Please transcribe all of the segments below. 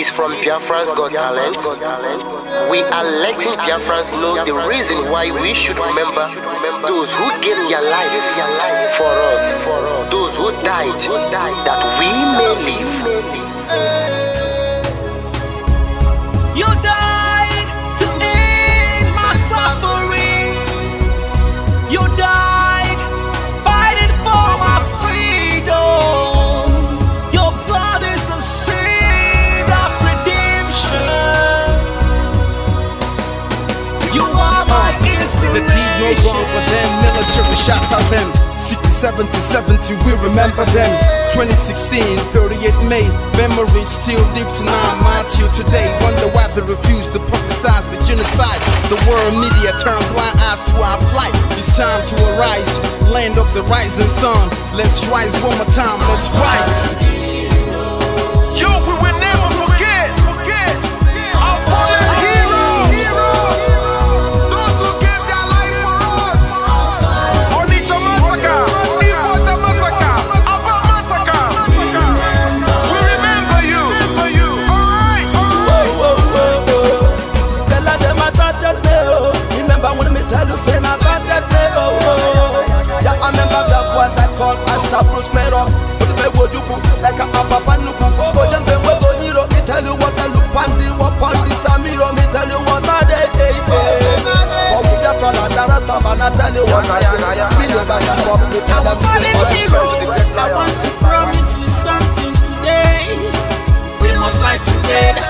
is from Biafra'S Got Talent. We are letting Biafrans know the reason why we should remember those who gave their lives for us, those who died that we may live. You died to end my suffering. You died fighting for my freedom. Your blood is the seed of redemption. You are my inspiration. The deed no wrong for them, military shots at them. 67 to 70, we remember them. 2016, 38 May, memory still lives in our mind till today. Wonder why they refuse to publicize the genocide. The world media turn blind eyes to our plight. It's time to arise, land of the rising sun. Let's rise one more time, let's rise. Yo, we will never forget our fallen heroes, those who gave their life for us. Onitsha massacre, Ipocha massacre, Aba massacre. We remember you. Alright. Tell them I got that day. Remember when me tell you say I got that day. Yeah, I remember that one that called us a prospero. But the way you go like a papa no go. But them we go hero. Me tell you what I look pandi what pandi samiro. Me tell you what I day. Come with the plan and the rest of man I tell you what I do. Me know that you come to tell them heroes, I want to promise you something today. We must fight together,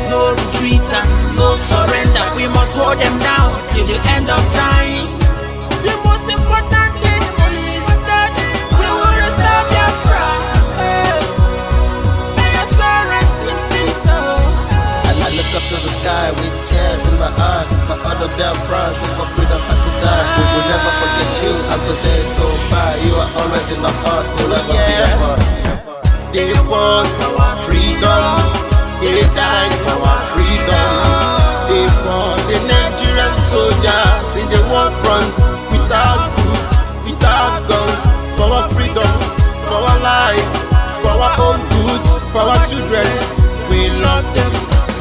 no retreat and no surrender. We must hold them down till the end of time. The most important thing is that we will restore Biafra. May your soul rest in peace. I look up to the sky with tears in my eye. For other Biafrans and for freedom had to die. We will never forget you as the days go by. You are always in the heart, we'll never be apart. They fought for our freedom, they died for our freedom. They fought the Nigerian soldiers in the war front, without food, without guns, for our freedom, for our life, for our own good, for our children. We love them,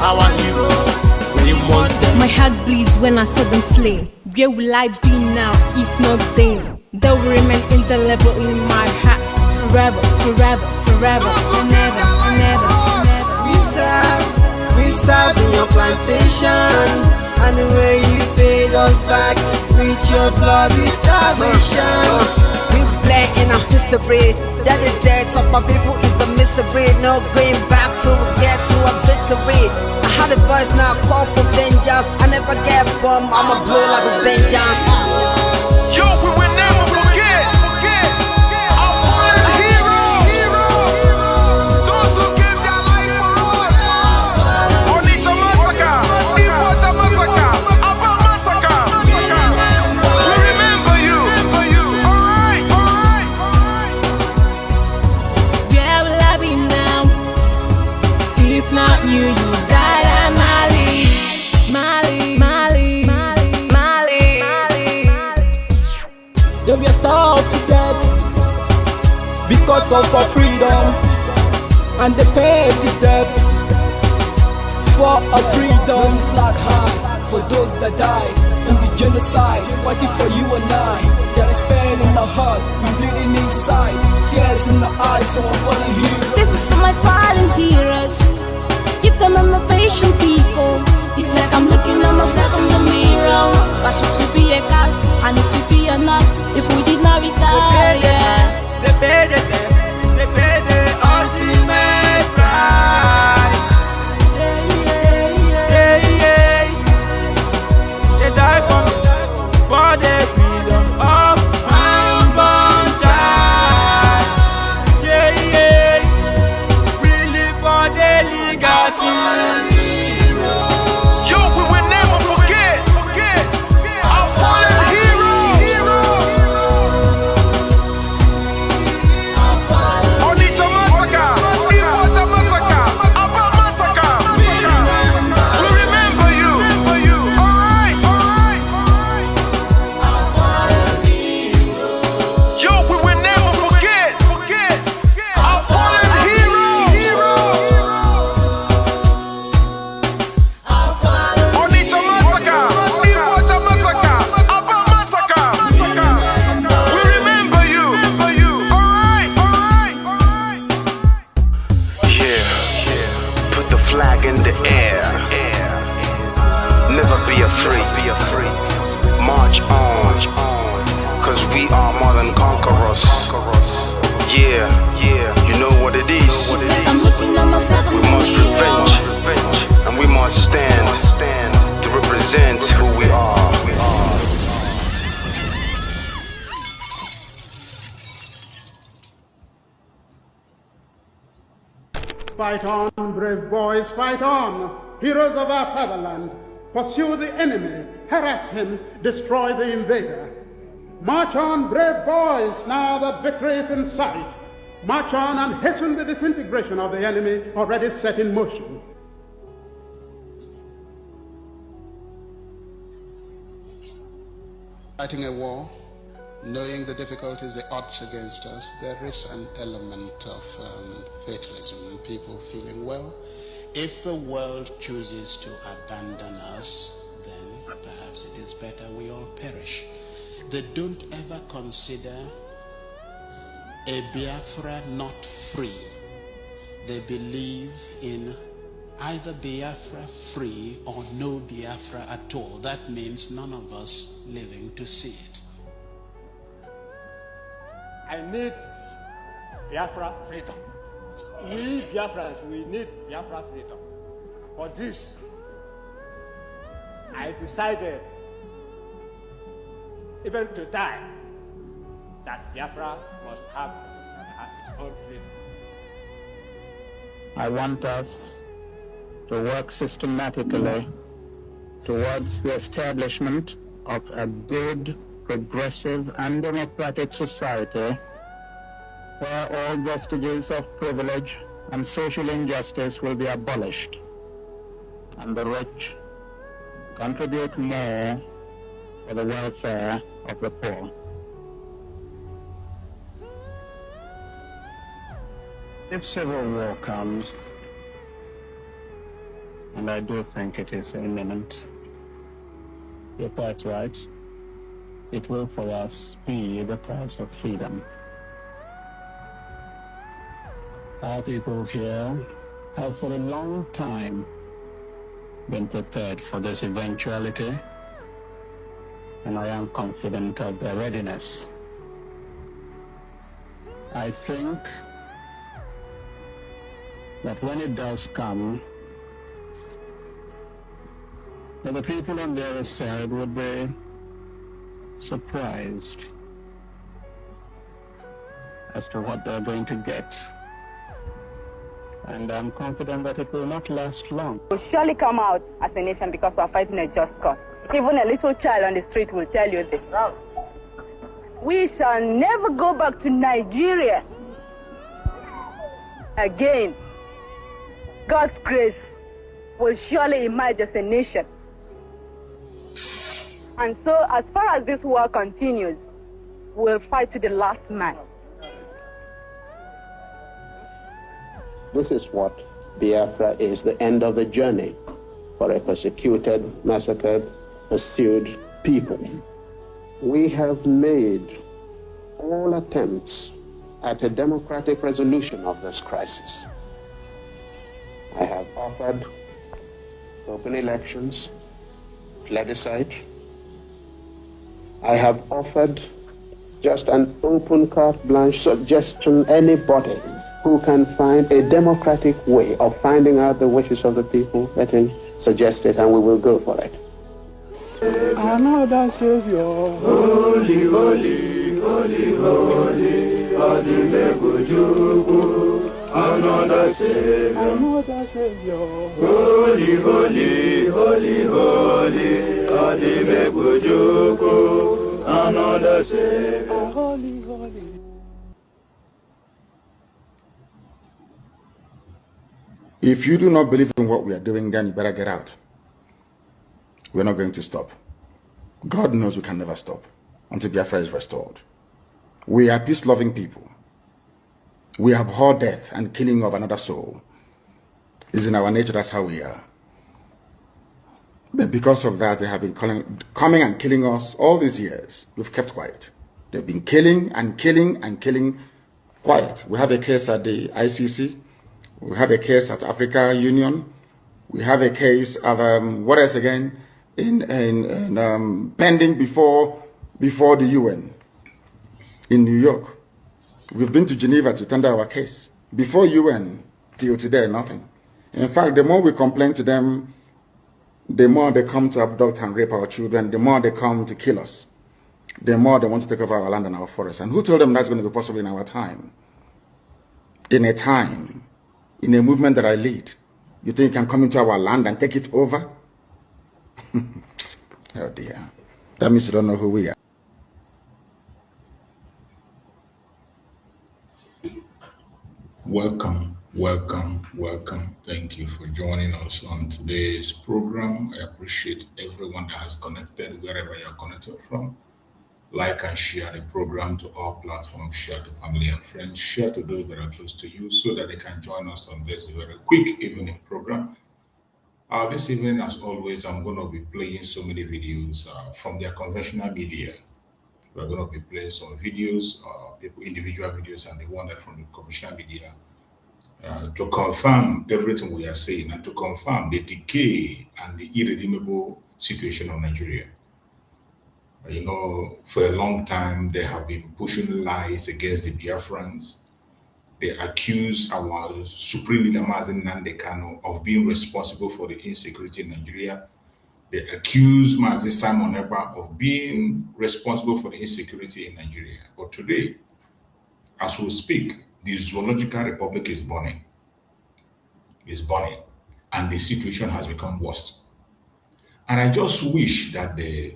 our heroes, we want them. My heart bleeds when I saw them slain. Where will I be now if not then? They will remain indelible in my heart forever, forever, forever, and never, and never, and never. We serve in your plantation, and the way you paid us back with your bloody starvation. We play in our history that the death of my people is a mystery. No going back to get to a victory. I had a voice now call for vengeance. I never get bombed, I'ma blow like a vengeance. Yo, we will never forget our fallen heroes, those who gave their life for us. Onitsha massacre, Ipocha massacre, Aba massacre. We remember you. Alright. Where will I be now if not you? You died at Mali. They were starved to death because of our freedom, and they paid the debt for our freedom. Flag high for those that died in the genocide, fighting for you and I. There is pain in the heart, we bleeding inside, tears in the eyes, so I'm following you. This is for my fallen heroes. Give them a motivation, people. It's like I'm looking at myself in the mirror. Cause we to be a cast, I need to be a nurse. If we did not retire, They paid the ultimate price. They died for the freedom of unborn child. We live for the legacy. Yo, we will never forget our fallen heroes, and conquer us. Yeah, you know what it is. I'm looking at myself in We the must mirror. revenge, and we must stand to represent who we are. Fight on, brave boys, fight on, heroes of our fatherland. Pursue the enemy, harass him, destroy the invader. March on, brave boys, now that victory is in sight. March on and hasten the disintegration of the enemy already set in motion. Fighting a war, knowing the difficulties, the odds against us, there is an element of fatalism, people feeling, well, if the world chooses to abandon us, then perhaps it is better we all perish. They don't ever consider a Biafra not free. They believe in either Biafra free or no Biafra at all. That means none of us living to see it. I need Biafra freedom. We Biafrans, we need Biafra freedom. For this, I decided, even to die, that Biafra must have its own freedom. I want us to work systematically towards the establishment of a good, progressive, and democratic society where all vestiges of privilege and social injustice will be abolished, and the rich contribute more for the welfare of the poor. If civil war comes, and I do think it is imminent, you're quite right, it will for us be the price of freedom. Our people here have for a long time been prepared for this eventuality, and I am confident of their readiness. I think that when it does come, that the people on the other side would be surprised as to what they're going to get. And I'm confident that it will not last long. We'll surely come out as a nation because we're fighting a just cause. Even a little child on the street will tell you this. We shall never go back to Nigeria again. God's grace will surely emerge as a nation. And so, as far as this war continues, we'll fight to the last man. This is what Biafra is, the end of the journey for a persecuted, massacred, pursued people. We have made all attempts at a democratic resolution of this crisis. I have offered open elections, plebiscite. I have offered just an open carte blanche suggestion, anybody who can find a democratic way of finding out the wishes of the people, let him suggest it and we will go for it. Another Savior. Holy, holy, holy, holy, Adimebujuku. Another Savior. Another Savior. Holy, holy, holy, holy, Adimebujuku. Another Savior. Holy, holy. If you do not believe in what we are doing, then you better get out. We're not going to stop. God knows we can never stop until Biafra is restored. We are peace-loving people. We abhor death and killing of another soul. It's in our nature, that's how we are. But because of that, they have been coming and killing us all these years. We've kept quiet. They've been killing and killing and killing quiet. We have a case at the ICC. We have a case at Africa Union. We have a case of what else again? Pending before the UN. in New York. We've been to Geneva to tender our case. Before UN, till today, nothing. In fact, the more we complain to them, the more they come to abduct and rape our children, the more they come to kill us, the more they want to take over our land and our forests. And who told them that's going to be possible in our time? In a movement that I lead. You think you can come into our land and take it over? Oh dear. That means you don't know who we are. Welcome, welcome, welcome. Thank you for joining us on today's program. I appreciate everyone that has connected wherever you're connected from. Like and share the program to all platforms, share to family and friends, share to those that are close to you so that they can join us on this very quick evening program. This evening, as always, I'm going to be playing so many videos from their conventional media. We're going to be playing some videos, individual videos, and the one that from the conventional media to confirm everything we are saying and to confirm the decay and the irredeemable situation of Nigeria. You know, for a long time, they have been pushing lies against the Biafrans. They accuse our Supreme Leader Nnamdi Kanu of being responsible for the insecurity in Nigeria. They accuse Simon Ekpa of being responsible for the insecurity in Nigeria. But today, as we speak, the Zoological Republic is burning. It's burning. And the situation has become worse. And I just wish that the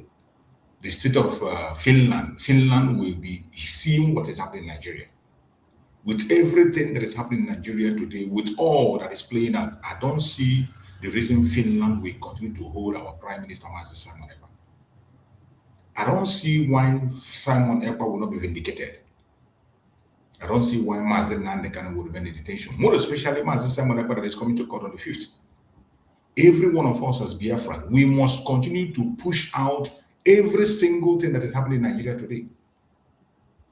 state of Finland will be seeing what is happening in Nigeria. With everything that is happening in Nigeria today, with all that is playing out, I don't see the reason Finland will continue to hold our Prime Minister Simon Ekpa. I don't see why Simon Ekpa will not be vindicated. I don't see why Nnamdi will remain in detention. More especially Simon Ekpa that is coming to court on the 5th. Every one of us as Biafran, we must continue to push out every single thing that is happening in Nigeria today.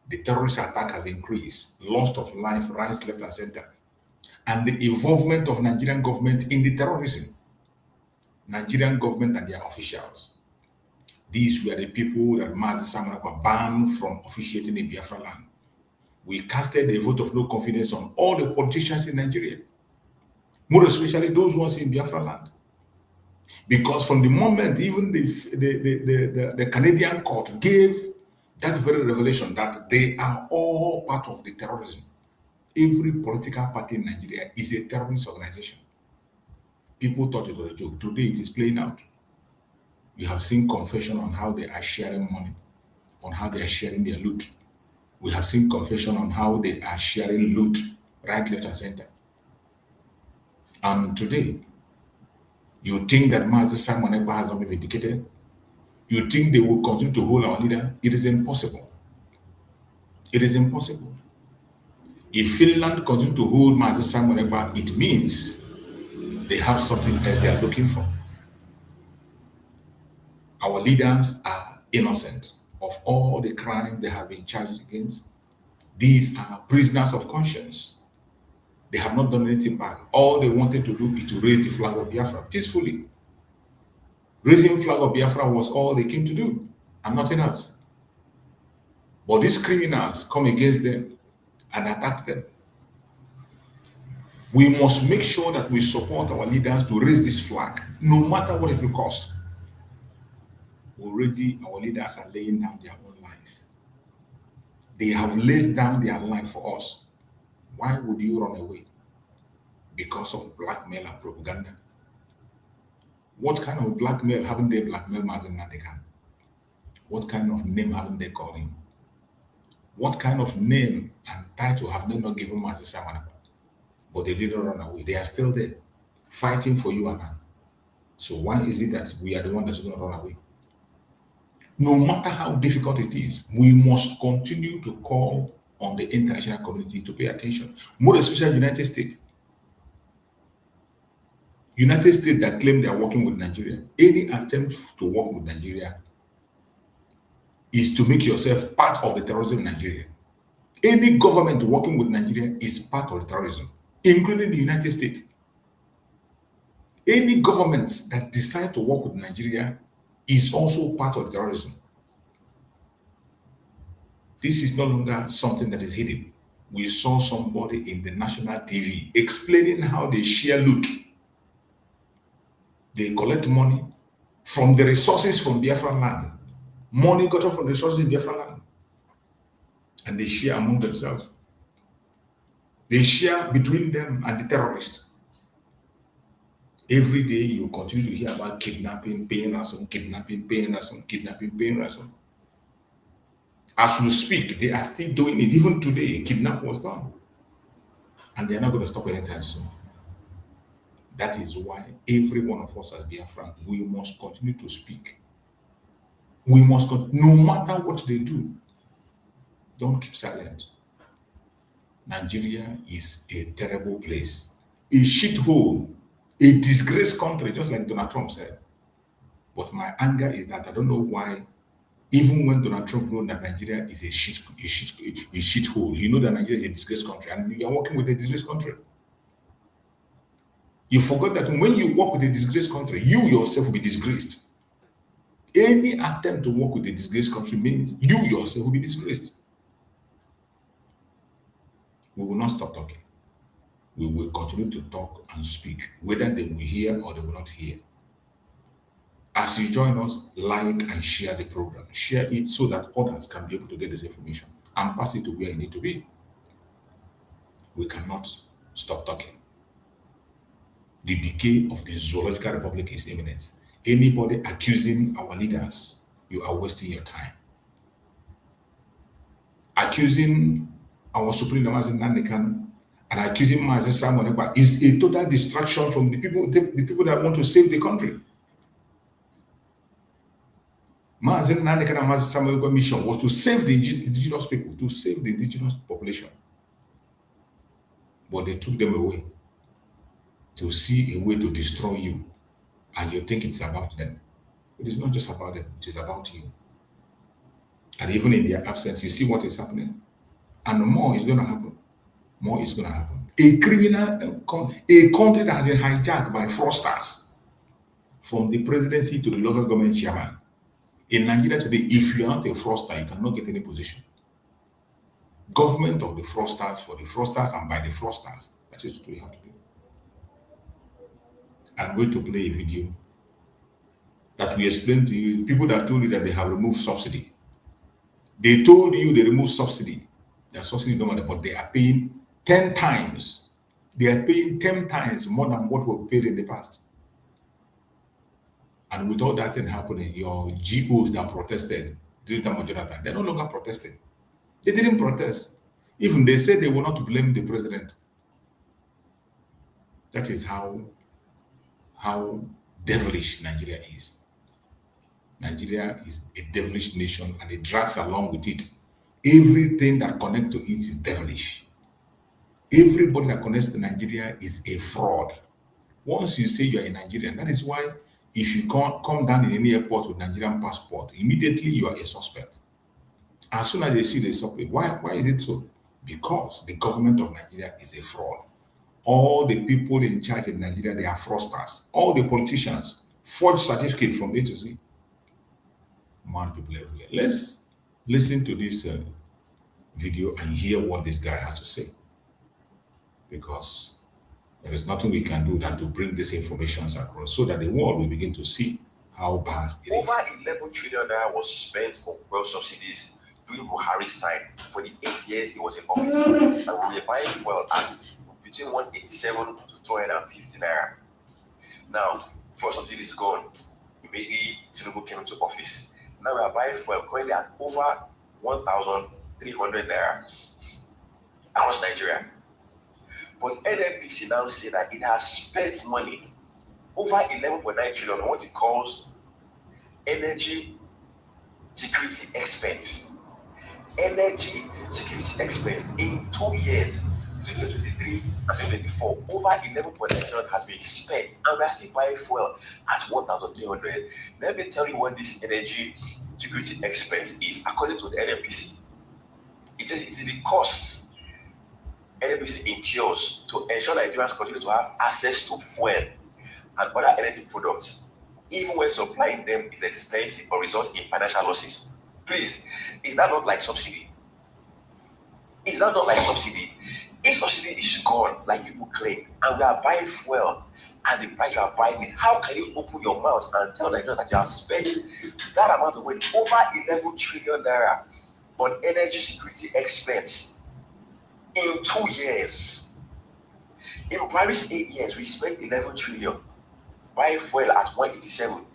The terrorist attack has increased, loss of life, rise left and center, and the involvement of Nigerian government in the terrorism. Nigerian government and their officials. These were the people that Simon Ekpa banned from officiating in Biafra land. We casted a vote of no confidence on all the politicians in Nigeria, more especially those ones in Biafra land. Because from the moment even the Canadian court gave that very revelation that they are all part of the terrorism. Every political party in Nigeria is a terrorist organization. People thought it was a joke. Today it is playing out. You have seen confession on how they are sharing money, on how they are sharing their loot. We have seen confession on how they are sharing loot, right, left, and center. And today, you think that Simon Ekpa has not been vindicated? You think they will continue to hold our leader? It is impossible. It is impossible. If Finland continues to hold Simon Ekpa, it means they have something else they are looking for. Our leaders are innocent of all the crime they have been charged against. These are prisoners of conscience. They have not done anything bad. All they wanted to do is to raise the flag of Biafra peacefully. Raising flag of Biafra was all they came to do, and nothing else. But these criminals come against them and attack them. We must make sure that we support our leaders to raise this flag, no matter what it will cost. Already, our leaders are laying down their own life. They have laid down their life for us. Why would you run away? Because of blackmail and propaganda. What kind of blackmail haven't they blackmailed Nnamdi? What kind of name haven't they called him? What kind of name and title have they not given Simon Ekpa? But they didn't run away. They are still there, fighting for you and I. So why is it that we are the one that's going to run away? No matter how difficult it is, we must continue to call on the international community to pay attention, more especially the United States. United States that claim they are working with Nigeria. Any attempt to work with Nigeria is to make yourself part of the terrorism in Nigeria. Any government working with Nigeria is part of the terrorism, including the United States. Any government that decide to work with Nigeria is also part of the terrorism. This is no longer something that is hidden. We saw somebody in the national TV explaining how they share loot. They collect money from the resources from Biafran land. Money got from the resources in Biafran land. And they share among themselves. They share between them and the terrorists. Every day you continue to hear about kidnapping, paying ransom, kidnapping, paying ransom, kidnapping, paying ransom. As we speak, they are still doing it. Even today, a kidnap was done. And they are not going to stop anytime soon. That is why every one of us as Biafran, we must continue to speak. We must, no matter what they do, don't keep silent. Nigeria is a terrible place, a shithole, a disgraced country, just like Donald Trump said. But my anger is that I don't know why, even when Donald Trump knows that Nigeria is a shithole, you know that Nigeria is a disgraced country, and you are working with a disgraced country. You forgot that when you work with a disgraced country, you yourself will be disgraced. Any attempt to work with a disgraced country means you yourself will be disgraced. We will not stop talking. We will continue to talk and speak, whether they will hear or they will not hear. As you join us, like and share the program. Share it so that others can be able to get this information and pass it to where it needs to be. We cannot stop talking. The decay of the zoological republic is imminent. Anybody accusing our leaders, you are wasting your time. Accusing our Supreme Nnamdi Kanu and accusing Mazi Simon Ekpa is a total distraction from the people that want to save the country. Mazi Nnamdi Kanu and Mazi Simon Ekpa's mission was to save the indigenous people, to save the indigenous population. But they took them away to see a way to destroy you, and you think it's about them. It is not just about them, it is about you. And even in their absence, you see what is happening. And more is going to happen. More is going to happen. A criminal, a country that has been hijacked by fraudsters, from the presidency to the local government chairman. In Nigeria today, if you are not a fraudster, you cannot get any position. Government of the fraudsters, for the fraudsters, and by the fraudsters. That is what we have to do. I'm going to play a video that we explained to you. People that told you that they have removed subsidy. They told you they removed subsidy. Their subsidy no matter, but they are paying 10 times. They are paying 10 times more than what was paid in the past. And with all that thing happening, your GOs that protested during the Jonathan, they're no longer protesting. They didn't protest. Even they said they will not blame the president. That is how devilish Nigeria is. Nigeria is a devilish nation, and it drags along with it. Everything that connects to it is devilish. Everybody that connects to Nigeria is a fraud. Once you say you are a Nigerian, that is why if you can't come down in any airport with Nigerian passport, immediately you are a suspect. As soon as they see the suspect, why is it so? Because the government of Nigeria is a fraud. All the people in charge in Nigeria, they are fraudsters. All the politicians forge certificates from A to Z. Mad people everywhere. Let's listen to this video and hear what this guy has to say. Because there is nothing we can do than to bring this information across so that the world will begin to see how bad it is. Over 11 trillion naira was spent on fuel subsidies during Buhari's time for the 8 years he was in office. And we were buying fuel at between 187 to 250 naira. Now, fuel subsidy is gone. Immediately, Tinubu came into office. Now we are buying fuel currently at over 1,300 naira across Nigeria. But NNPC now say that it has spent money over 11.9 trillion on what it calls energy security expense. Energy security expense in 2 years, 2023 and 2024, over 11.9 trillion has been spent, and we are still buying fuel at 1,300. Let me tell you what this energy security expense is according to the NNPC. It is the costs NNPC incurs to ensure Nigerians continue to have access to fuel and other energy products, even when supplying them is expensive or results in financial losses. Please, is that not like subsidy? Is that not like subsidy? If subsidy is gone, like people claim, and we are buying fuel at the price you are buying it, how can you open your mouth and tell Nigerians that you have spent that amount of money, over 11 trillion naira, on energy security expense in 2 years? In Paris 8 years, we spent 11 trillion buying fuel at 187.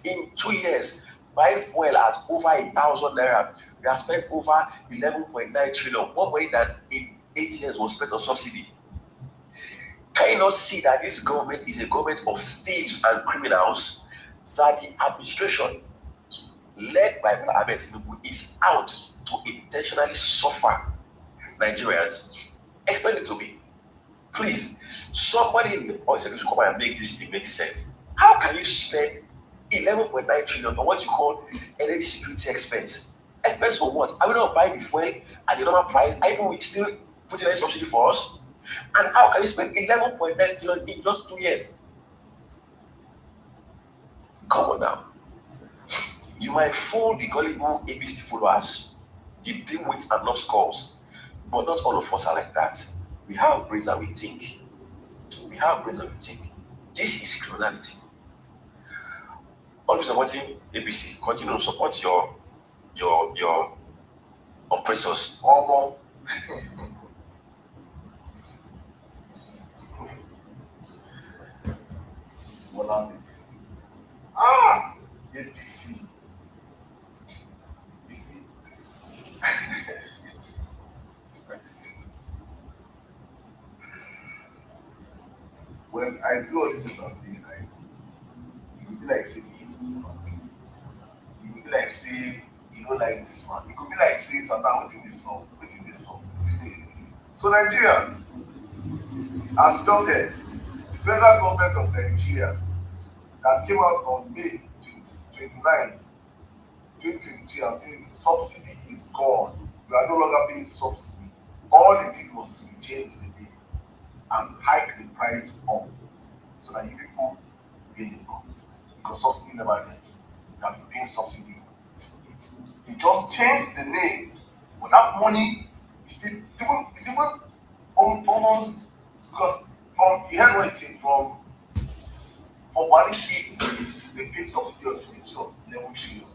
In 2 years, buying fuel at over 1,000 naira, we have spent over 11.9 trillion, more money than in 8 years was spent on subsidy. Can you not see that this government is a government of thieves and criminals, that the administration led by Ahmed Tinubu is out to intentionally suffer Nigerians? Explain it to me. Please, somebody in the policy should come and make this thing make sense. How can you spend 11.9 trillion on what you call energy security expense? Expense for what? Are we not buying the fuel at the normal price? Are we still putting any subsidy for us? And how can you spend 11.9 trillion in just 2 years? Come on now. You might fool the gullible ABC followers, the dimwits and numbskulls, but not all of us are like that. We have brains that we think. We have brains that we think. This is criminality. All of you supporting ABC, continue to support your oppressors. APC. When I do all this about being right, you will be like, say, you hate this man. You will be like, say, you don't like this man. It could be like, say, Satan, within this song. So, Nigerians, as you just said, the federal government of Nigeria that came out on May 29th, 2023 and saying subsidy is gone. You are no longer paying subsidy. All they did was to change the day and hike the price up so that you people pay the cost. Because subsidy never gets. You have been paying subsidy. They just changed the name. But that money is even almost, because from you heard what it said, from one year they paid subsidy of 11 trillion.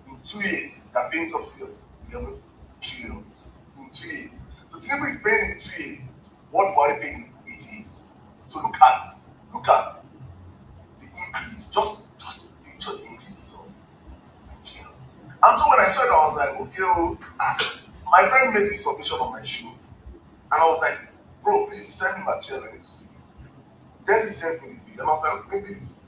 In 2 years, they're paying subsidy of 11 trillion. In 2 years. So Tinubu is paying in 2 years what Buhari paid in 8 years. So look at the increase. Just picture the increase of Nigerians. And so when I saw it, I was like, okay, my friend made this submission on my show. And I was like, bro, please send me material, I need to see this. Then he sent me this video, and I was like, maybe this,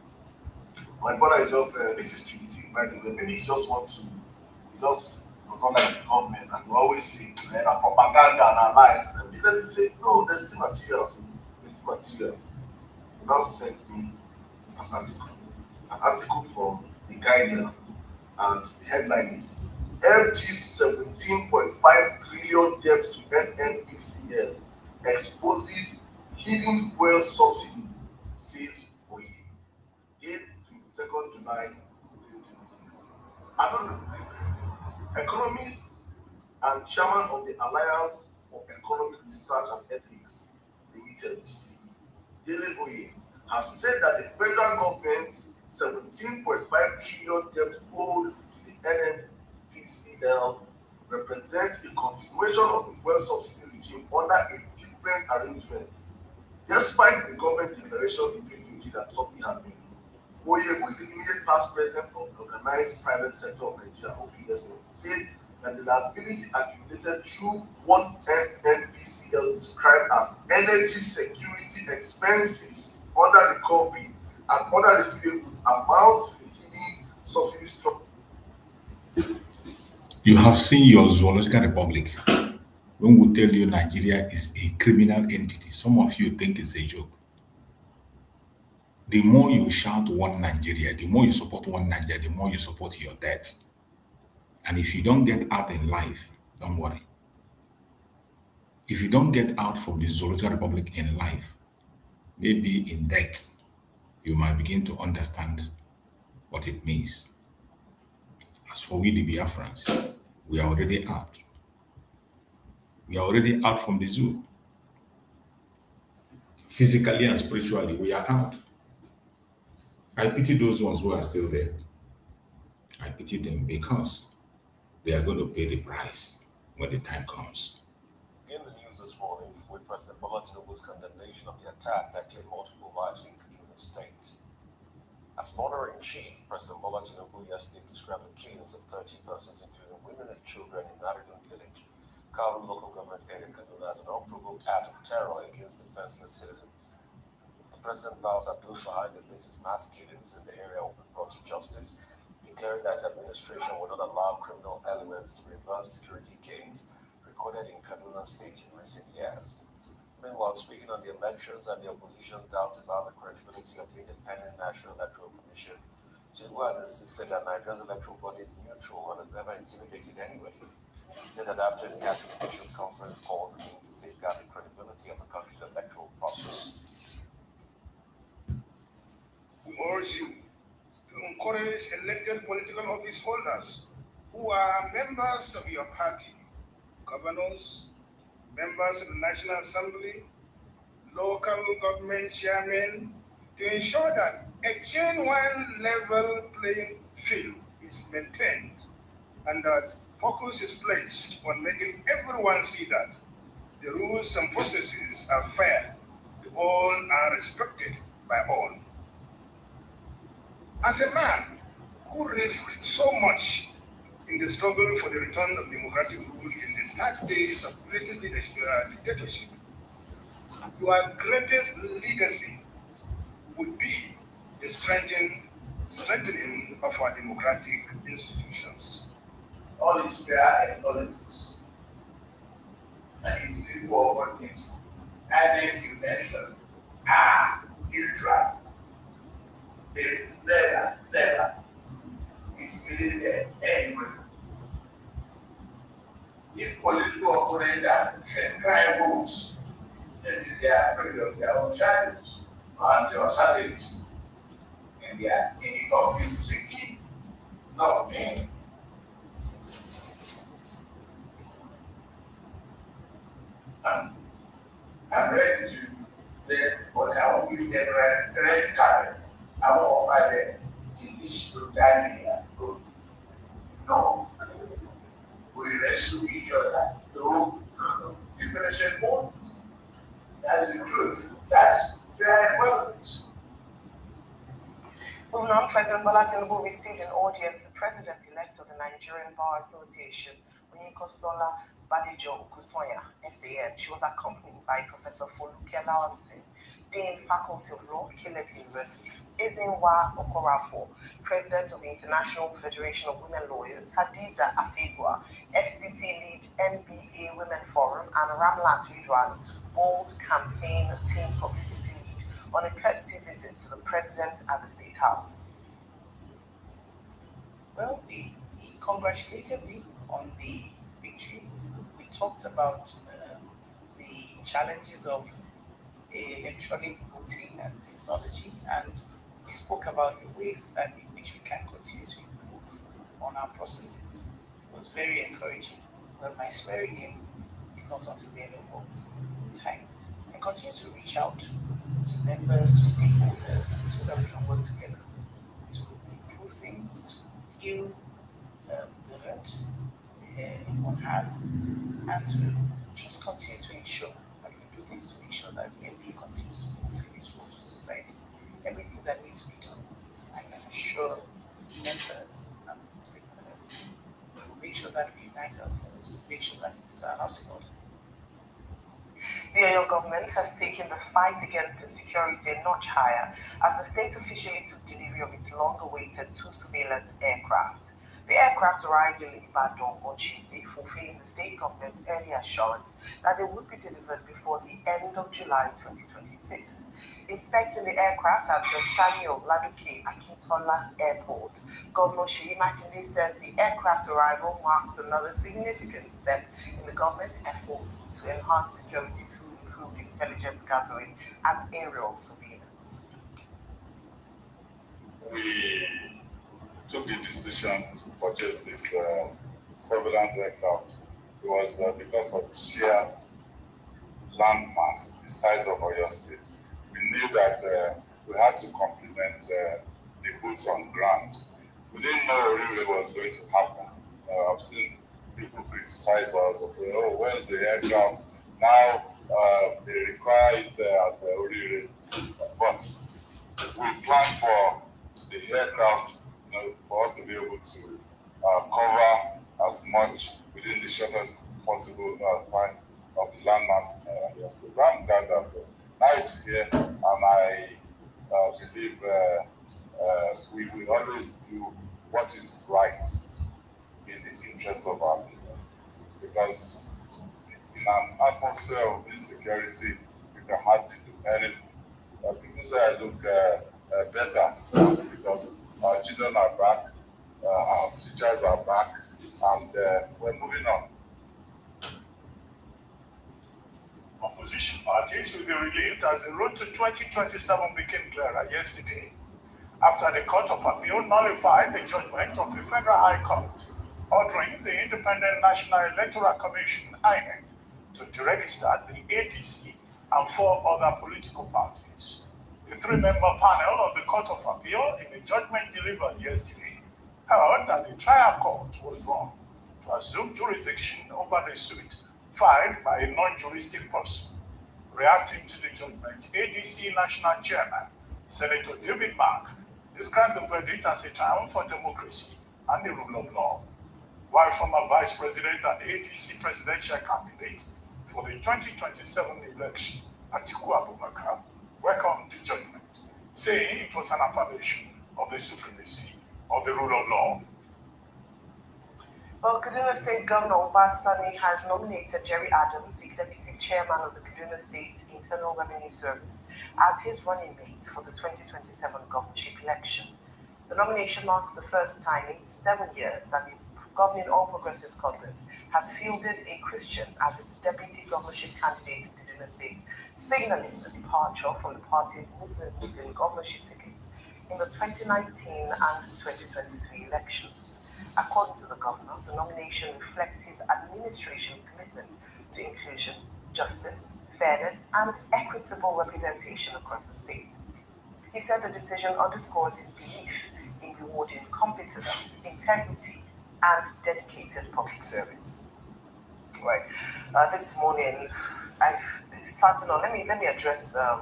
my brother is just, this is Trinity, by the way, maybe he just wants to, he just was not like the government, and we always say, propaganda and our lives. And he let me say, no, there's still materials. He now sent me an article from The Guardian, and the headline is, FG's 17.5 trillion debt to NNPCL exposes hidden fuel subsidy, says Oye. 22nd July 2026. I don't know. Economist and chairman of the Alliance for Economic Research and Ethics, Limited, Dele Oye, has said that the federal government's 17.5 trillion debt owed to the NNPCL represents a continuation of the fuel subsidy regime under a different arrangement. Despite the government declaration in 2020 that something had been, Oye, who is the immediate past president of the Organized Private Sector of Nigeria, OPSN, said that the liability accumulated through what NNPCL described as energy security expenses under recovery and other receivables amount to the hidden subsidy structure. You have seen your zoological republic. When we tell you Nigeria is a criminal entity, some of you think it's a joke. The more you shout one Nigeria, the more you support one Nigeria, the more you support your debt. And if you don't get out in life, don't worry. If you don't get out from the zoological republic in life, maybe in debt, you might begin to understand what it means. As for we, the Biafrans, we are already out. We are already out from the zoo. Physically and spiritually, we are out. I pity those ones who are still there. I pity them because they are going to pay the price when the time comes. In the news this morning, with President Bola Tinubu's condemnation of the attack that claimed multiple lives in Kanu State. As Monarch-in-Chief, President Bola Tinubu yesterday described the killings of 30 persons, including women and children in Narigun village, Kanu local government area Kaduna, as an unprovoked act of terror against defenseless citizens. The president vowed that those behind the latest mass killings in the area will be brought to justice, declaring that his administration will not allow criminal elements to reverse security gains recorded in Kaduna State in recent years. Meanwhile, speaking on the elections and the opposition doubts about the credibility of the Independent National Electoral Commission, Tinubu has insisted that Nigeria's electoral body is neutral and is never intimidated anyway. He said that after his cabinet mission conference called the meeting to safeguard the credibility of the country's electoral process. We urge you to encourage elected political office holders who are members of your party, governors, members of the National Assembly, local government chairmen, to ensure that a genuine level playing field is maintained and that focus is placed on making everyone see that the rules and processes are fair to all and respected by all. As a man who risked so much in the struggle for the return of democratic rule in the dark days of military dictatorship, your greatest legacy would be the strengthening of our democratic institutions. All is fair in politics, and it's important. I think you mentioned neutral. They've never intimidated anyone. If political opponents can cry wolves, then they are afraid of their own shadows and their uncertainty. And they are in the conflict speaking, not me. I'm ready to let what I will give them red carpet. I will offer them the list to die here. No. We rescue each other through differential bonds. That is the truth. That's fair development. Moving on, President Bola Tinubu received an audience the President-elect of the Nigerian Bar Association, Onyekosola Badejo Ukusoya, SAN. She was accompanied by Professor Foluke Lawansin, Dean Faculty of Law, Caleb University, Ezinwa Okorafo, President of the International Federation of Women Lawyers, Hadiza Afegwa, FCT lead NBA Women Forum, and Ramlat Ridwan, Bold Campaign Team Publicity lead, on a courtesy visit to the President at the State House. Well, we congratulated me on the victory. We talked about the challenges of electronic voting and technology, and we spoke about the ways that in which we can continue to improve on our processes. It was very encouraging. Well, my swearing in is not until the end of August. In time, and continue to reach out to members, to stakeholders, so that we can work together to improve things, to heal the hurt anyone has, and to just continue to ensure that we do things to make sure that the NBA continues to fulfill its role to society. Everything that needs to be done, I can assure members and we'll make sure that we unite ourselves, we'll make sure that we put our house in order. The Oyo government has taken the fight against insecurity a notch higher as the state officially took delivery of its long-awaited 2 surveillance aircraft. The aircraft arrived in Ibadan on Tuesday, fulfilling the state government's early assurance that they would be delivered before the end of July 2026. Inspecting the aircraft at the Samuel Laduke Akintola Airport, Governor Seyi Makinde says the aircraft arrival marks another significant step in the government's efforts to enhance security through improved intelligence gathering and aerial surveillance. We took the decision to purchase this surveillance aircraft it was because of the sheer land mass, the size of Oyo State. We knew that we had to complement the boots on ground. We didn't know really what was going to happen. I've seen people criticize us and say, oh, where's the aircraft? Now they require it at Orire. But we planned for the aircraft, for us to be able to cover as much within the shortest possible time of the landmass. So I'm glad that now it's here, and I believe we will always do what is right in the interest of our people. Because in an atmosphere of insecurity, we can hardly do anything. People say I look better because our children are back, our teachers are back, and we're moving on. Opposition parties will be relieved as the road to 2027 became clearer yesterday, after the Court of Appeal nullified the judgment of the Federal High Court ordering the Independent National Electoral Commission, INEC, to deregister the ADC and 4 other political parties. The 3-member panel of the Court of Appeal, in a judgment delivered yesterday, held that the trial court was wrong to assume jurisdiction over the suit filed by a non-juristic person. Reacting to the judgment, ADC National Chairman, Senator David Mark, described the verdict as a triumph for democracy and the rule of law, while former Vice President and ADC presidential candidate for the 2027 election, Atiku Abubakar, welcomed the judgment, saying it was an affirmation of the supremacy of the rule of law. Well, Kaduna State Governor Obasani has nominated Jerry Adams, Executive Chairman of the Kaduna State Internal Revenue Service, as his running mate for the 2027 governorship election. The nomination marks the first time in 7 years that the governing All Progressives Congress has fielded a Christian as its deputy governorship candidate in Kaduna State, signaling the departure from the party's Muslim governorship tickets in the 2019 and 2023 elections. According to the governor, the nomination reflects his administration's commitment to inclusion, justice, fairness, and equitable representation across the state. He said the decision underscores his belief in rewarding competence, integrity, and dedicated public service. Right. This morning, let me address the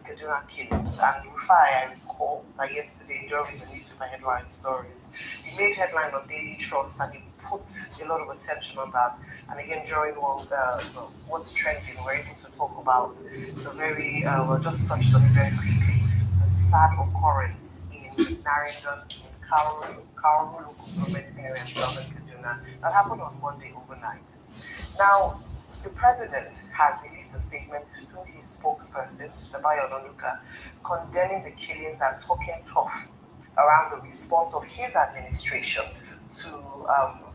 Kaduna killings. And I recall that yesterday during the newspaper headline stories, he made headline on Daily Trust and he put a lot of attention on that. And again, during what's trending, we're able to talk about the very, just touched on it very quickly, the sad occurrence in Narendran, in Kauru local government area in southern Kaduna that happened on Monday overnight. Now, the president has released a statement through his spokesperson, Mr. Bayo Onanuga, condemning the killings and talking tough around the response of his administration to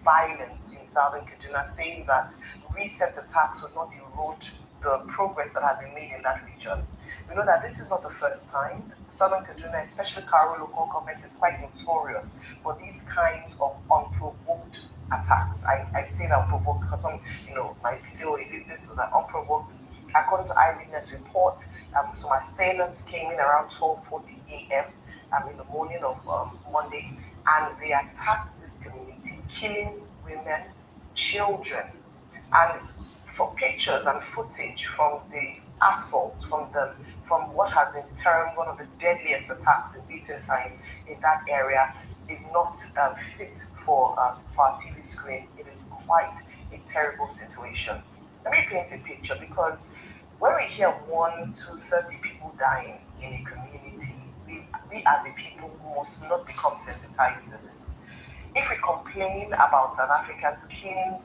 violence in southern Kaduna, saying that recent attacks would not erode the progress that has been made in that region. We know that this is not the first time. Southern Kaduna, especially Kauru local government, is quite notorious for these kinds of unprovoked attacks. I say that unprovoked because some, might say, oh, is it this or that? Unprovoked. According to eyewitness report, some assailants came in around 12:40 a.m. In the morning of Monday, and they attacked this community, killing women, children, and for pictures and footage from the assault, from what has been termed one of the deadliest attacks in recent times in that area, is not fit for our TV screen. It is quite a terrible situation. Let me paint a picture, because when we hear 1 to 30 people dying in a community, we as a people must not become sensitized to this. If we complain about South Africans killing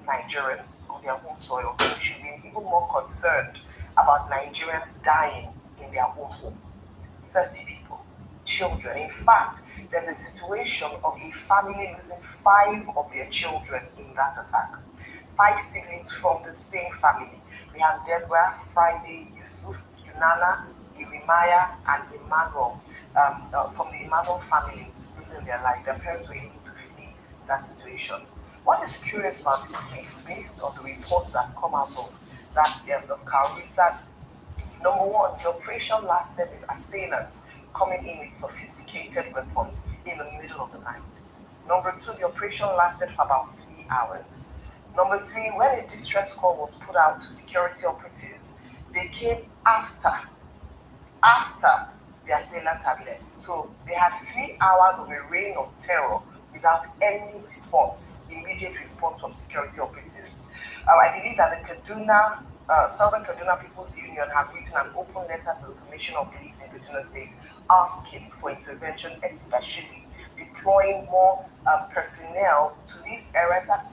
Nigerians on their own soil, we should be even more concerned about Nigerians dying in their own home. 30 people, children. In fact, there's a situation of a family losing 5 of their children in that attack. 5 siblings from the same family. We have Deborah, Friday, Yusuf, Yunana, Irimaya, and Emmanuel from the Emmanuel family losing their lives. Their parents were able to flee that situation. What is curious about this case, based on the reports that come out of that of Kanu, is that number one, the operation lasted with assailants coming in with sophisticated weapons in the middle of the night. Number two, the operation lasted for about 3 hours. Number three, when a distress call was put out to security operatives, they came after the assailants had left. So they had 3 hours of a reign of terror without any response, immediate response from security operatives. I believe that the Southern Kaduna People's Union have written an open letter to the Commissioner of Police in Kaduna State asking for intervention, especially deploying more personnel to these areas that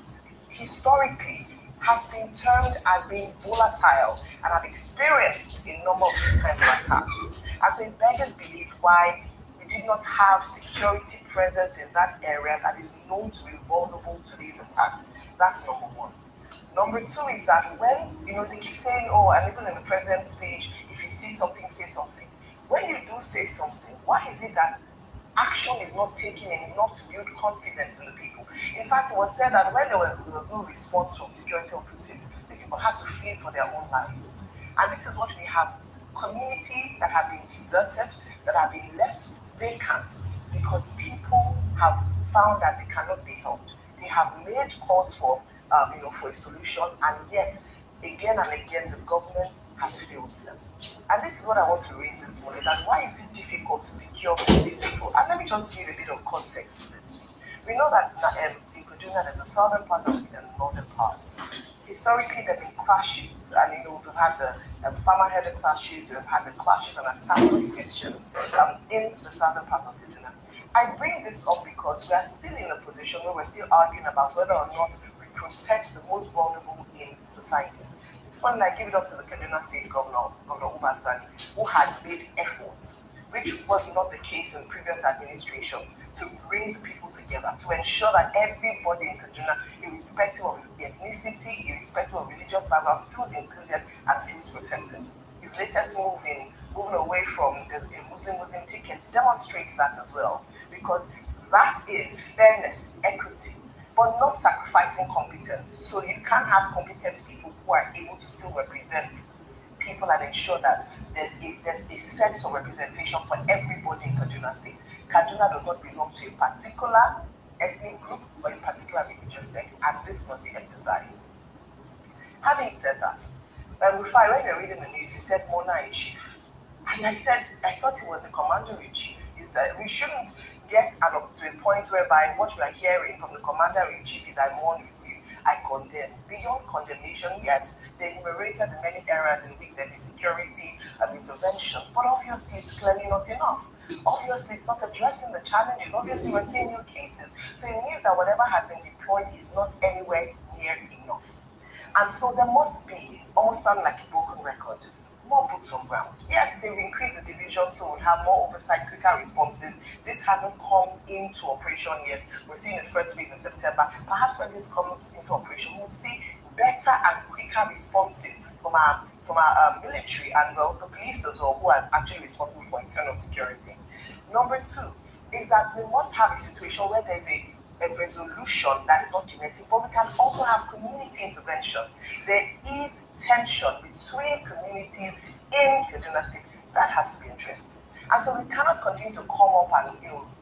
historically has been termed as being volatile and have experienced a number of these kinds of attacks. And so it beggars belief why we did not have security presence in that area that is known to be vulnerable to these attacks. That's number one. Number two is that when, they keep saying, oh, and even in the president's speech, if you see something, say something. When you do say something, why is it that action is not taken enough to build confidence in the people? In fact, it was said that when there was no response from security operatives, the people had to flee for their own lives. And this is what we have: communities that have been deserted, that have been left vacant because people have found that they cannot be helped. They have made calls for a solution, and yet again and again the government has failed them. And this is what I want to raise this morning: that why is it difficult to secure these people? And let me just give a bit of context to this. We know that in Kaduna there's a southern part and a northern part. Historically, there have been clashes, and we've had the farmer-headed clashes, we've had the clashes and attacks on Christians in the southern part of Kaduna. I bring this up because we are still in a position where we're still arguing about whether or not we protect the most vulnerable in societies. This one, I give it up to the Kaduna State Governor, Governor Ubasani, who has made efforts, which was not the case in previous administration, to bring people together, to ensure that everybody in Kaduna, irrespective of ethnicity, irrespective of religious background, feels included and feels protected. His latest move in moving away from the Muslim tickets demonstrates that as well, because that is fairness, equity, but not sacrificing competence. So you can't have competent people who are able to still represent people and ensure that there's a sense of representation for everybody in Kaduna State. Kaduna does not belong to a particular ethnic group or a particular religious sect, and this must be emphasized. Having said that, when you're reading the news, you said Mona in chief, and I thought it was the commander in chief. Is that we shouldn't get up to a point whereby what we are hearing from the commander in chief is I mourn with you, I condemn. Beyond condemnation, yes, they enumerated the many areas in which there is security and interventions, but obviously it's clearly not enough. Obviously, it's not addressing the challenges. Obviously, we're seeing new cases. So it means that whatever has been deployed is not anywhere near enough. And so there must be, almost sound like a broken record, more boots on ground. Yes, they've increased the division, so we'll have more oversight, quicker responses. This hasn't come into operation yet. We're seeing the first phase in September. Perhaps when this comes into operation, we'll see better and quicker responses from our military and the police as well, who are actually responsible for internal security. Number two is that we must have a situation where there's a resolution that is not kinetic, but we can also have community interventions. There is tension between communities in Kaduna State that has to be addressed. And so we cannot continue to come up and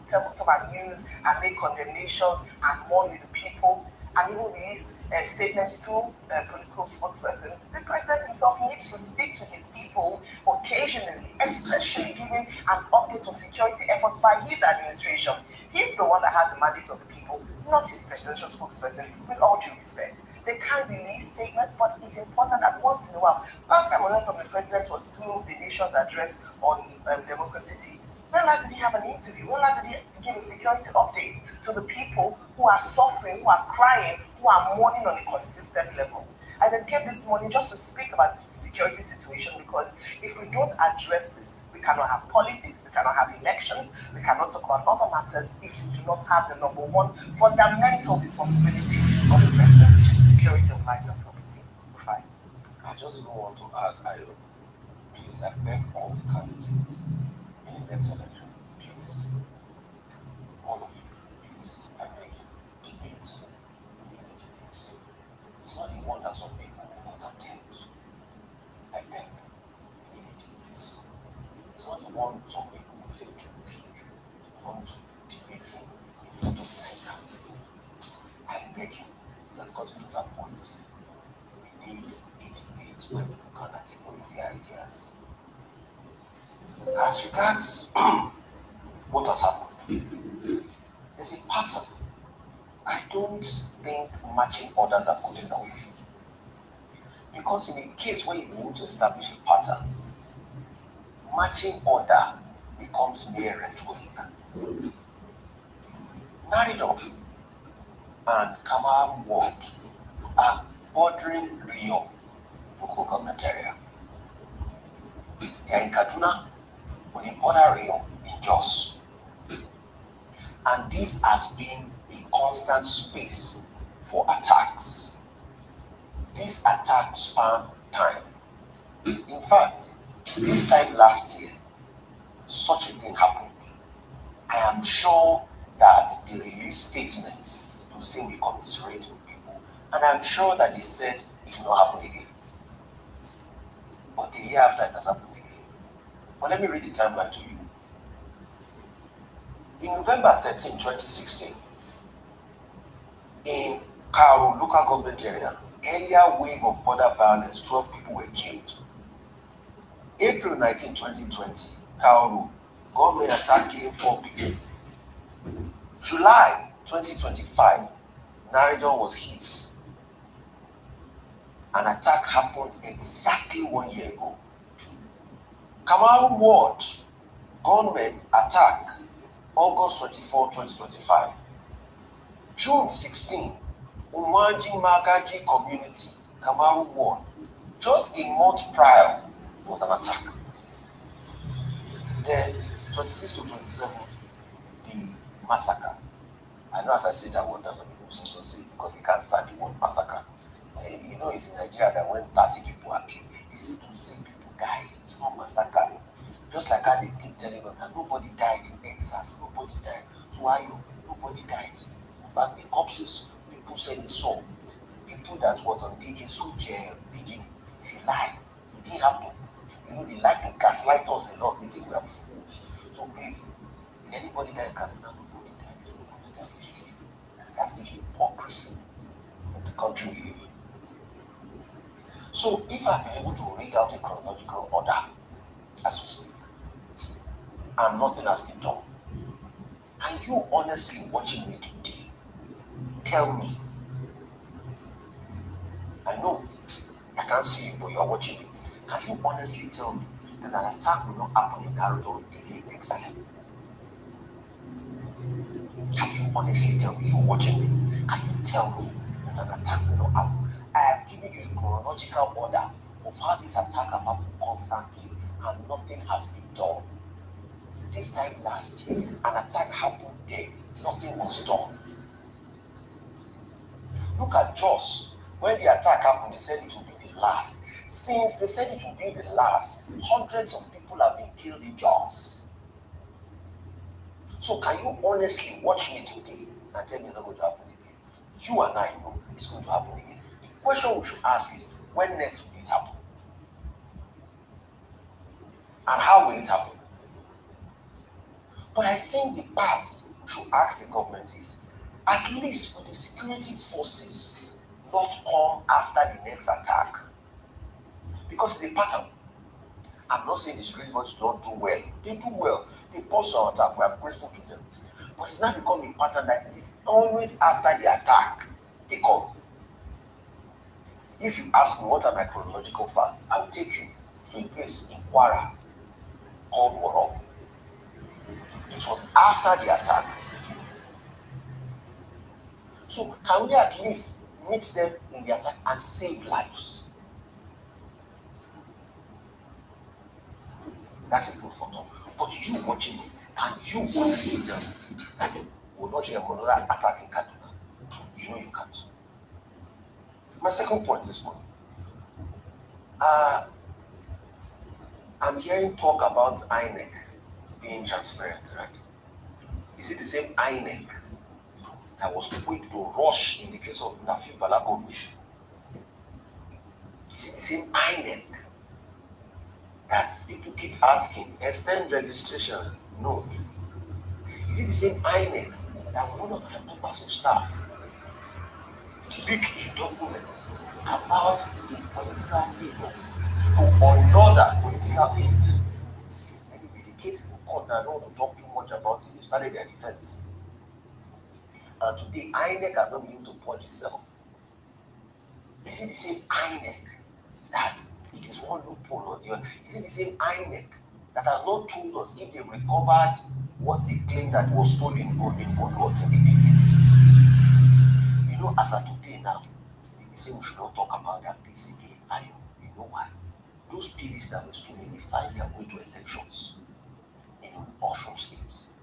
talk about news and make condemnations and mourn with the people and even release statements to political spokesperson. The president himself needs to speak to his people occasionally, especially giving an update on security efforts by his administration. He's the one that has the mandate of the people, not his presidential spokesperson, with all due respect. They can't release statements, but it's important that once in a while. Last time we heard from the president was through the nation's address on Democracy Day. When last did he have an interview? When last did he give a security update to the people who are suffering, who are crying, who are mourning on a consistent level? I then came this morning just to speak about the security situation, because if we don't address this, we cannot have politics, we cannot have elections, we cannot talk about other matters if we do not have the number one fundamental responsibility of the president, which is security of lives and property. Fine. I just even want to add, please, I beg all the candidates in the next election, please, all of you, please, I beg you, debate. We need when people can articulate their ideas. As regards what has happened, there's a pattern. I don't think matching orders are good enough. Because in a case where you want to establish a pattern, matching order becomes mere rhetoric. Naridon and Kamal Ward are bordering Rio local government area. They are in Kaduna, but in border Rio in Jos. And this has been a constant space for attacks. These attacks span time. In fact, this time last year, such a thing happened. I am sure that they released statements to say we commiserate with people. And I'm sure that they said it will not happen again. But the year after, it has happened again. But let me read the timeline to you. In November 13, 2016, in Kanu local government area, earlier wave of border violence, 12 people were killed. April 19, 2020, Kanu, government attack killing 4 people. July 2025, Naridon was hit. An attack happened exactly 1 year ago. Kamal Ward, gunmen attack, August 24, 2025. June 16, Umanji Magaji community, Kamal Ward. Just a month prior, was an attack. Then, 26 to 27, the massacre. I know as I say that word, that's what people seem to say, because they can't stand the word massacre. You know, it's in Nigeria that when 30 people are killed, they say to see people died. It's not massacre. Just like how they keep telling us that nobody died in Texas, nobody died. So why you? Nobody died. In fact, the corpses, people said they saw. The people that was on DJ Suche video, it's a lie. It didn't happen. You know, they like to gaslight us a lot. They think we are fools. So please, if anybody died in Kaduna, nobody died. Nobody died. That's the hypocrisy of the country we live in. So if I'm able to read out a chronological order as we speak, and nothing has been done, can you honestly watching me today tell me? I know I can't see you, but you are watching me. Can you honestly tell me that an attack will not happen in Naruto again next year? Can you honestly tell me, you watching me? Can you tell me that an attack will not happen? I have given you a chronological order of how this attack have happened constantly and nothing has been done. This time last year, an attack happened there, nothing was done. Look at Jos. When the attack happened, they said it would be the last. Since they said it would be the last, hundreds of people have been killed in Jos. So can you honestly watch me today and tell me it's not going to happen again? You and I know it's going to happen again. The question we should ask is, when next will it happen? And how will it happen? But I think the part we should ask the government is, at least will the security forces not come after the next attack? Because it's a pattern. I'm not saying the security forces don't do well. They do well. They pause our attack. We are grateful to them. But it's now become a pattern that it is always after the attack they come. If you ask me what are my chronological facts, I will take you to a place in Kwara called Woro. It was after the attack. So can we at least meet them in the attack and save lives? That's a food for thought. But you watching me, can you honestly tell me that we will not hear another attack in Kaduna? You know you can't. My second point this morning. I'm hearing talk about INEC being transparent, right? Is it the same INEC that was quick to rush in the case of Nafi Balagomi? Is it the same INEC that people keep asking, extend registration? No. Is it the same INEC that one of their members of staff leaked documents about the political figure appealed. Anyway, the case is in court now. I don't want to talk too much about it. They started their defense. And today, INEC has not been able to purge itself. Is it the same INEC that it is one loophole or the other? Is it the same INEC that has not told us if they've recovered what they claim that was stolen or in what in the PVC? You know, as of today now, they say we should not talk about that piece again. You know why? Those PVC that were stolen, they find their way to elections in Osun State.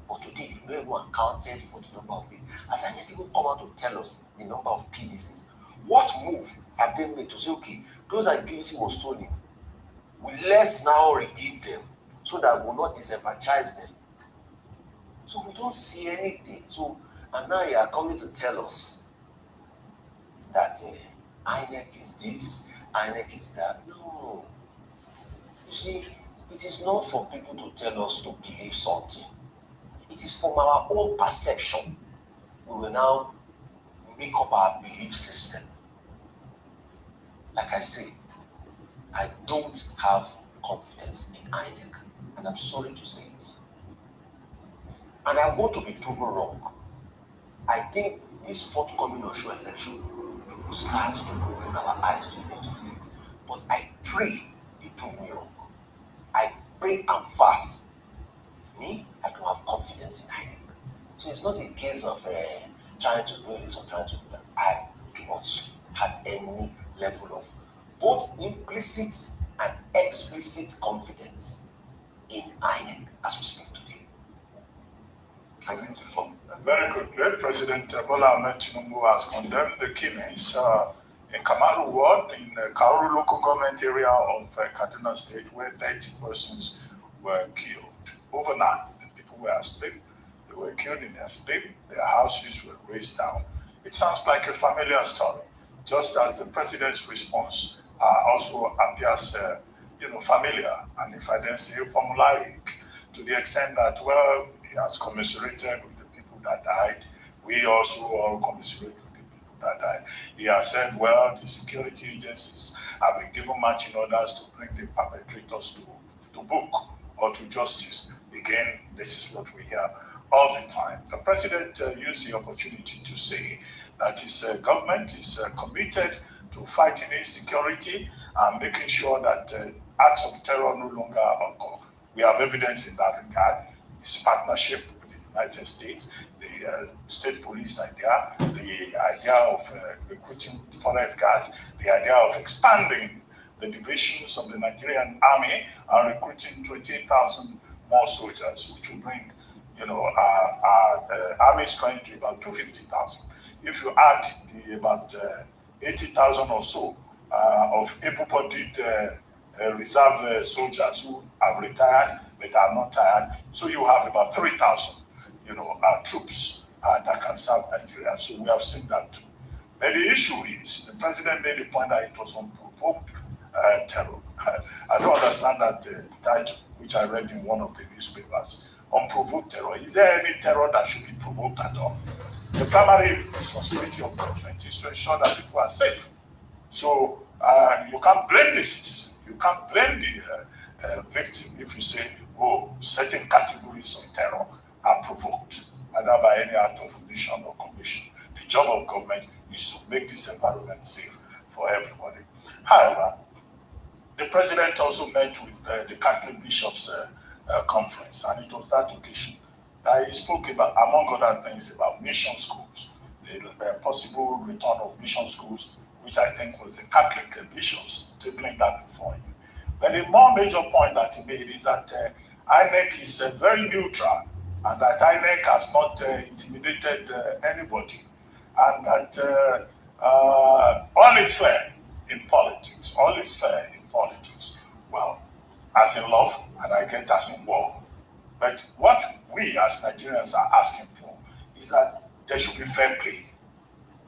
But today, they've not even accounted for the number of PVCs. As I didn't even come out to tell us the number of PVCs. What move have they made to say, okay, those that PVC was stolen, let's now redeem them so that we will not disenfranchise them? So we don't see anything. So, and now you are coming to tell us that INEC is this, INEC is that. No. You see, it is not for people to tell us to believe something. It is from our own perception. We will now make up our belief system. Like I say, I don't have confidence in INEC, and I'm sorry to say it. And I want to be proven wrong. I think this forthcoming Osun election will start to open our eyes to a lot of things. But I pray they prove me wrong. I pray and fast. Me, I don't have confidence in INEC. So it's not a case of trying to do this or trying to do that. I do not have any level of both implicit and explicit confidence in INEC as we speak today. I give the floor. Very quickly, President Bola Ahmed Tinubu has condemned the killings in Kamaru Ward, in Kauru local government area of Kaduna State, where 30 persons were killed. Overnight, the people were asleep. They were killed in their sleep. Their houses were razed down. It sounds like a familiar story, just as the president's response also appears, familiar, and if I then say formulaic, to the extent that, well, he has commiserated with the people that died. We also all commiserate with the people that died. He has said, well, the security agencies have been given marching orders to bring the perpetrators to book or to justice. Again, this is what we hear all the time. The president used the opportunity to say that his government is committed to fighting insecurity and making sure that acts of terror no longer occur. We have evidence in that regard. His partnership with the United States, the state police idea, the idea of recruiting forest guards, the idea of expanding the divisions of the Nigerian army and recruiting 20,000 more soldiers, which will bring, our army strength to about 250,000. If you add the about 80,000 or so of able-bodied reserve soldiers who have retired but are not tired, so you have about 3,000, troops that can serve Nigeria. So we have seen that too. But the issue is, the president made the point that it was unprovoked terror. I don't understand that title, which I read in one of the newspapers. Unprovoked terror. Is there any terror that should be provoked at all? The primary responsibility of government is to ensure that people are safe. So you can't blame the citizen. You can't blame the victim if you say, oh, certain categories of terror are provoked, either by any act of omission or commission. The job of government is to make this environment safe for everybody. However, the president also met with the Catholic Bishops' conference, and it was that occasion that he spoke about, among other things, about mission schools, the possible return of mission schools, which I think was the Catholic bishops tabling that before him. But the more major point that he made is that INEC is very neutral, and that INEC has not intimidated anybody, and that all is fair in politics. All is fair in politics. Well, as in love, and I get as in war. But what we as Nigerians are asking for is that there should be fair play.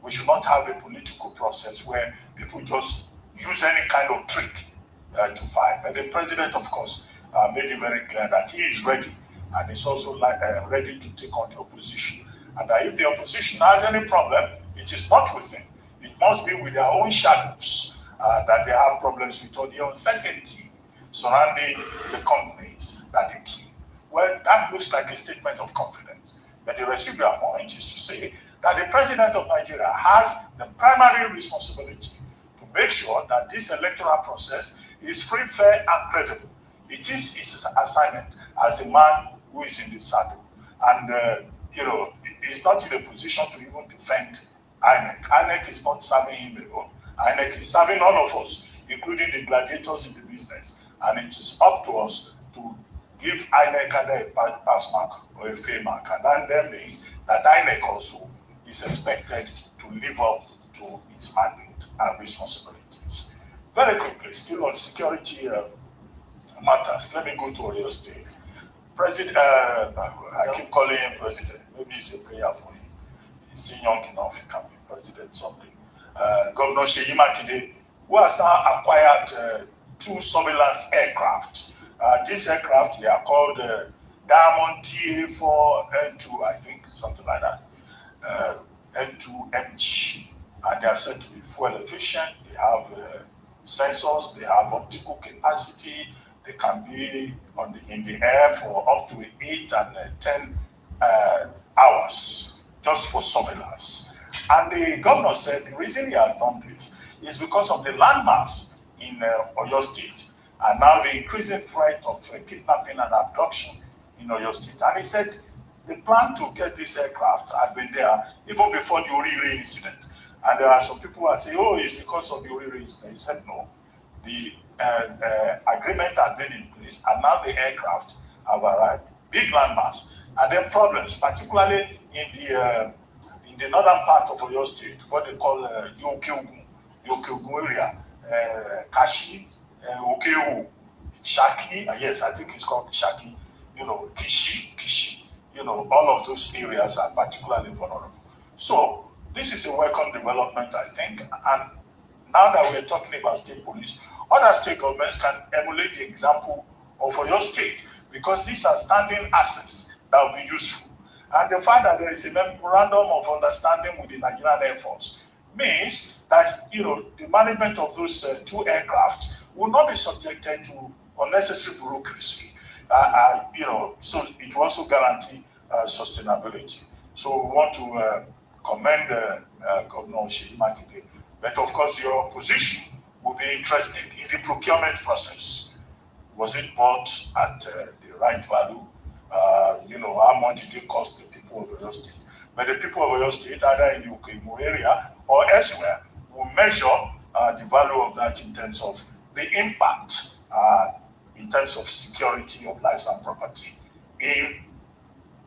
We should not have a political process where people just use any kind of trick to fight. But the president, of course, made it very clear that he is ready, and is also ready to take on the opposition. And that if the opposition has any problem, it is not with him. It must be with their own shadows that they have problems with, or the uncertainty. surrounding the companies that they keep. Well, that looks like a statement of confidence. But the residual point is to say that the president of Nigeria has the primary responsibility to make sure that this electoral process is free, fair, and credible. It is his assignment as a man who is in the saddle. And, he's not in a position to even defend INEC. INEC is not serving him alone. INEC is serving all of us, including the gladiators in the business. And it is up to us to give INEC either a pass mark or a fail mark. And that means that INEC also is expected to live up to its mandate and responsibilities. Very quickly, still on security matters, let me go to Oyo State. President, I keep calling him president. Maybe it's a prayer for him. He's still young enough, he can be president someday. Governor Seyi Makinde, who has now acquired 2 surveillance aircraft. These aircraft, they are called Diamond TA4N2, I think, something like that. N2MG. And they are said to be fuel efficient. They have sensors, they have optical capacity. They can be in the air for up to 8 and 10 hours just for surveillance. And the governor said the reason he has done this is because of the landmass in Oyo State and now the increasing threat of kidnapping and abduction in Oyo State. And he said the plan to get this aircraft had been there even before the Orire incident. And there are some people who are saying, oh, it's because of the Orire incident. He said no. The agreement had been in place, and now the aircraft have arrived. Big landmass, and then problems, particularly in the northern part of Oyo State, what they call Yokeogun area, Kashi, Okeo, Shaki. Yes, I think it's called Shaki. Kishi. All of those areas are particularly vulnerable. So this is a welcome development, I think, and now that we're talking about state police, other state governments can emulate the example of Oyo State because these are standing assets that will be useful. And the fact that there is a memorandum of understanding with the Nigerian Air Force means that the management of those 2 aircraft will not be subjected to unnecessary bureaucracy. So it will also guarantee sustainability. So we want to commend Governor Seyi Makinde. But of course, your opposition will be interested in the procurement process. Was it bought at the right value? How much did it cost the people of Oyo State? But the people of Oyo State, either in the Ukemu area or elsewhere, will measure the value of that in terms of the impact, in terms of security of lives and property in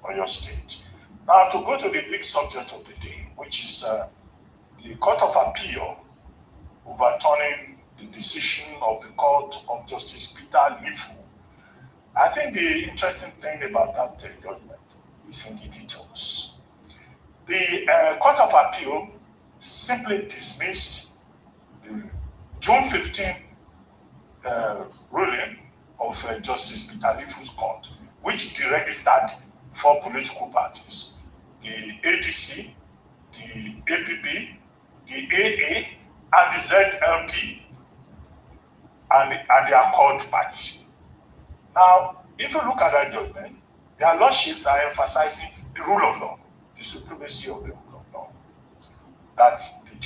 Oyo State. Now, to go to the big subject of the day, which is the Court of Appeal overturning the decision of the Court of Justice Peter Lifu. I think the interesting thing about that judgment is in the details. The Court of Appeal simply dismissed the June 15 ruling of Justice Peter Lifu's court, which deregistered 4 political parties: the ADC, the APP, the AA, and the ZLP, and the Accord Party. Now, if you look at that judgment, their lordships are emphasizing the rule of law, the supremacy of the rule of law. That the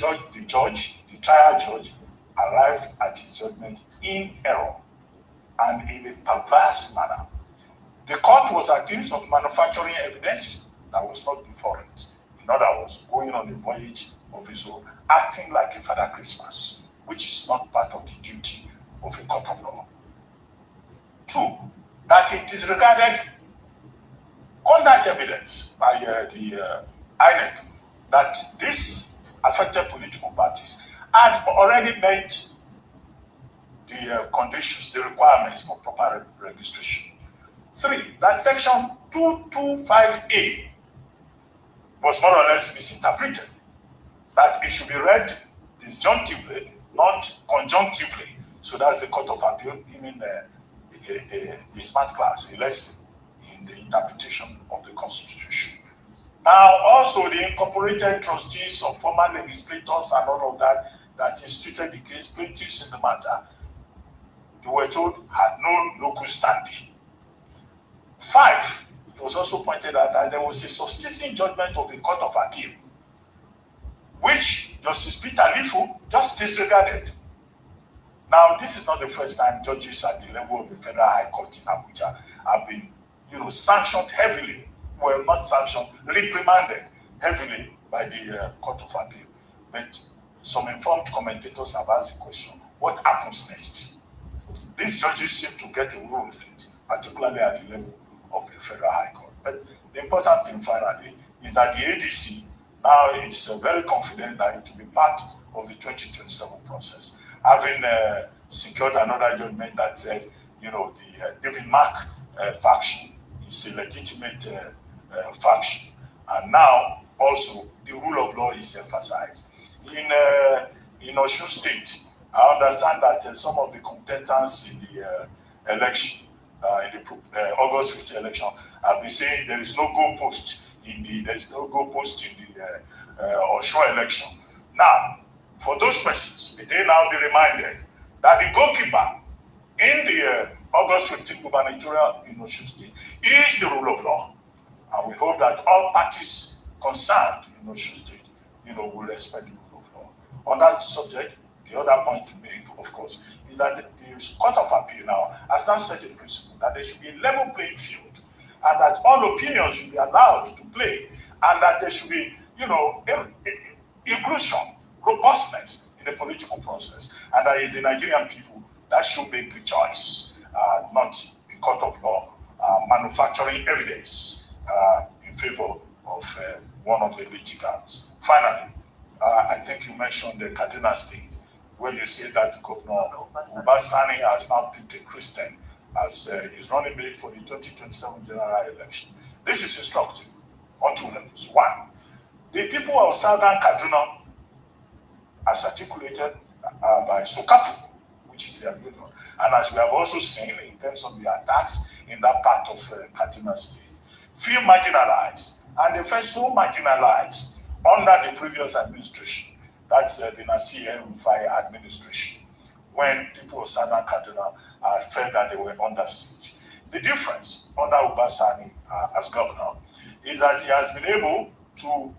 trial judge, arrived at his judgment in error and in a perverse manner. The court was accused of manufacturing evidence that was not before it. In other words, going on a voyage of his own, acting like a Father Christmas, which is not part of the duty of a court of law. 2, that it disregarded conduct evidence by the INEC that these affected political parties had already met the conditions, the requirements for proper registration. 3, that section 225A was more or less misinterpreted, that it should be read disjunctively, not conjunctively. So that's the Court of Appeal giving the smart class a lesson in the interpretation of the Constitution. Now, also the incorporated trustees of former legislators and all of that instituted the case, plaintiffs in the matter, they were told had no local standing. 5, it was also pointed out that there was a substituting judgment of a court of appeal, which Justice Peter Lifu just disregarded. Now, this is not the first time judges at the level of the Federal High Court in Abuja have been, sanctioned heavily, well, not sanctioned, reprimanded heavily by the Court of Appeal. But some informed commentators have asked the question, what happens next? These judges seem to get away with it, particularly at the level of the Federal High Court. But the important thing finally is that the ADC now is very confident that it will be part of the 2027 process, having secured another judgment that said, the David Mark faction is a legitimate faction. And now also the rule of law is emphasized. In Osun State, I understand that some of the contenders in the election, in the August 5th election, have been saying there is no goalpost in the Osun election. Now, for those persons, may they now be reminded that the goalkeeper in the August 15th gubernatorial in Osun State is the rule of law. And we hope that all parties concerned in Osun State, will respect the rule of law. On that subject, the other point to make, of course, is that the Court of Appeal now has now set a principle that there should be a level playing field, and that all opinions should be allowed to play, and that there should be, inclusion, robustness in the political process, and that it's the Nigerian people that should make the choice, not the court of law manufacturing evidence in favor of one of the litigants. Finally, I think you mentioned the Kaduna State, where you say that Governor Ubasani has now picked a Christian as his running mate for the 2027 general election. This is instructive on 2 levels. 1, the people of Southern Kaduna, as articulated by Sokapu, which is their union, and as we have also seen in terms of the attacks in that part of Kaduna State, feel marginalized, and they felt so marginalized under the previous administration, that's the Nasir El-Rufai administration, when people of Southern Kaduna felt that they were under siege. The difference under Ubasani as governor is that he has been able to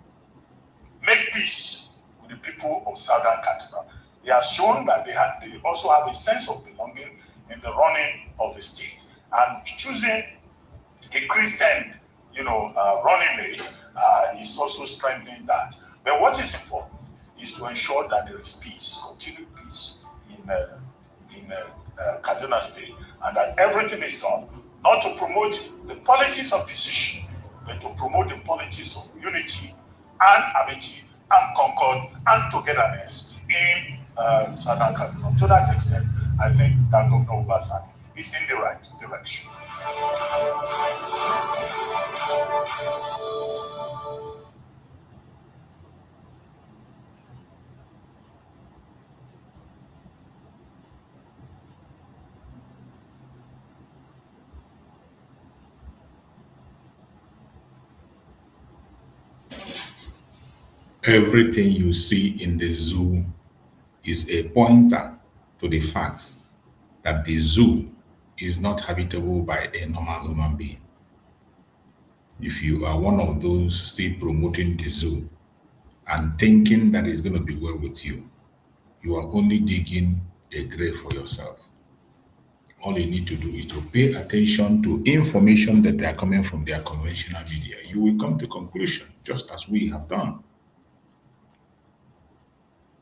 make peace with the people of Southern Kaduna. He has shown that they also have a sense of belonging in the running of the state, and choosing a Christian, running mate is also strengthening that. But what is important is to ensure that there is peace, continued peace in Kaduna State, and that everything is done not to promote the politics of decision, but to promote the politics of unity and amity and concord and togetherness in Southern Kaduna. To that extent, I think that Governor Ubasani is in the right direction. Everything you see in the zoo is a pointer to the fact that the zoo is not habitable by a normal human being. If you are one of those still promoting the zoo and thinking that it's going to be well with you, you are only digging a grave for yourself. All you need to do is to pay attention to information that they are coming from their conventional media. You will come to conclusion, just as we have done.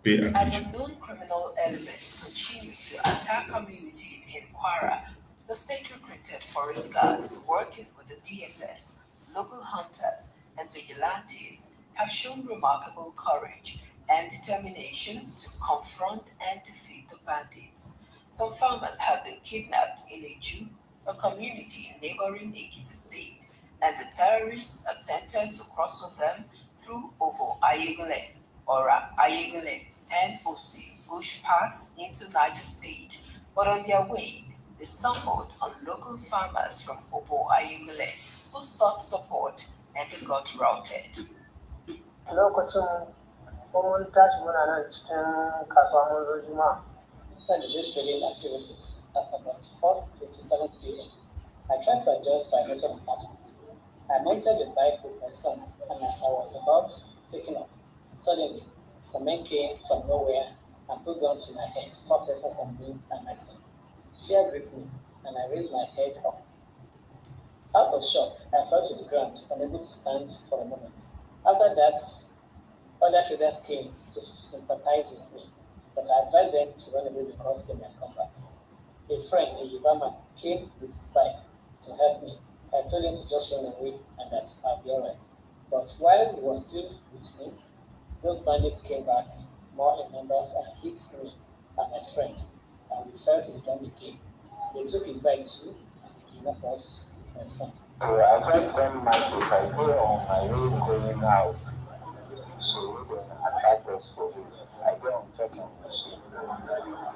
Pay attention. As unknown criminal elements continue to attack communities in Kwara, the state recruited forest guards working with the DSS, local hunters, and vigilantes have shown remarkable courage and determination to confront and defeat the bandits. Some farmers have been kidnapped in Eju, a community in neighboring Ekiti State, and the terrorists attempted to cross with them through Obo Ayegule, Ora Ayegule, and Osi bush paths into Niger State, but on their way, they stumbled on local farmers from Obo Ayegule who sought support and they got routed. Lokacin mun tashi muna nan cikin kasuwa mun zo Juma'a After the day trading activities at about 4:57 p.m., I tried to adjust my motor apartment. I mounted the bike with my son, and as I was about taking off, suddenly some men came from nowhere and put guns to my head, 4 persons on me and my son. Fear gripped me, and I raised my head up. Out of shock, I fell to the ground, unable to stand for a moment. After that, other traders came to sympathize with me, but I advised them to run away because they might come back. A friend, a Yoruba man, came with his bike to help me. I told him to just run away and that I'll be alright. But while he was still with me, those bandits came back, more in numbers, and hit me and my friend, and we fell to the ground again. They took his bike too, and they kidnapped us with my son. I just spent my day, I go on my way going out. So we attack us for this. I go on top of the ship.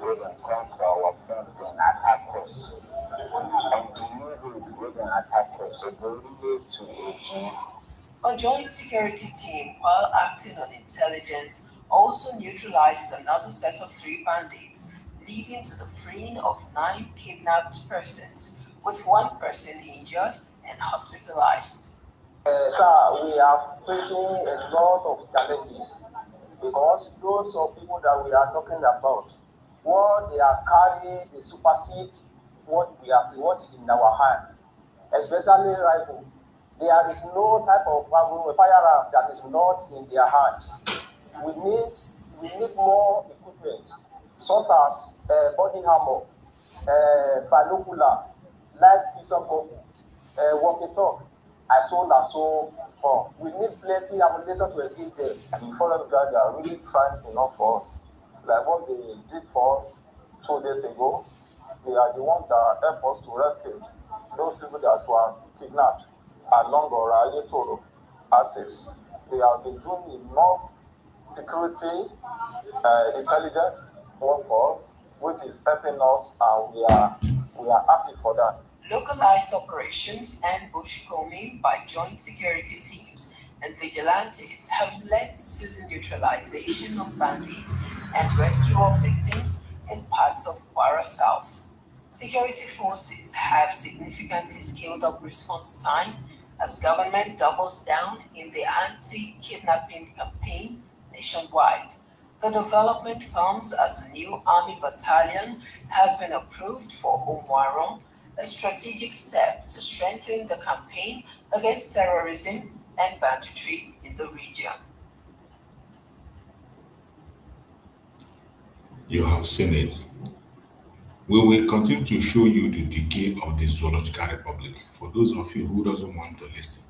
We can come to our friends and attack us. And to know we can attack us. So we relate to it. A joint security team, while acting on intelligence, also neutralized another set of 3 bandits, leading to the freeing of 9 kidnapped persons, with 1 person injured and hospitalized. Sir, we are facing a lot of challenges because those of people that we are talking about, what they are carrying, they supersede what is in our hand, especially rifle. There is no type of firearm that is not in their hand. We need more equipment, such as body armor, binocular, light vision goggle, walkie-talkie. We need plenty ammunition to engage them. The foreign guys are really trying enough for us. Like what they did for us 2 days ago, they are the ones that help us to rescue those people that were kidnapped along our Toro axis. They have been doing enough security, intelligence work for us, which is helping us, and we are happy for that. Localized operations and bushcombing by joint security teams and vigilantes have led to the neutralization of bandits and rescue of victims in parts of Kwara South. Security forces have significantly scaled up response time as government doubles down in the anti-kidnapping campaign nationwide. The development comes as a new army battalion has been approved for Omwaron, a strategic step to strengthen the campaign against terrorism and banditry in the region. You have seen it. We will continue to show you the decay of the Zoological Republic. For those of you who doesn't want to listen,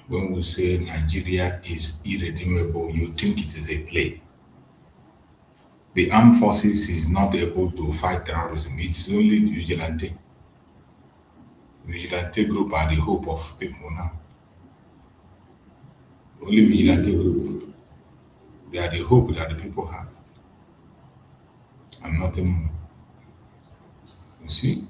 when we say Nigeria is irredeemable, you think it is a play. The armed forces is not able to fight terrorism. It's only vigilante. Vigilante group are the hope of people now. Only vigilante group. They are the hope that the people have. And nothing more. You see?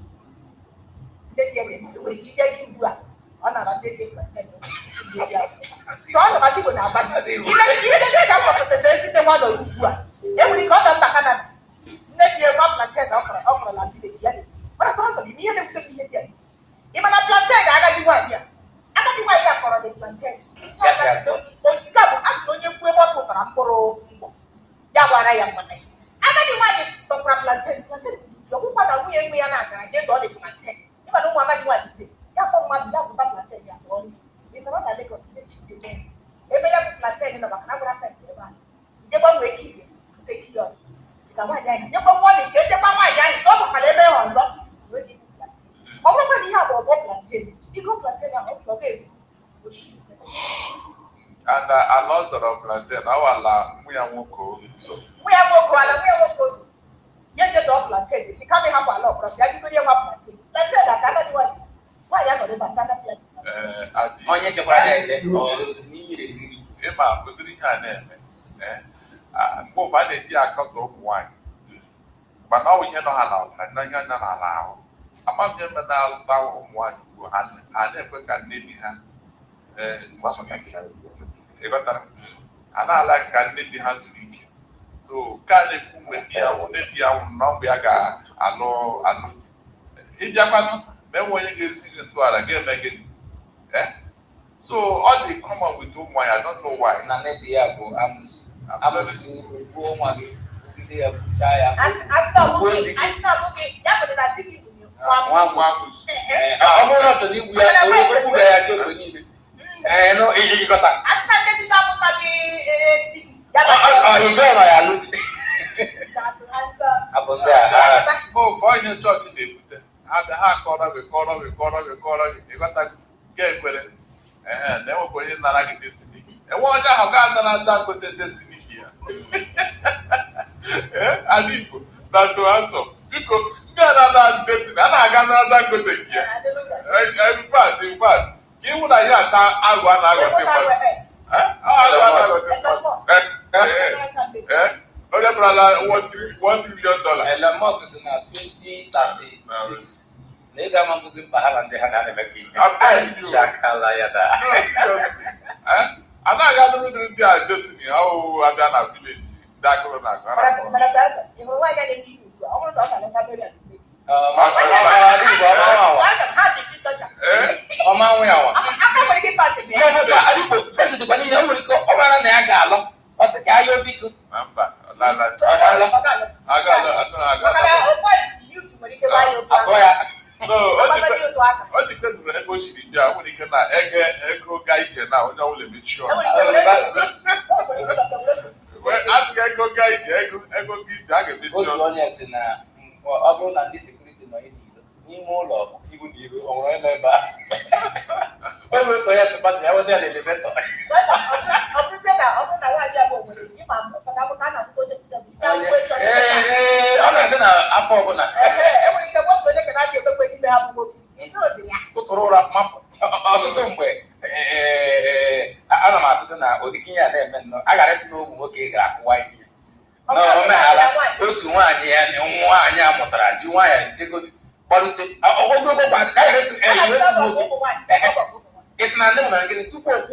And a lot of plantain, our land, we are woko. So We are woko. Yeah, the dog plantain. Is coming up a lot, but you are going to have plantain. Plantain that I don't want. Why are you going to Basana plantain? Onye chekwara eche, ọ n'iri. Ịma kụdiri ihe a na-eme. Mgbe ụfọdụ a na-eji akọta ụmụ nwaanyị. Mana ọ bụ ihe nọ ha n'ọbara, na ihe nọ n'ala ahụ. Amaghị ebe na-alụta ụmụ nwaanyị ugbu ha na-ekwe ka nne di ha ịghọtara a na-ala ka nne di ha zuru ike So can they come with the number allo if you can then when you get into again so all they come up with why I don't know why. Oh, boy, in church they put it. Have the heart corner. You got to get with it. And then we're going to destiny. And what how God done with the destiny here? I need that to answer. Because God destiny. And I got that with it here. In fact, you would have I $1 trillion. And Musk is in 2036. Later, man was in Bahrain and they had a vacuum. I'm not going to do their destiny. How I've done a village. That was not it's not getting to what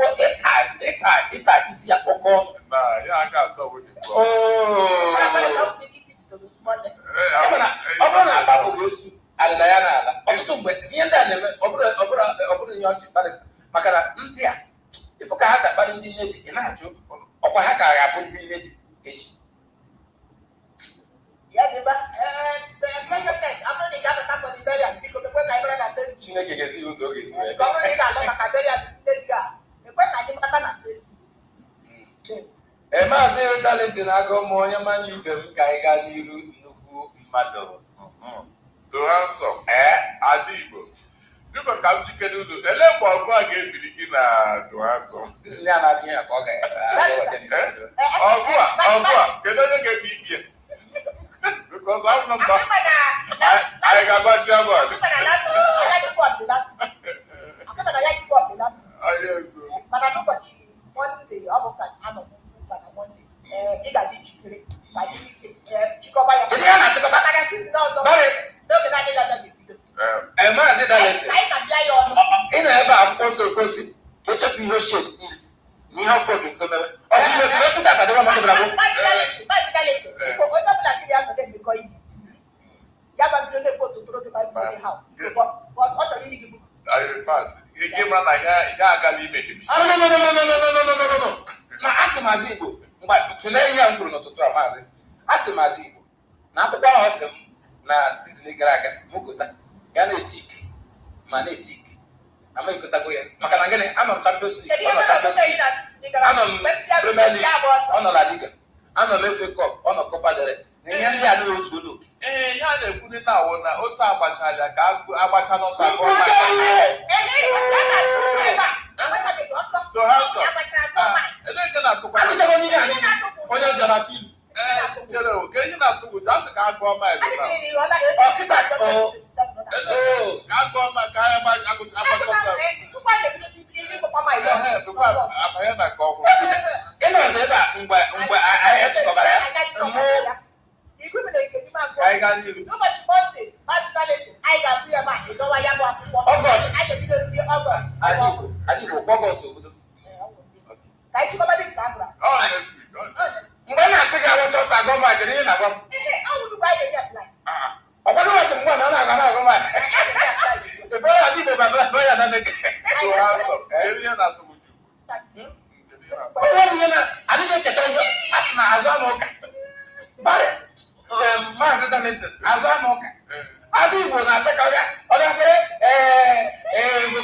Mgbe na-asị gị awụcha ọsọ gọọmenti dị na gwa m. Awụrụ gwa anyị apply. Ọkwado wasị mgbe na ọ na-aga na gọọmenti. Ebe ya dị bụ baba ya na ndege. Onye na adịghị echeta ihe a sị na azụ ama ụka. Barị maazị Donington azụ ama ụka. Adị Igbo na-achọkarị ọ gasịrị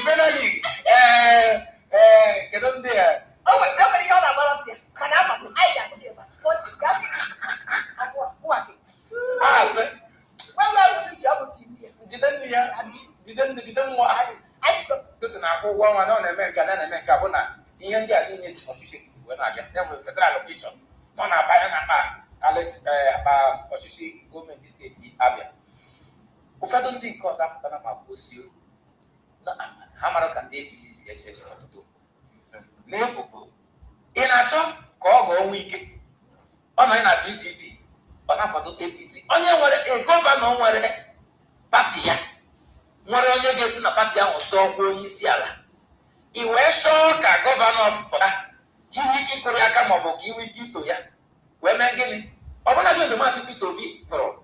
Premier League kedu ndị ya? O nwere ihe ọ na-agbara ọsọ ya mana ama m anyị ga-adị ebe a. Asị. Jide nne ya jide nwa tụtụ na-akwụ ụgwọ ọnwa na ọ na-eme nke na-eme nke bụ na ihe ndị a niile si ọchịchị wee na-abịa ya nwere federal location nọ na-abanye na akpa ọchịchị gọọmenti steeti Abịa. Ụfọdụ ndị nke ọzọ apụtara ma kwụsịo ha mara ka ndị APC si eche eche ọtụtụ n'ebubo ị na-achọ ka ọ gọọ nwa ike ọ nọ na PDP ọ na-akwado APC onye nwere gọvanọ nwere pati ya nwere onye ga-esi na pati ahụ zọọ ọkwa onye isi ala i wee chọọ ka gọvanọ pụta inwe ike ịkụrụ ya aka maọbụ ka inwe ike ito ya wee mee gịnị ọ bụla gị maazị Peter Obi pụrụ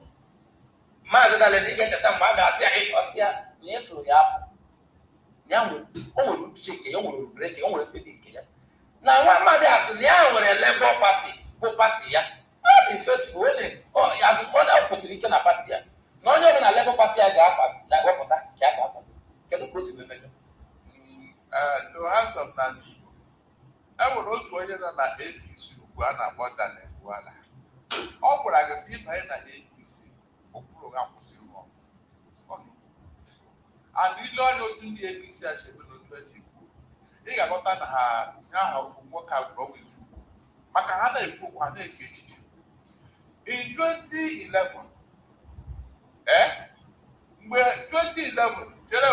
maazị Daledi ga-echeta mgbe a ga-asị ya ịkọsị ya na eso ya apụ ya o nwere uche nke ya o nwere obere nke ya o nwere mkpebi nke ya na nwa mmadụ asị na ya nwere Labour Party bụ pati ya ọ dị faithful onye ọ kwụsịrị ike na pati ya na onye ọbụla Labour Party ya ga-ewepụta ka ya ga-akwado kedu ka o si wee mejọ to have some time Igbo enwere otu onye nọ na APC ugbu a na-akpọ Daniel Wala ọ gwara gị sị ịbanye na APC okpuru ga kwụsị ụlọ and ile onye otu ndị APC achebe n'otu eji kwuo ị ga-aghọta na ha ihe ahụ nwoke a gwụrụ ọgwụ izu maka ha na-ekwu okwu ha na-eche echiche in 2011 mgbe 2011 chere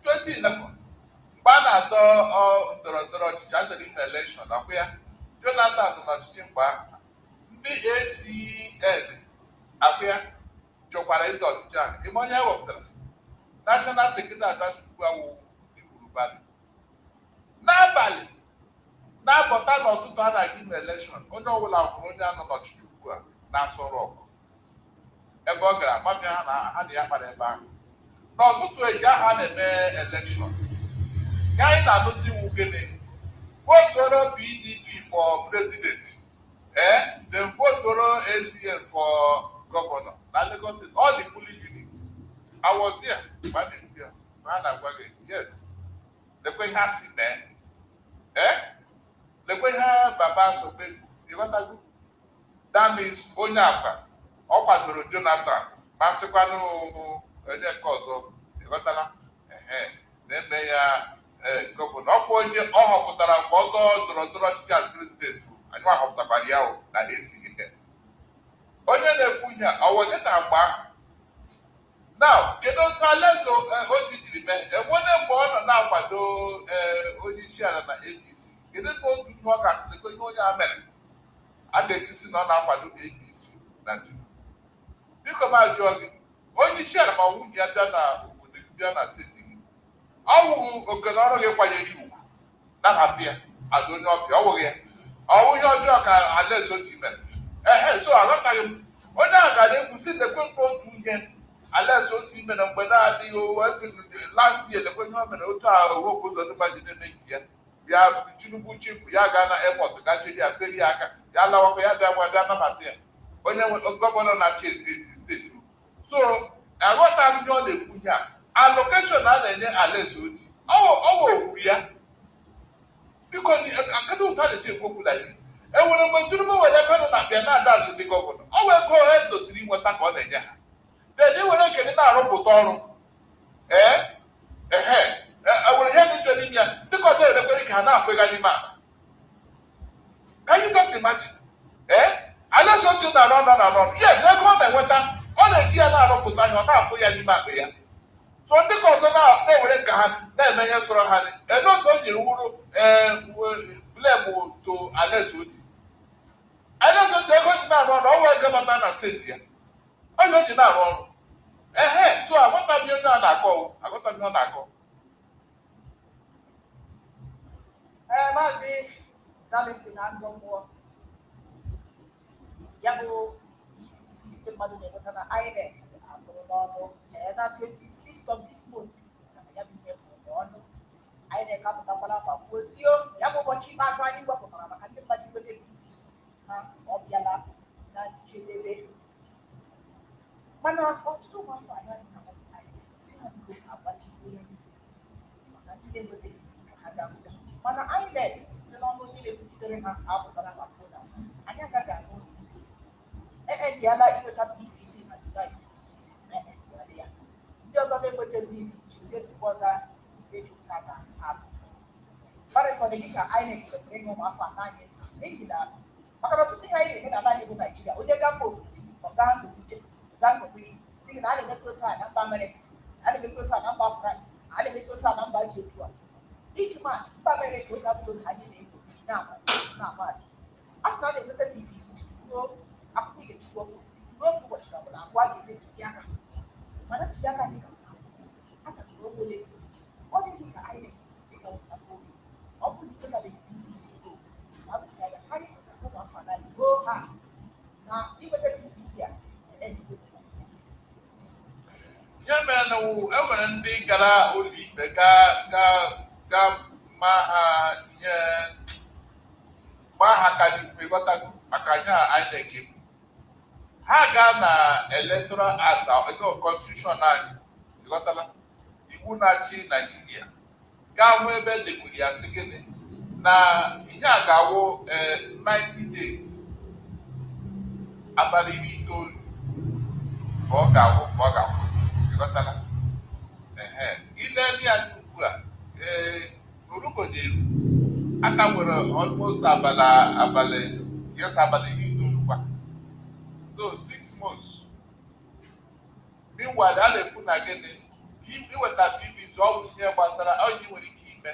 2011 mgbe a na-atọ ndọrọ ndọrọ ọchịchị adịrị na elekshọn akwụ ya Jonathan n'ọchịchị mgbe ahụ ndị ACN akwụ ya chọkwara ịdọ ọchịchị ahụ ime onye ewepụtara National Secretary Adachukwu awụ Iwurubali n'abalị na-apụta n'ọtụtụ a na-aga ime elekshọn onye ọbụla hụrụ onye anọ n'ọchịchị ugbu a na-asọrọ ọgụ ebe ọ gara gbabịa ha na ya kpara ebe ahụ n'ọtụtụ eji aha na-eme elekshọn ka anyị na-adụzi iwu gịnị votoro PDP for president then votoro ACN for governor na Lagos State all the polling units I was there ma a na-agwa gị yes lekwe ihe a si mee lekwe ihe baba sobe ịghọtago that means onye akwa ọ kwadoro Jonathan ma sịkwanụ onye nke ọzọ ịghọtala na-eme ya gọvanọ ọkwa onye ọ họpụtara mgbe ọ ndọrọ ndọrọ ọchịchị as prezident anyị ahọpụtakwara ya na ACN onye na-ekwu ihe ọwọcheta mgbe ahụ now kedu otu alaeze otu jiri mee enwere mgbe ọ nọ na-akwado onye isi ala na APC kedu ka otu ihe ọ gasịrị ihe onye a mere a ga-ejisi na ọ na-akwado APC na Nigeria biko m ajụọ gị onye isi ala ma nwunye ya bịa na obodo gị bịa na steeti gị ọ wụrụ oke na ọrụ gị kwanyere ugwu na-ahapụ ya ada onye ọbịa ọ wụghị ya ọ wụ ihe ọjọọ ka alaeze otu mere so aghọtaghị m onye a gara egwu si lekwe mkpa otu ihe alaeze otu ime na mgbe na-adịghị last year lekwe ihe o mere otu ahụ owepụ ụzọ ndị mmadụ na nke ya bịa Tinubu chifu ya gaa na airport ga chiri ya feri ya aka ya lawakwa ya bịa bịa nabata ya onye gọvanọ na-achị steeti so aghọta ndị ọ na-ekwu ihe a allocation a na-enye alaeze otu ọwa owuru ya biko kedu ụtọ a na-eji ekwu okwu like this enwere mgbe Tinubu were ebe nọ na bịa na-ada azụ ndị gọvanọ ọ wee ego ha edosiri inweta ka ọ na-enye ha then were ekene na-arụpụta ọrụ enwere ihe dị njọ n'ime ya dịka ọzọ erekwere ka ha na-afụga n'ime akpa ka anyị gosi machi alaeze otu na-arụ ọnụ na-arụ ọrụ yes ego ọ na-enweta ọ na-eji ya na-arụpụta anya ọ na-afụ ya n'ime akpa ya so ndị ka ọzọ na-ewere ka ha na-eme ihe sọrọ ha ede otu o jiri wuru blem to alaeze otu ego ji na-arụ ọrụ ọ wee ego bata na steeti ya onye o ji na-arụ ọrụ so agụtaghị onye a na-akọ agụtaghị ọ na-akọ Maazị Darlington na-agụ mmụọ ya bụ isi ndị mmadụ na-enweta na INEC abụrụ n'ọnụ na 26th of this month ya bụ ihe bụ ọnụ INEC apụtakwala ma kwuozio ya bụ ụbọchị ikpeazụ anyị wepụtara maka ndị mmadụ inweta PVC ha ọ bịala na njedebe mana ọtụtụ ụmụafọ anyị si na biko agbatịgo ya maka ndị na-enweta ka ha ga-apụta mana INEC site n'ọnụ onye na-ekwuchitere ha apụtara ma kwuo na anyị agaghị ahụ ejiala inweta PVC na July 26 na-ejiala ya ndị ọzọ na-enwetazi jizie tupu ọza ibejuta na abụ parịsọ dị ka INEC kwesịrị ịnye ụmụafọ anọ anyị ntị n'ihi na maka na ọtụtụ ihe anyị na-eme n'ala anyị bụ Naijiria onye gaa mba ofesi ọ gaa n'okwute gaa n'okwuri si na a na-emekọ otu a na mba Amerịka a na-emekọ otu a na mba France a na-emekọ otu a na mba ji otu a iji ma mba Amerịka oge abụrụ na anyị na-ego na-ama atụ a sị na a na-enweta PVC tutu akwụkwọ ihe tutu ọfụ n'otu ụbọchị na ọbụla abụọ ga-eme ntuli aka mana ntuli aka dị ka aka bụ obole ọ dị ka anyị na-esi ka ọ bụ na ịnwetabeghi PVC go abụcha ya karịa ụmụafọ ala Igbo ha na inweta PVC a na-ebido ya mere na enwere ndị gara ụlọikpe ga ma ihe ma ha ka ikpe ghọtago maka ihe INEC ha gaa na electoral act ego constitution anyị ghọtala iwu na-achị Naijiria gaa hụ ebe dekwuru ya sị gịnị na ihe a ga-awụ 90 days abalị 9 ka ọ ga-akwụsị ghọtala ile ndị anyị ugbu a orugoderu aka nwere almost abalị 9 kwa so 6 months meanwhile a na-ekwu na gịnị iweta PVC ọ bụ ihe gbasara onye nwere ike ime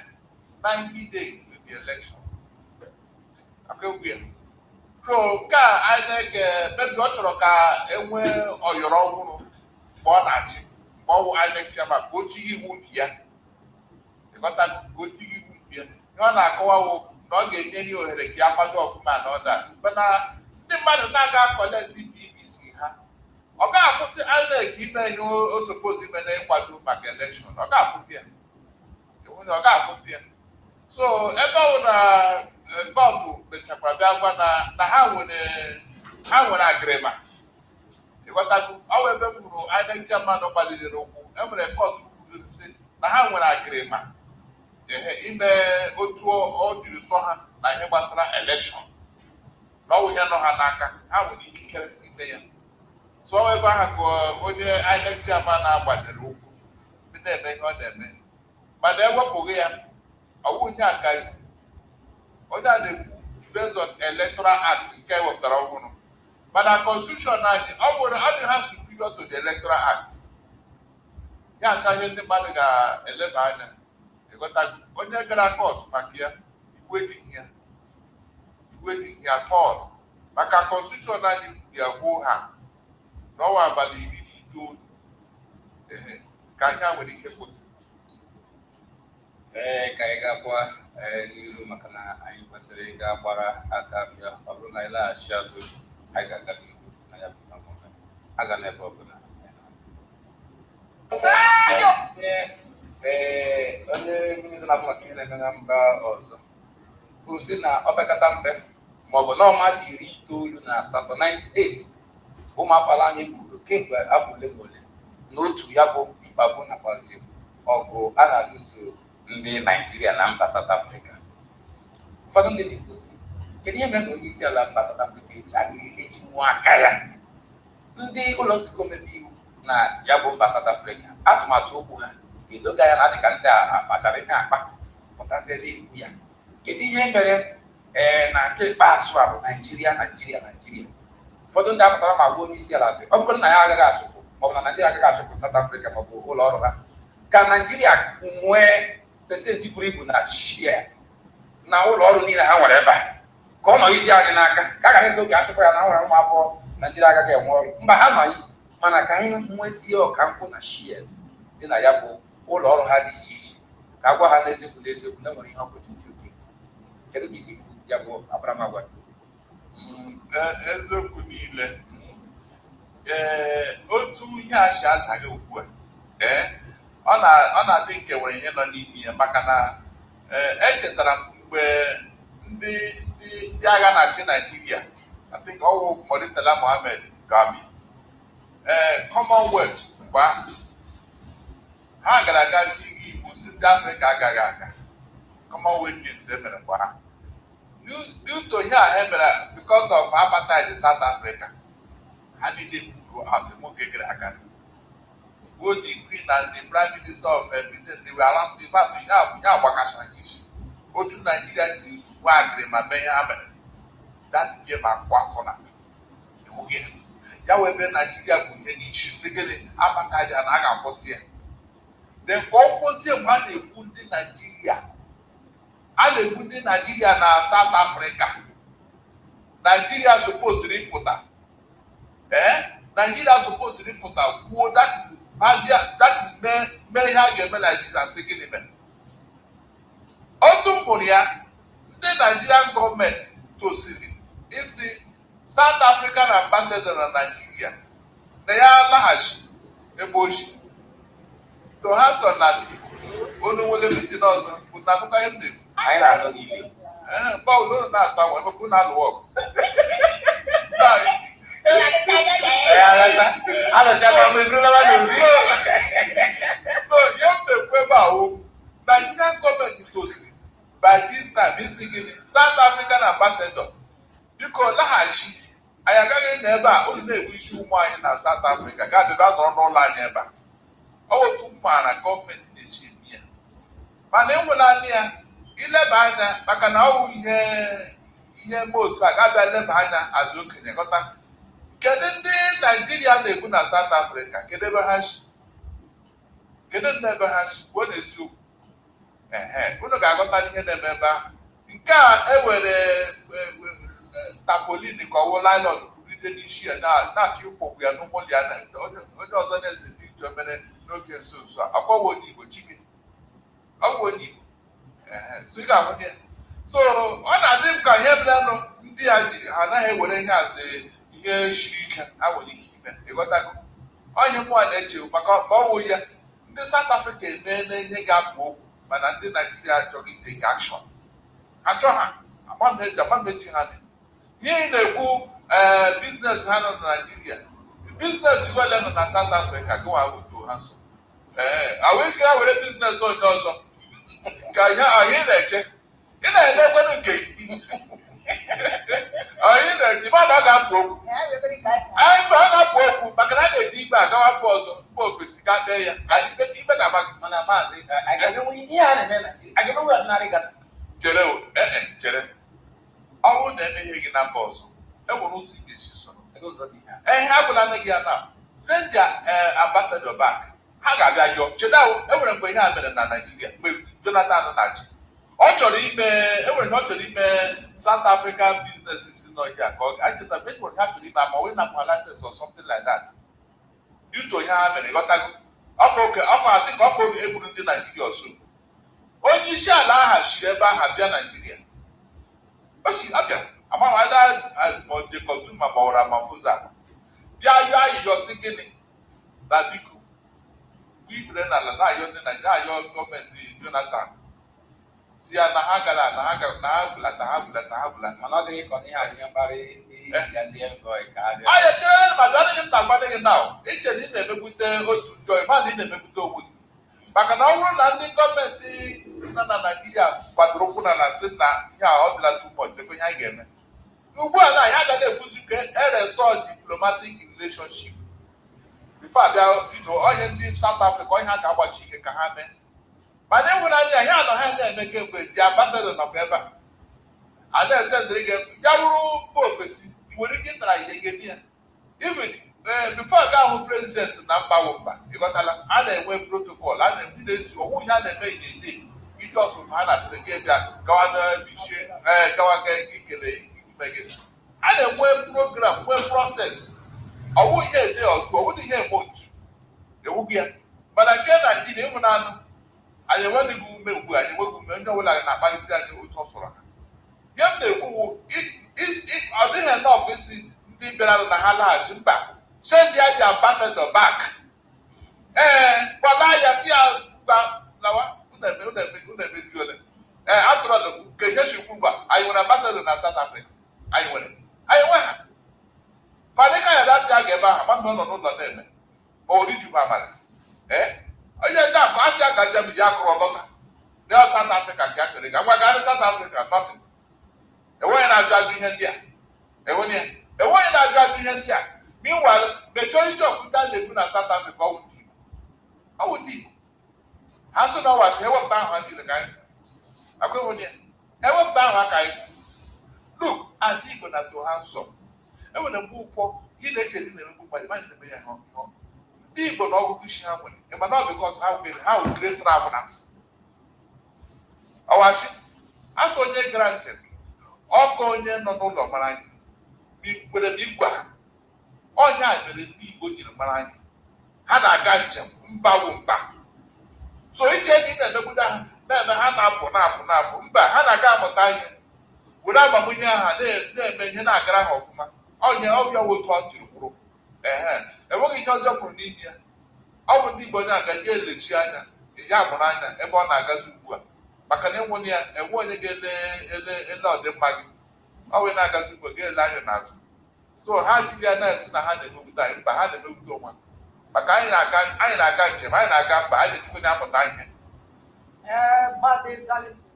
90 days to the election so nke a INEC mebi ọ chọrọ ka enwee ọyọrọ ọhụrụ mgbe ọ na-achị mgbe ọ bụ INEC chairman ka o tighị iwu nke ya ịghọta ka o tighị iwu nke ya ihe ọ na-akọwawo na ọ ga-enye ya ohere ka ya kwado ọfụma na ọda mana ndị mmadụ na-aga akọleti PVC ha ọ ga-akwụsị INEC ime ihe o suppose ime na ịkwado maka elekshọn ọ ga-akwụsị ya ọ ga-akwụsị ya so ebe ọ bụ na kọtụ mechakwara bịa gwa na ha nwere agrema ịghọtago ọ bụ ebe m hụrụ INEC chairman gbaliri ụkwụ enwere kọtụ kwuru sị na ha nwere agrema ime otu ọ jiri sọ ha na ihe gbasara elekshọn na ọwụ ihe nọ ha n'aka ha nwere ikikere ime ya so ebe ahụ ka onye INEC chairman na-agbanyere ụkwụ na-eme ihe ọ na-eme mana ewepụghị ya ọwụ ihe aka onye a na-ekwu based on electoral act nke ewepụtara ọhụrụ mana constitution anyị ọ nwere ọ dị ha superior to the electoral act ya acha ihe ndị mmadụ ga-eleba anya ịghọta onye gara kọt maka ya iwu ejighị ya tọọlụ maka constitution anyị ya gwuo ha n'ọnwa abalị 19 ka ihe a nwere ike kwụsị ka anyị ga-agba n'ihu maka na anyị kwesịrị ịga gbara aka afịa ọ bụrụ na anyị laghachi azụ anyị ga-aga n'ihu na ya bụ aga n'ebe ọ bụla onye minista na-afụ maka ihe na-eme na mba ọzọ kwuru sị na ọbekata mbe maọbụ na ọmadụ 98 ụmụafọ ala anyị kwuru kemgbe afọ ole na ole na otu ya bụ mkpagbu nakwazi ọgụ a na-alụso ndị Naijiria na mba South Africa. Ụfọdụ ndị na-egosi kedu ihe mere na onye isi ala mba South Africa agaghị eji nwa aka ya ndị ụlọ nzukọ omebe iwu na ya bụ mba South Africa atụmatụ okwu ha edoga ya na dịka ndị a kpachara ihe akpa pụtaziela iwu ya kedu ihe mere na nke ikpeazụ a bụ Naijiria. Ụfọdụ ndị apụtara ma gwa onye isi ala sị ọ bụrụ na ya agaghị achụpụ maọbụ na Naijiria agaghị achụpụ South Africa maọbụ ụlọ ọrụ ha ka Naijiria nwee pesenti buru ibu na shia na ụlọ ọrụ niile ha nwere ebe a ka ọ nọ izi anyị n'aka ka a ga esi oge achịkwa ya na nwere ụmụafọ Naijiria agaghị enwe ọrụ mba ha nọ anyị mana ka anyị nwezie ọka nkwụ na shares dị na ya bụ ụlọ ọrụ ha dị iche iche ka a gwa ha n'eziokwu na enwere ihe ọkụchi nke uke kedu ka isi ya bụ akparamagwa eziokwu niile otu ihe achị adaghị ugbu a ọ na-adị nke nwere ihe nọ n'ime ya maka na echetara m mgbe ndị agha na-achị Naijiria I think ọwụ Murtala Mohammed Gabi Commonwealth mgbe ahụ ha gara aga tighi iwu si ndị Afrịka agaghị aga Commonwealth Games emere mgbe ahụ due to ihe a emere because of apartheid in South Africa ha niile buru out nwoke gara aga both the Queen and the Prime Minister of Britain they were around the map ihe agbakasara isi otu Nigeria ji gwa agịrị ma mee ihe ha mere that game akwa afọ na ya wee ebe Nigeria bụ ihe n'isi si gịnị apartheid na a ga-akwụsị ya then ka ọ kwụsị mgbe a na-ekwu ndị Nigeria na South Africa Nigeria supposed ịpụta Nigeria supposed ịpụta kwuo that is mee ihe a ga-eme na Jesus sị gịnị mere otu mkpụrụ ya ndị Nigerian gọọmenti tosiri isi South African ambassador na Nigeria na ya laghachi ebe ochi to ha so na onu nwere mitin ọzọ bụ na akụkọ ihe ndị anyị na-anọ n'ile Paul na-atọ ahụ ebe kwụ na-alụ ọgụ so you have to ebe ahụ Nigerian gọọmenti tosiri by this time isi gịnị South African ambassador biko laghachi anyị agaghị na ebe a unu na-egbu isi ụmụ anyị na South Africa ga-abịa nọrọ n'ụlọ anyị ebe a ọ otu mmaara gọọmenti na-echi eme ya mana enwere anya ya ileba anya maka na ọ bụ ihe mgbe otu a ga-abịa leba anya azụ okenye ghọta kedu ndị Naijiria na-egbu na South Africa kedu ebe ha si bụ n'eziokwu unu ga-aghọta ihe na-eme ebe ahụ nke a ewere tapolin ka ọwụ lailọn buride n'isi ya na-achọ ịkwụkwụ ya n'ụmụli ya na onye ọzọ na-ese ndị ije mere n'oge nso nso a akpọwa onye Igbo Chike ọ bụ onye Igbo so ị ga-ahụ ya so ọ na-adị m ka ihe merenụ ndị ya jiri ha anaghị ewere ihe azị ihe siri ike ha nwere ike ime ịghọtago onye mụnwa na-eche maka ọ wụ ya ndị South Africa emeela ihe ga-apụ okwu mana ndị Naijiria achọghị take action achọ ha amamechi ha ihe na-ekwu biznes ha nọ na Naijiria biznes wele nọ na South Africa gụwa otu ha so aweke ha were biznes onye ọzọ ka ihe anyị na-eche ị na-emekwanụ nke anyị na-eji mmadụ ọ ga-apụ okwu anyị mgbe ọ ga-apụ okwu maka na a na-eji ikpe agawapụ ọzọ mba ofesi ga dee ya ikpe ga-ama mana maazị ihe a na-eme na agamewe ọdịnarị gana chere ọ bụrụ na eme ihe gị na mba ọzọ enwere ụzọ ị ga-esi soro ha gwụla nne gị ya na send their ambassador back ha ga-abịa yọọ cheta enwere mgbe ihe a mere na Nigeria mgbe Jonathan na-achị ọ chọrọ ime South African businesses n'ọhịa ka ọ ga-acheta mgbe ha chọrọ ime ama onye na-apụ license or something like that due to ihe ha mere ghọtago ọkwa oge egburu ndị Nigeria ọsọ onye isi ala aha shiri ebe aha bịa Nigeria o si abịa amahada Jacob Zuma gbawara Mafuza bịa yọọ ayịyọ si gịnị na biko ibere n'ala na-ayọ ndị Nigeria ayọ gọọmenti Jonathan si ya na ha gara na ha bulata mana ọ dịghị ka ihe anyị mkparị ya ndị envoy ka ha bịa anya chere ma bịa adịghị m na-agbalị gị na iche na ị na-emegbute otu njọ ma na ị na-emegbute onwe gị maka na ọ bụrụ na ndị gọọmenti nọ na Naijiria kwadoro ụkwụ na sị na ihe a ọ dịla too much ihe anyị ga-eme ugbu a na anyị agaghị ekwuzi ka restore diplomatic relationship bifo abịa onye ndị South Africa onye ha ga-agbachi ike ka ha mee mana enwere anya ihe anọ ha na-eme kemgbe dị ambassador nọkwa ebe a na-ese ndịrị gị ya bụrụ mba ofesi nwere ike ịtara ihe gị ya even bifo ga ahụ prezident na mba ịghọtala a na-enwe protocol a na-enwe na-ezu onwe ihe a na-eme ide iji ọsụrụ ha na-atụrụ gị bịa gawa n'ebichie gawa ga ikele ime gị a na-enwe program nwee proses ọwụ ihe ede otu ọwụ ihe eme otu ewu gị ya mana nke na ndị na ịmụ na anụ anyị enweghị ume ugbu anyị enweghị ume onye ọbụla na-akparịta anyị otu ọ sọrọ ha ihe m na-ekwu ọ dịghị enough isi ndị bịara na ha laghachi mba send the ambassador back kpọla ya si ya lawa unemejuole atụrụ nke ihe chukwu mba anyị nwere ambassador na South Africa anyị nwe ha fadịka ya dasị a ga-ebe ahụ mmadụ nọ n'ụlọ na-eme oriju amara onye ndị akụ asị aka njem ji akụrụ ọlọta na South Africa ka ya kere ga ngwa garị South Africa nọtị enweghị na-ajụ ajụ ihe ndị a enweghị na-ajụ ajụ ihe ndị a meanwhile majority of ndị a na-ebu na South Africa ọwụ ndị Igbo ha so na ọwachi ewepụta ahụ ha niile ka anyị akweghị ya ewepụta ahụ aka anyị look ndị Igbo na to ha nsọ enwere mgbe ụfọ ị na-eche ndị na-emegbu mmadụ mmadụ na-eme ya ndị Igbo na ọgụgụ isi ha nwere ịma na ọ because ha were great travelers ọwachi afọ onye gara njem ọkụ onye nọ n'ụlọ mara anyị kwere m igwe ha onye a mere ndị Igbo jiri mara anyị ha na-aga njem mbawu mba so iche ndị na-emegbuda ha na-eme ha na-apụ mba ha na-aga amụta ihe were amamihe ha na-eme ihe na-agara ha ọfụma onye ọbịa otu ọ tiri kwuru enweghị ihe ọjọọ kwuru n'ime ya ọ bụ ndị Igbo na-aga je elechi anya ya mụrụ anya ebe ọ na-agazi ugbu a maka na enwe ya enwe onye ga-ele ọdịmma gị ọ wee na-agazi ugbo ga-ele anya n'azụ so ha jiri ya na-esi na ha na-emegbudo anyị mba ha na-emegbudo onwe maka anyị na-aga njem anyị na-aga mba anyị na-ejikwa na-apụta ihe Maazị Darlington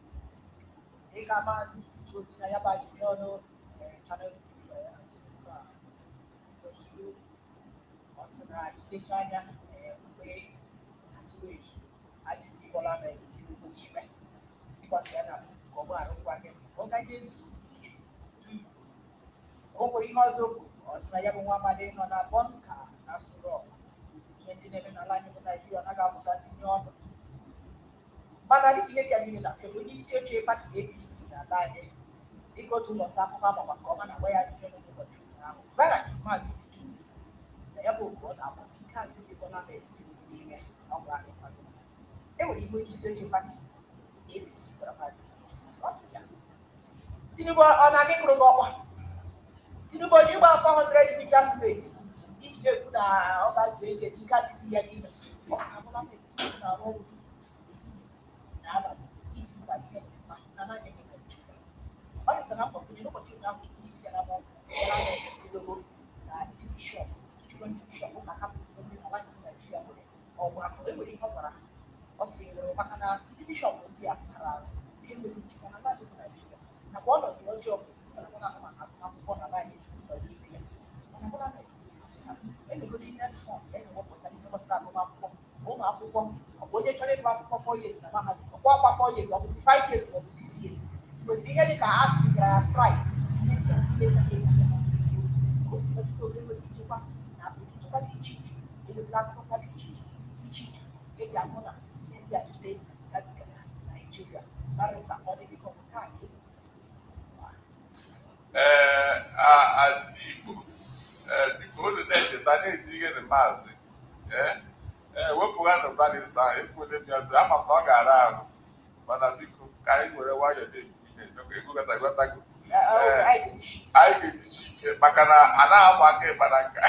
ịga maazị obi na ya bụ ajụjụ ọnụ Channel ọ sị na ilecha anya mgbe zuru ezu a ga-esi bọla na Tinubu n'ime ya na ọgbaghara ngwa gị ọ gaghị ezu o nwere ihe ọzọ bụ ọ sị na ya bụ nwa amadi nọ na bọnka na asụrụ ọgụ ihe ndị na-eme n'ala anyị bụ Naijiria anaghị apụta tinye ọnụ mana dịka ihe dị anyị na fedo onye isi oche pati APC n'ala anyị dịka otu ụlọ nta akụkọ ama maka ọma na gwa ya ihe n'ụbọchị ụnyaahụ zaghachi maazị Bitu na ya bụ okwu ọ na-agba ike a ga-esi bọla na Tinubu n'ime ọgwa anyị kwado enwere ihe onye isi oche pati APC gwara maazị Bitu ọ sị ya Tinubu ọ na-aga ịkụrụ n'ọkwa Tinubu onye ịgba 400 meter space iji ekwu na ọ ga-azụ ego ike adịzi ya n'ime ọ ga-abụla na-arụ ọrụ n'abalị iji mgbali ihe mma na naanị ego Naijiria ọ dịsa na mgbakwunye n'ụbọchị ụnyaahụ isi ala ma Tinubu na ndị bishọp ụka kapịtal ndị ala Naijiria nwere ọgwụ akụ enwere ihe ọ gwara ọ sị maka na ndị bishọp ndị a kara nke nwere njikọ na ala Naijiria nakwa ọnọdụ ọjọọ akwụkwọ na anyị n'ọdịbe ya mana bụla Naijiria emegodi net fọm na-ewepụta ihe gbasara agụmakwụkwọ ụmụ akwụkwọ ọ bụ onye chọrọ ịgụ akwụkwọ 4 years na mahadum ọkwa ọkwa 4 years ọ bụ 5 years ma ọ bụ 6 years kwesịrị ihe dị ka a sị gara straik ihe dị na oge nwere nchekwa na nchekwa dị iche iche ewetara akụkọ dị iche iche eji ahụ na ihe ndị a niile gabigara Naijiria barịsta ọ dị dịka ọmụta anyị Igbo biko unu na-echeta na-etinye na maazị wepụga na barịsta ahụ ekwele bịazi ama m na ọ ga-ara ahụ mana biko ka anyị were nwayọọ na-ekwu ihe egogatago anyị ga-ejichi ike maka na a na-amụ aka ịkpara nka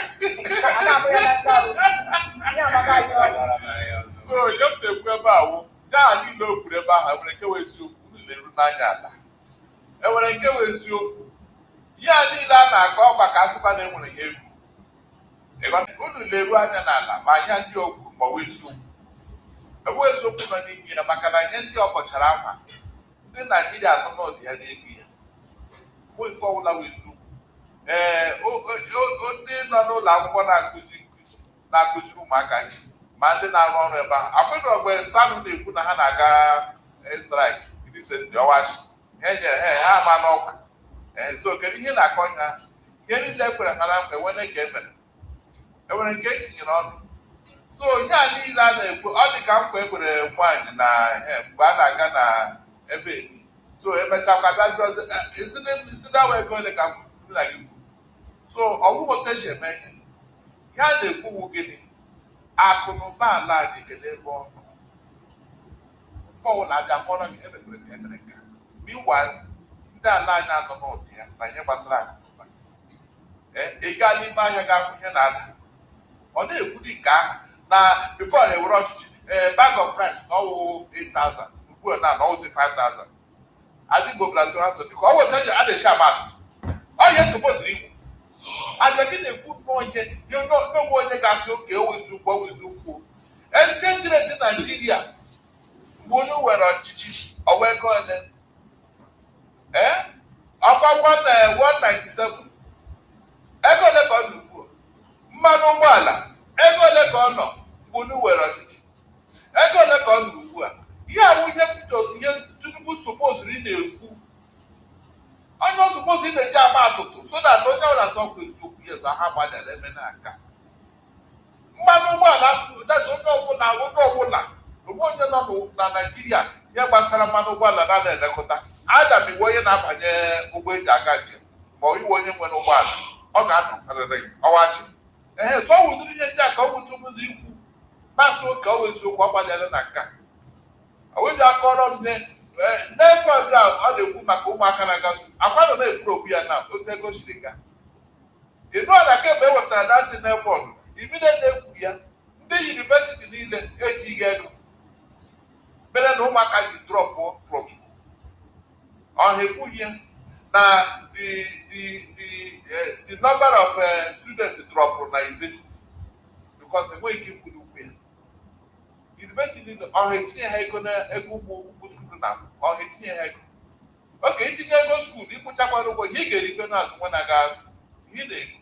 so onye m na-ekwu ebe ahụ gaa niile o kwuru ebe ahụ enwere nke wee eziokwu leru n'anya ala enwere nke wee eziokwu ihe a niile a na-akọ ọgba ka asịkwa na enwere ihe egwu unu leru anya n'ala ma ihe ndị okwu ma ọ wee eziokwu enwe eziokwu nọ n'ime ya maka na ihe ndị ọ kpọchara akwa ndị Naijiria anọ n'ọdị ya n'egwu ya bụ nke ọbụla wee eziokwu ndị nọ n'ụlọ akwụkwọ na-akụziri ụmụaka ihe ma ndị na-arụ ọrụ ebe ahụ akwụrụ mgbe Sanu na-ekwu na ha na-aga straik ndị ọwachi ha nyere ha ama n'ọkwa so kedu ihe na-akọ ha ihe niile ekwere ha na mkpa enwere nke emere enwere nke etinyere ọnụ so ihe a niile a na-ekwu ọ dị ka mkpa ekwere nwaanyị na mgbe a na-aga na ebe enyi so emechakwa isidawa ego ole ka na gị kwuru so ọgwụgwọ teji eme ihe ihe a na-ekwu gịnị akụ na ụba ala dị kedu ebe ọ nọ ọwụ na abịa mkpọrọ gị emekere ka emere nka meanwhile ndị ala anyị anọ n'ụdị ya na ihe gbasara akụnụba. Ị gaa n'ime ahịa ga-ahụ ihe na-ada. Ọ na-ekwu dị nke ahụ na before ha ewere ọchịchị bag of rice na ọwụ 8,000 ugbu a na ọwụzi 5,000. Adịgbo blatoro azụ dịka ọ weta ji adịchi amadụ ọ ihe ntụboziri ikwu aja gị na-ekwu nnọọ ihe n'onwe onye ga-asị oke owezu ugbo owezu ukwu exchange rate Naijiria mgbe onye were ọchịchị ọwa ego ole ọkwa 197 ego ole ka ọ dị ugbu mmanụ ụgbọala ego ole ka ọ nọ mgbe onye were ọchịchị ego ole ka ọ nọ ugbu a ihe ahụ ihe Tinubu supposed na-ekwu onye ozugbo ị na-eji ama atụtụ so that onye ọbụla sọkwa eziokwu ya ha gbadara eme n'aka mmanụ ụgbọala onye onye nọ na Naijiria ihe gbasara mmanụ ụgbọala na-elekọta aga m iwe onye na-abanye ụgbọ eji aga njem ma iwe onye nwere ụgbọala ọ ga-atasarịrị ọwachi so ọ wụdịrị ihe ndị a ka ọ wụtụ ụzọ ikwu masị oke ọ eziokwu ọ gbadara na nka oweji akọrọ m n'efe ọbụla ọ na-ekwu maka ụmụaka na-aga akwanụ na-ekwuru okwu ya na otu ego siri ga ịnụọla kemgbe e wepụtara na ndị n'efọdụ ibido na-ekwu ya ndị yunivesiti niile ejighị ego mere na ụmụaka ji drọpụ prof ọha ekwughị na the number of students drọpụrụ na university because enweghị ike ikwuru ukwu ya university ọha etinye ha ego na ego ụgbọ skul na ọha etinye ha ego oke itinye ego skul ịkwụchakwara ụgwọ ihe ị ga-erikwe na azụ nwa na-aga azụ ihe na-ego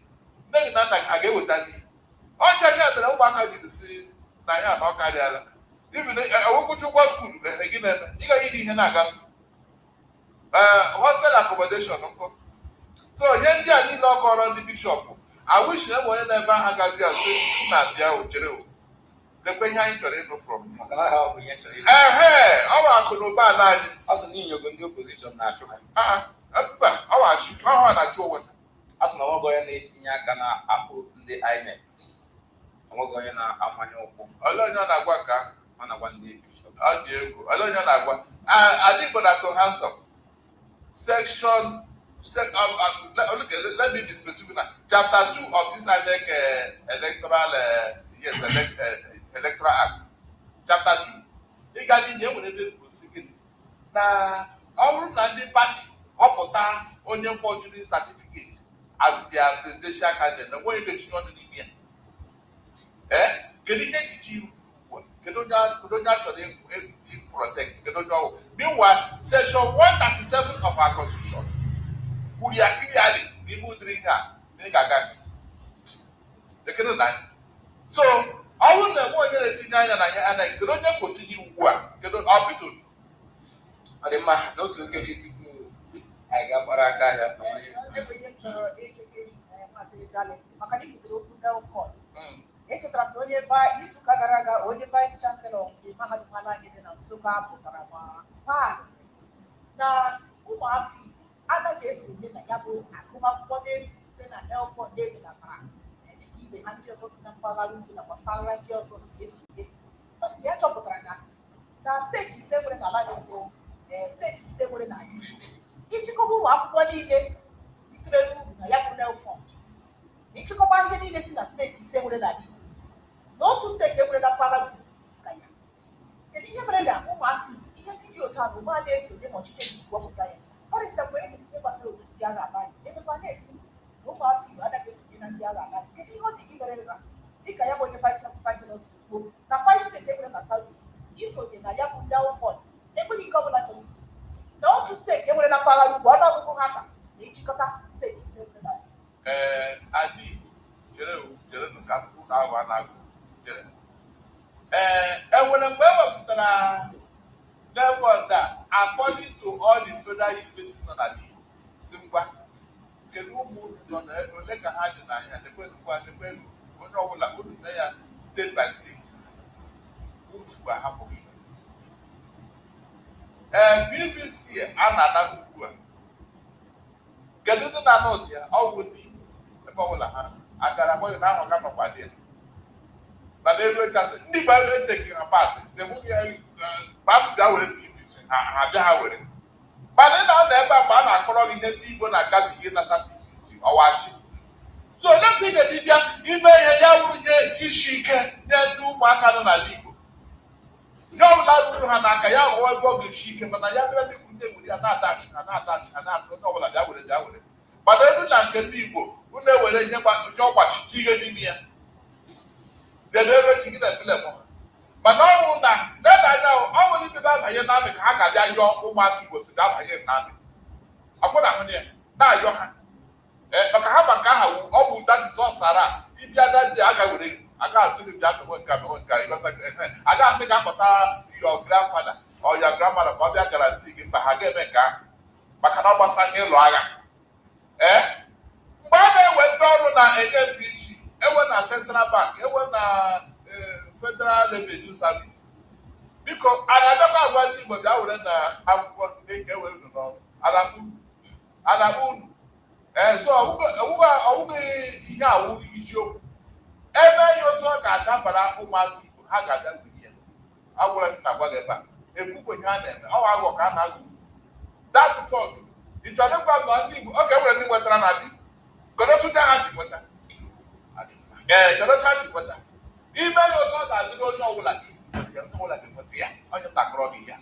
nne gị na nna gị ha ga-eweta gị ọcha gị mere ụmụaka jiri si na ya na ọ karịala ibido ewepụcha ụgwọ skul mere gị na-eme ị gaghị iri ihe na-aga skul hostel accommodation nkụ so ihe ndị a niile ọ kọrọ ndị bishọp awishi enwe onye na-ebe aha gazi asị na bịa ochere lekwe ihe anyị chọrọ ịnụ from ọ bụ akụ na ụba ala anyị asị na inyogo ndị opposition na-achụ ọwa na-achụ onwe asị na ọnwego onye na-etinye aka na akụ ndị INEC ọnwego onye na-amanye ụkwụ ole onye ọ na-agwa nke ahụ ọ na-agwa ndị bishọp ọ dị egwu ole onye ọ na-agwa adịgbo na Tohansom section let me be specific now. Chapter 2 of this INEC electoral act. Chapter 2. Ị ga dị enwere ebe proceedings na ọ bụrụ na ndị pati họpụta onye forgery certificate as their presidential candidate na nweghị ga-etinye ọnụ n'ime ya. Kedu ihe ejichi iwu kedu onye achọrọ protect kedu onye ọwụ. Meanwhile, section 137 of our constitution kwuru ya clearly n'ime ụdịrị ihe a ị ga-aga ekele na anyị. So ọ bụrụ na enwe onye na-etinye anya na ihe anaghị kedu onye mkpotinye ugbu a kedu ọ bido ọ dị mma n'otu nkeji tupu anyị ga-agbara aka ya maka na ibutere okwu Delford echetara m na onye izuụka gara aga onye vice chancellor nke mahadum ala anyị dị na Nsụka pụtara ma na ụmụafọ anaghị esonye na ya bụ agụmakwụkwọ n'efu site na Delford na-edebatara dịka ibe ha ndị ọzọ si na mpaghara ugwu nakwa mpaghara ndị ọzọ si esonye ọ sị ya chọpụtara na steeti ise nwere n'ala anyị bụ steeti ise nwere na ịchịkọba ụmụ akwụkwọ niile itere uru na ya bụ Delford ịchịkọba ihe niile si na steeti ise nwere n'ala Igbo na otu steeti enwere na mpaghara ugwu ka ya kedu ihe mere na ụmụafọ ihe ndị dị otu a na ụmụ a na-esonye ma ọchịchị etiti wepụta ya ọrịsa mgbe eji tinye gbasara otu ndị agha ala anyị emekwa na-eti na ụmụafọ Igbo anaghị esonye na ndị agha ala anyị kedu ihe ọ dị gị mere na dịka ya bụ onye fighting ugbo na 5 steeti enwere na South East isonye na ya bụ Delford ekweghị ike ọbụla chọrọ iso na otu steeti enwere na mpaghara ugwu ọnụọgụgụ ha ka na-ejikọta steeti ise nwere na adị chere ka akwụkwọ na-agụ a na-agụ chere enwere mgbe e wepụtara Delford according to all the federal universities nọ n'ala Igbo si ngwa kedu ụmụ uru nọ na ole ka ha dị n'anya nekwezikwa nekwe onye ọbụla uru na ya state by state uru Igbo ahapụghị BBC a na-ana ugbu a kedu ndị na-anọ ụdị ya ọ bụ ndị ebe ọbụla ha agara gbọghị na ahụ ga nọkwa dị ya na n'elu echasị ndị Igbo eteghị ha paatị na-enweghị ya pasị ga were BBC ha bịa ha were mana ị na-anọ ebe a mgbe a na-akọrọ gị ihe ndị Igbo na-agabiga ịnata isi ọwachi. So onye ka ị ga-edibịa ime ihe ya wuru nye isi ike nye ndị ụmụaka nọ n'ala Igbo. Nye ọbụla ruru ha n'aka ya rụọ ebe ọ ga-esi ike, mana ya bịa dịkwu ndị Igbo ya na-adachi onye ọbụla bịa were. Mana elu na nke ndị Igbo unu ewere ihe ọgbachite ihe n'ime ya bịado ebe chi gị na-ebile mụ. Mana ọnwụ na anya ọnwụ ndị bịa abanye n'amị ka ha ga-abịa yọọ ụmụaka Igbo si ga-abanye n'amị. Akwụ na ahụ ya na-ayọ ha maka ha maka aha ọ bụ datịsị ọsara ịbịa dadị aga were aga asị gị bịa mewe nka aga asị ga akpọta your grandfather or your grandmother ka ọ bịa garanti gị mba ha ga-eme nke ahụ maka na ọ gbasa ihe ịlụ agha. Mgbe a na-ewe ndị ọrụ na NNPC, ewe na Central Bank, ewe na Federal Revenue Service, biko a na-adọba agwa ndị Igbo bịa were na akwụkwọ ndị ka ewere unu n'ọrụ alakpụ unu. So ọwụghị ihe awụghị isiokwu ebe ya otu ọ ga-adabara ụmụaka Igbo ha ga-abịa gbiri ya. Agwara m na gwa gị ebe a ekwukwe ihe a na-eme ọwa aghọ ka a na-agụ datụtọdụ ị chọrọ ịgwa m na ndị Igbo ọ ga-ewere ndị nwetara na dị godotu ndị ha si nweta godotu ha si nweta ime ya otu ọ ga-adịrị onye ọbụla isi onye ọbụla ga-enweta ya onye ntakịrị ọgị ya.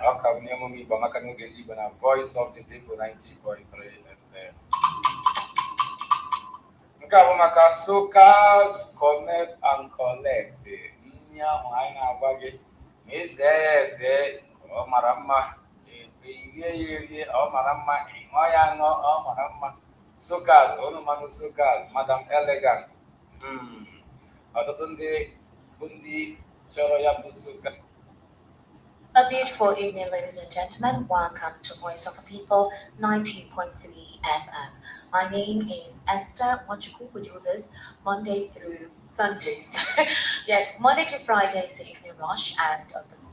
Ọ ka bụ n'emume Igbo maka n'oge ndị Igbo na Voice of the People 90.3 FM. Nke a bụ maka Sokas Connect and Collect. Nri ahụ anyị na-agwa gị ma eze ya eze ọ mara mma, irie ya erie ọ mara mma, ịṅụọ ya aṅụ ọ mara mma. Sokas, unu manụ Sokas, Madam Elegant. Ọtụtụ ndị bụ ndị chọrọ ya bụ Sokas. A beautiful evening, ladies and gentlemen. Welcome to Voice of the People 90.3 FM. My name is Esther Wachuku. We do this Monday through Sundays. Yes, Monday to Friday is the evening rush, and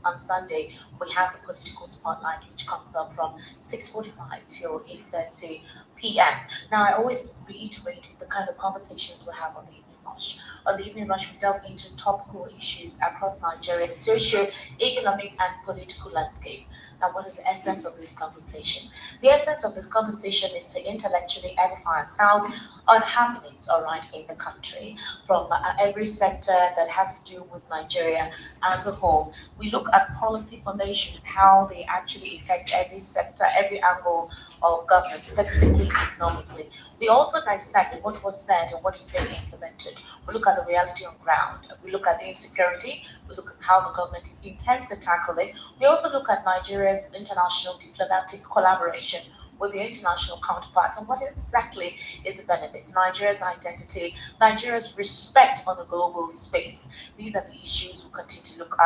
on Sunday we have the political spotlight, which comes up from 6:45 till 8:30 p.m. Now, I always reiterate the kind of conversations we have on the evening rush. On the evening rush, we delve into topical issues across Nigeria's socio, economic, and political landscape. Now, what is the essence of this conversation? The essence of this conversation is to intellectually edify ourselves on happenings, all right, in the country, from every sector that has to do with Nigeria as a whole. We look at policy formation and how they actually affect every sector, every angle of government, specifically economically. We also dissect what was said and what is being implemented. We look at the reality on ground. We look at the insecurity. We look at how the government intends to tackle it. We also look at Nigeria's international diplomatic collaboration with the international counterparts and what exactly is the benefits, Nigeria's identity, Nigeria's respect on the global space. These are the issues we continue to look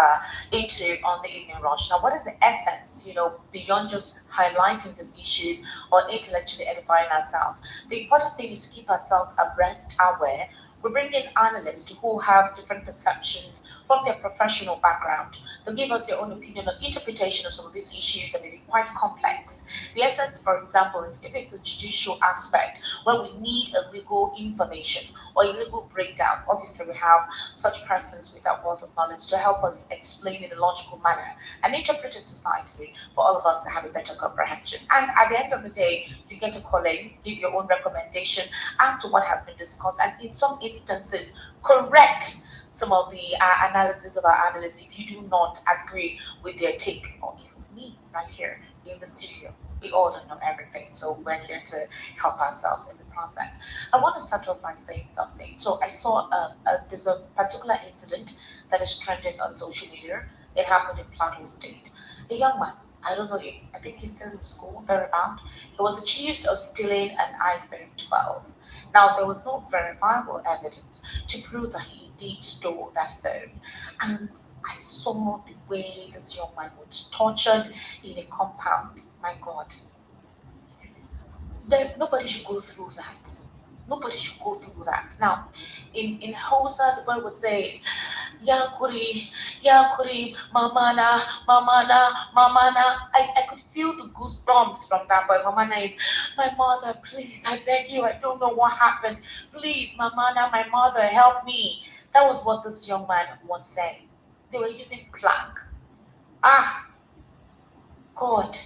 into on the evening rush. Now, what is the essence, beyond just highlighting these issues or intellectually edifying ourselves? The important thing is to keep ourselves abreast, aware. We bring in analysts who have different perceptions from their professional background. They'll give us their own opinion on interpretation of some of these issues that may be quite complex. The essence, for example, is if it's a judicial aspect where we need a legal information or a legal breakdown, obviously we have such persons with that wealth of knowledge to help us explain in a logical manner and interpret it societally for all of us to have a better comprehension. And at the end of the day, you get to call in, give your own recommendation, add to what has been discussed, and in some instances, correct some of the analysis of our analysts if you do not agree with their take, or even me right here in the studio. We all don't know everything, so we're here to help ourselves in the process. I want to start off by saying something. So I saw there's a particular incident that is trending on social media. It happened in Plateau State. A young man, I think he's still in school, thereabout. He was accused of stealing an iPhone 12. Now, there was no verifiable evidence to prove that he indeed stole that phone. And I saw the way this young man was tortured in a compound. My God. Nobody should go through that. Nobody should go through that. Now, in Hausa, the boy was saying, Yakuri, mamana, mamana, mamana. I could feel the goosebumps from that boy. Mamana is, my mother, please, I beg you, I don't know what happened. Please, mamana, my mother, help me. That was what this young man was saying. They were using plank. God.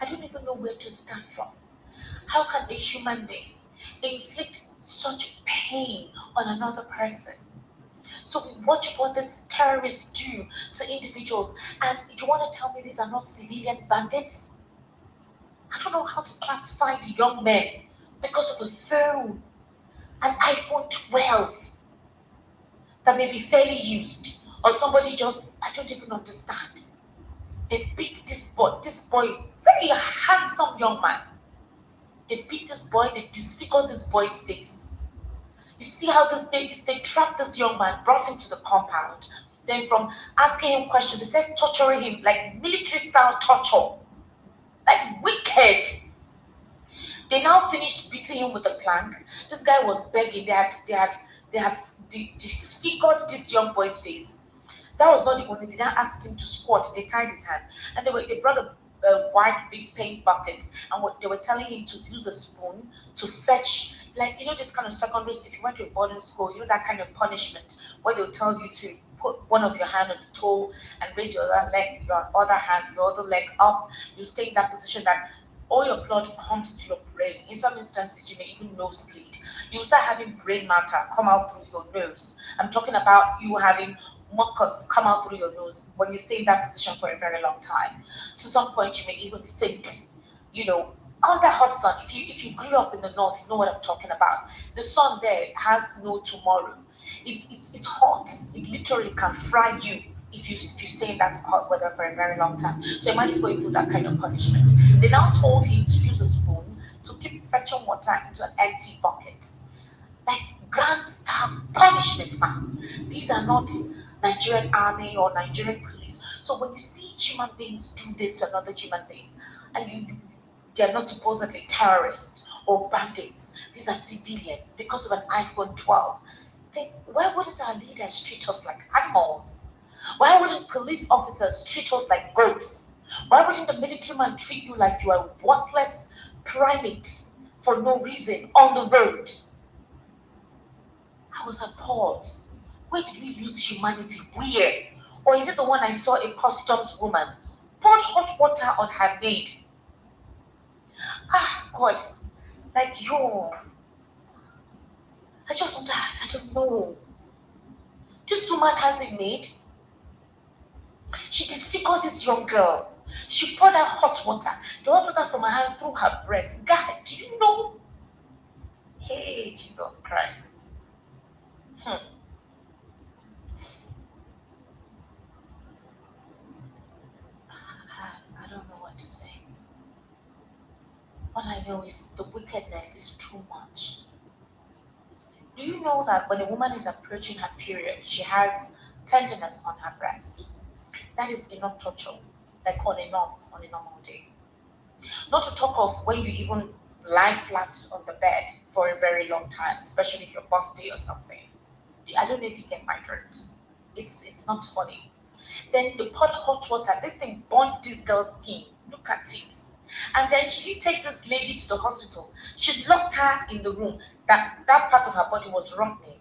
I don't even know where to start from. How can a human being inflict such pain on another person? So we watch what these terrorists do to individuals, and you want to tell me these are not civilian bandits? I don't know how to classify the young men because of a phone, an iPhone 12 that may be fairly used, or somebody just, I don't even understand. They beat this boy, very handsome young man. They beat this boy, they disfigured this boy's face. You see how they trapped this young man, brought him to the compound. Then from asking him questions, they said torturing him, like military style torture. Like wicked. They now finished beating him with a plank. This guy was begging. They had disfigured this young boy's face. That was not the only. They now asked him to squat. They tied his hand, and they brought a white big paint bucket, and they were telling him to use a spoon to fetch, like, you know, this kind of secondary. If you went to a boarding school, you know, that kind of punishment where they'll tell you to put one of your hand on the toe and raise your other leg, your other hand, your other leg up. You stay in that position that all your blood comes to your brain. In some instances, you may even nosebleed. You start having brain matter come out through your nose. I'm talking about you having mucus come out through your nose when you stay in that position for a very long time. To some point, you may even faint. You know, under hot sun. If you grew up in the north, you know what I'm talking about. The sun there has no tomorrow. It's hot. It literally can fry you if you stay in that hot weather for a very long time. So imagine going through that kind of punishment. They now told him to use a spoon to keep fetching water into an empty bucket. Like grand style punishment, man. These are not Nigerian army or Nigerian police. So when you see human beings do this to another human being, and they're not supposedly terrorists or bandits, these are civilians because of an iPhone 12. Then why wouldn't our leaders treat us like animals? Why wouldn't police officers treat us like goats? Why wouldn't the military man treat you like you are a worthless primate for no reason on the road? I was appalled. Where did we lose humanity? Where? Or is it the one I saw a customs woman poured hot water on her maid? Ah, God. Like, yo. I don't know. This woman has a maid. She disfigured this young girl. She poured her hot water. The hot water from her hand through her breast. God, do you know? Hey, Jesus Christ. I don't know what to say. All I know is the wickedness is too much. Do you know that when a woman is approaching her period, she has tenderness on her breast? That is enough torture, like on a normal day. Not to talk of when you even lie flat on the bed for a very long time, especially if you're busty or something. I don't know if you get my drift. It's not funny. Then they poured hot water. This thing burnt this girl's skin. Look at it. And then she didn't take this lady to the hospital. She locked her in the room. That part of her body was rubbing.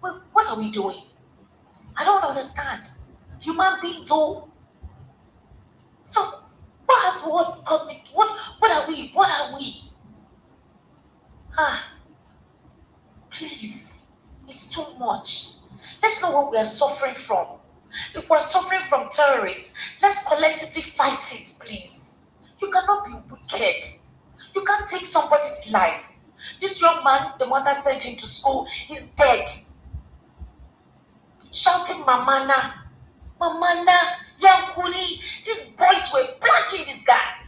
What are we doing? I don't understand. Human beings, so what has what come? What are we? What are we? Please, it's too much. Let's know what we are suffering from. If we're suffering from terrorists, let's collectively fight it, please. You cannot be wicked. You can't take somebody's life. This young man, the mother sent him to school, is dead. Shouting, Mamana, Mamana, Yankuni. These boys were blacking this guy.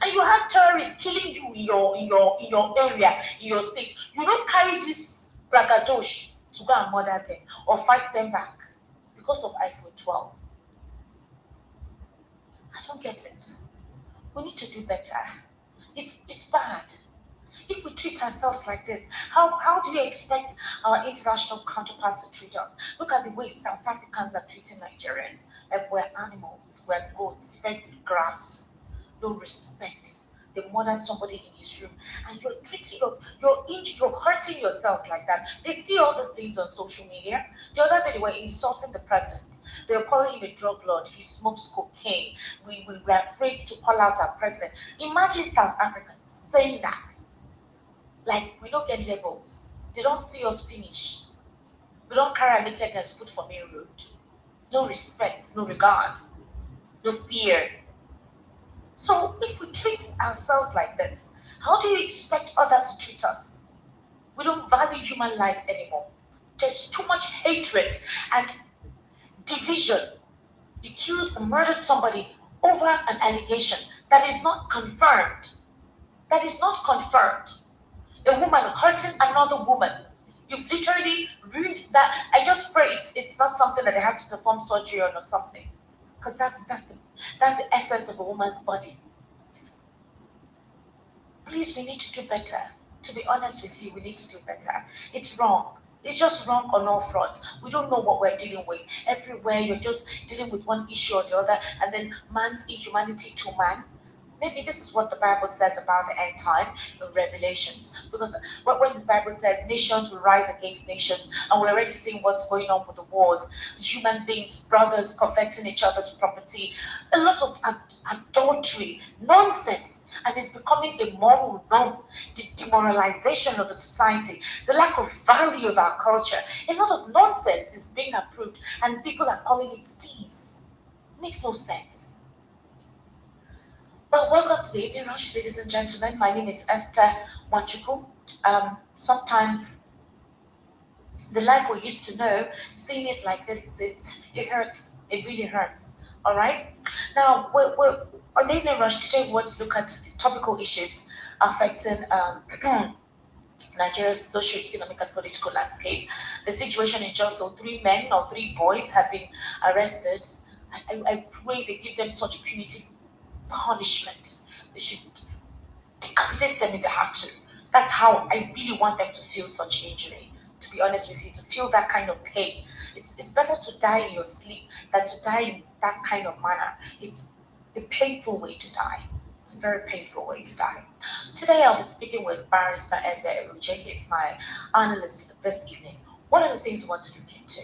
And you have terrorists killing you in your area, in your state. You don't carry this bragadosh to go and murder them or fight them back because of iPhone 12. I don't get it. We need to do better. It's bad. If we treat ourselves like this, how do you expect our international counterparts to treat us? Look at the way South Africans are treating Nigerians. Like we're animals, we're goats, fed with grass. No respect. they murdered somebody in his room, and you're treating, you're hurting yourselves like that. They see all these things on social media. The other day they were insulting the president. They were calling him a drug lord. He smokes cocaine. We were afraid to call out our president. Imagine South Africans saying that. Like, we don't get levels. They don't see us finish. We don't carry our nakedness put for main road. No respect, no regard, no fear. So if we treat ourselves like this, how do you expect others to treat us? We don't value human lives anymore. There's too much hatred and division. You killed and murdered somebody over an allegation that is not confirmed. That is not confirmed. A woman hurting another woman. You've literally ruined that. I just pray it's not something that they have to perform surgery on or something. Because that's the essence of a woman's body. Please, we need to do better. To be honest with you, we need to do better. It's wrong. It's just wrong on all fronts. We don't know what we're dealing with. Everywhere you're just dealing with one issue or the other, and then man's inhumanity to man. Maybe this is what the Bible says about the end time in Revelations. Because when the Bible says nations will rise against nations, and we're already seeing what's going on with the wars, human beings, brothers coveting each other's property, a lot of adultery, nonsense, and it's becoming a moral norm, the demoralization of the society, the lack of value of our culture. A lot of nonsense is being approved, and people are calling it steez. Makes no sense. Well, welcome to the Evening Rush, ladies and gentlemen. My name is Esther Wachuku. Sometimes the life we used to know, seeing it like this, it hurts. It really hurts. All right? Now, we're on the Evening Rush today. We want to look at topical issues affecting Nigeria's socio-economic and political landscape. The situation in Jos, though 3 men or 3 boys have been arrested. I pray they give them such punitive punishment. They should decapitate them if they have to. That's how I really want them to feel such injury. To be honest with you, to feel that kind of pain. It's better to die in your sleep than to die in that kind of manner. It's a painful way to die. It's a very painful way to die. Today I'll be speaking with Barrister Eze Eruche. He's my analyst this evening. One of the things we want to look into,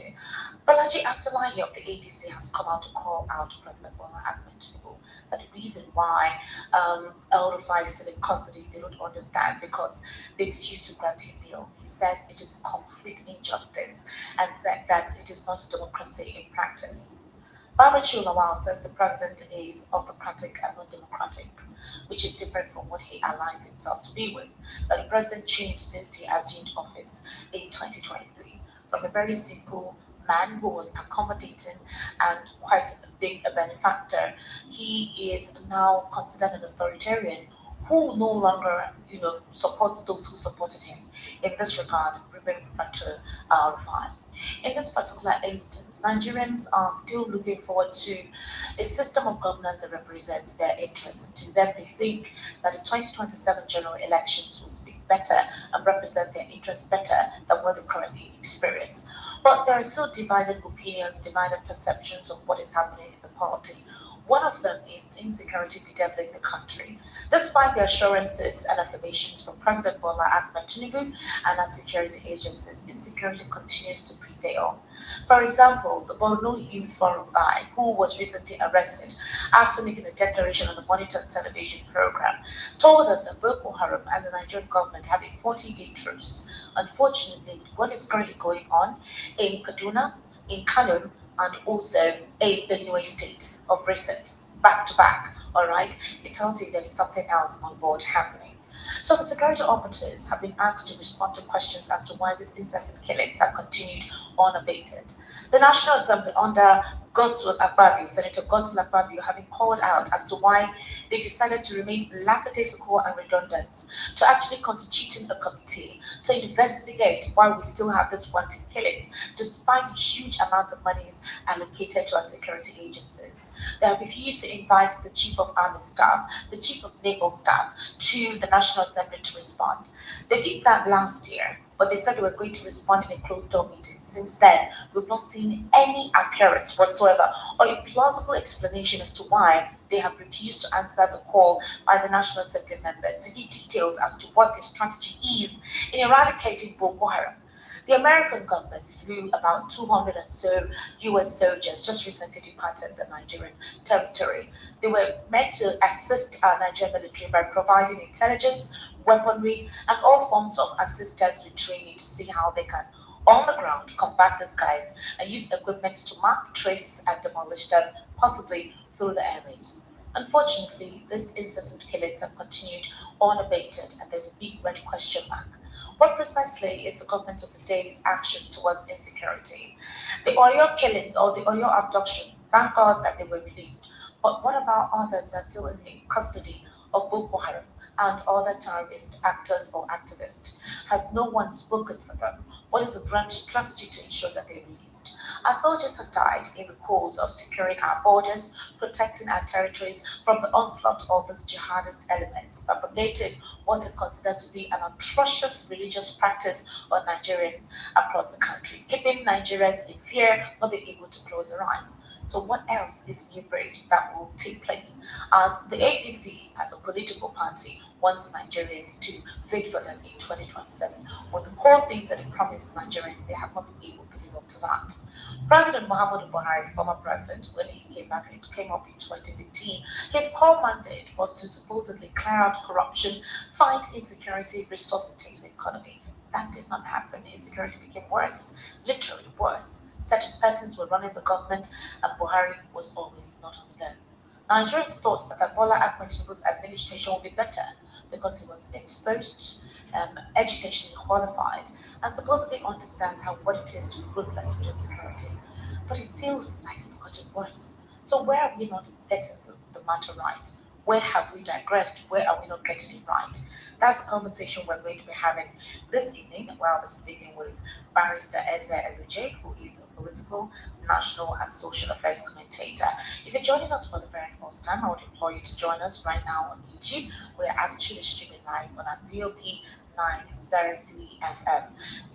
Balaji Abdullahi of the ADC has come out to call out President Bola Ahmed Tinubu. That the reason why El-Rufai is still in custody, they don't understand because they refuse to grant him bail. He says it is complete injustice and said that it is not democracy in practice. Barachi Lawal says the president is autocratic and not democratic, which is different from what he aligns himself to be with. That the president changed since he assumed office in 2023 from a very simple man who was accommodating and quite a big benefactor. He is now considered an authoritarian who no longer, supports those who supported him. In this regard, we refer to Rufai. In this particular instance, Nigerians are still looking forward to a system of governance that represents their interests. And to them, they think that the 2027 general elections will speak better and represent their interests better than what they currently experience. But there are still divided opinions, divided perceptions of what is happening in the polity. One of them is insecurity bedeviling the country. Despite the assurances and affirmations from President Bola Ahmed Tinubu and our security agencies, insecurity continues to prevail. For example, the Borno Youth Forum guy, who was recently arrested after making a declaration on a monitored television program, told us that Boko Haram and the Nigerian government have a 40-day truce. Unfortunately, what is currently going on in Kaduna, in Kanu, and also a Benue State of recent, back to back, all right? It tells you there's something else on board happening. So the security operatives have been asked to respond to questions as to why these incessant killings have continued unabated. The National Assembly under Godswill Akpabio, Senator Godswill Akpabio, have been called out as to why they decided to remain lackadaisical and redundant, to actually constituting a committee to investigate why we still have this wanton killings, despite the huge amounts of monies allocated to our security agencies. They have refused to invite the Chief of Army Staff, the Chief of Naval Staff, to the National Assembly to respond. They did that last year. but they said they were going to respond in a closed-door meeting. Since then, we've not seen any appearance whatsoever or a plausible explanation as to why they have refused to answer the call by the National Assembly members to give details as to what their strategy is in eradicating Boko Haram. The American government flew about 200 or so US soldiers just recently departed the Nigerian territory. They were meant to assist our Nigerian military by providing intelligence, weaponry, and all forms of assistance with training to see how they can, on the ground, combat these guys and use equipment to mark, trace, and demolish them, possibly through the airwaves. Unfortunately, these incessant killings have continued unabated, and there's a big red question mark. What precisely is the government of the day's action towards insecurity? The Oyo killings or the Oyo abduction, thank God that they were released. But what about others that are still in the custody of Boko Haram and other terrorist actors or activists? Has no one spoken for them? What is the grand strategy to ensure that they're released? Our soldiers have died in the cause of securing our borders, protecting our territories from the onslaught of these jihadist elements, propagated what they consider to be an atrocious religious practice on Nigerians across the country, keeping Nigerians in fear, not being able to close their eyes. So what else is new breed that will take place as the APC, as a political party, wants Nigerians to vote for them in 2027? When the core things that they promised Nigerians, they have not been able to live up to that. President Muhammadu Buhari, former president, when he came back, it came up in 2015, his core mandate was to supposedly clear out corruption, fight insecurity, resuscitate the economy. That did not happen. Insecurity became worse, literally worse. Certain persons were running the government, and Buhari was always not on the know. Nigerians thought that Bola Ahmed Tinubu's administration would be better because he was exposed, educationally qualified, and supposedly understands what it is to be ruthless with insecurity. But it feels like it's gotten worse. So where are we not getting the matter right? Where have we digressed? Where are we not getting it right? That's a conversation we're going to be having this evening while we're speaking with Barrister Eze Eluche, who is a political, national, and social affairs commentator. If you're joining us for the very first time, I would implore you to join us right now on YouTube. We're actually streaming live on our VOP 903 FM,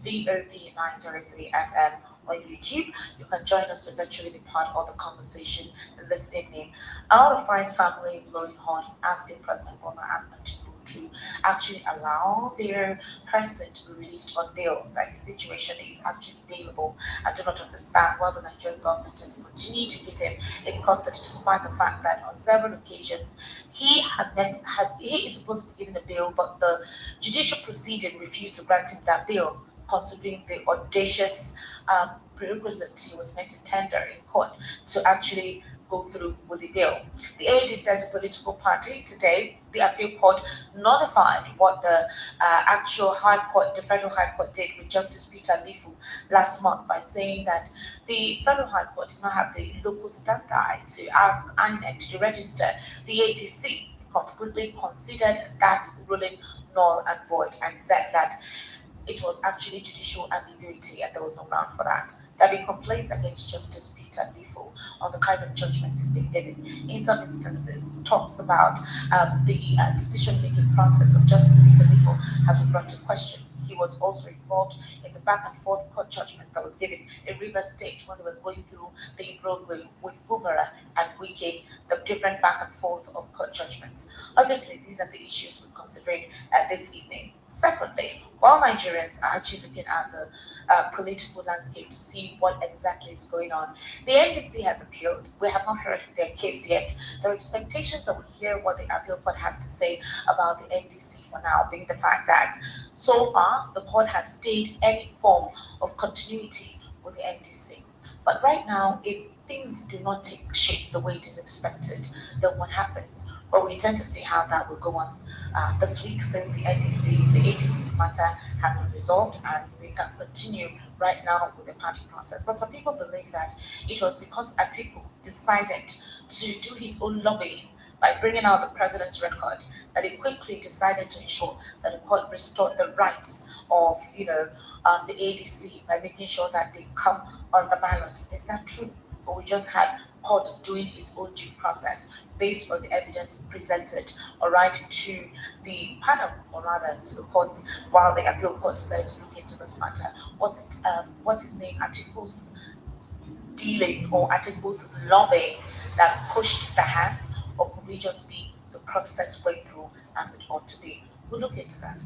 VOP 903 FM on YouTube. You can join us to virtually be part of the conversation this evening. Our Biafra'S family blowing horn, asking President Bola Ahmed to actually allow their person to be released on bail, that his situation is actually bailable. I do not understand why the Nigerian government has continued to keep him in custody despite the fact that on several occasions he is supposed to be given a bail, but the judicial proceeding refused to grant him that bail, considering the audacious prerequisite he was meant to tender in court to actually go through with the bill. The ADC as a political party today, the appeal court nullified what the actual High Court, the Federal High Court did with Justice Peter Lifu last month by saying that the Federal High Court did not have the local standard to ask INEC to register the ADC. Completely considered that ruling null and void and said that it was actually judicial ambiguity and there was no ground for that. There have been complaints against Justice Peter Lifu on the kind of judgments he's been given. In some instances, talks about the decision-making process of Justice Peter Lifu has been brought to question. He was also involved in the back and forth court judgments that was given in Rivers State when they were going through the Broadway with Bumara and Wike, the different back and forth of court judgments. Obviously, these are the issues we're considering this evening. Secondly, while Nigerians are actually looking at the political landscape to see what exactly is going on, the NDC has appealed. We have not heard their case yet. There are expectations that we hear what the appeal court has to say about the NDC for now, being the fact that so far the court has stayed any form of continuity with the NDC. But right now, if things do not take shape the way it is expected, then what happens? Well, we intend to see how that will go on this week, since the ADC's matter has been resolved and we can continue right now with the party process. But some people believe that it was because Atiku decided to do his own lobbying by bringing out the president's record that he quickly decided to ensure that the court restored the rights of the ADC by making sure that they come on the ballot. Is that true? Or we just had court doing its own due process based on the evidence presented, all right, to the panel, or rather to the courts, while the appeal court decided to look into this matter. What's his name? Articles dealing or articles lobbying that pushed the hand, or could we just be the process went through as it ought to be? We'll look into that.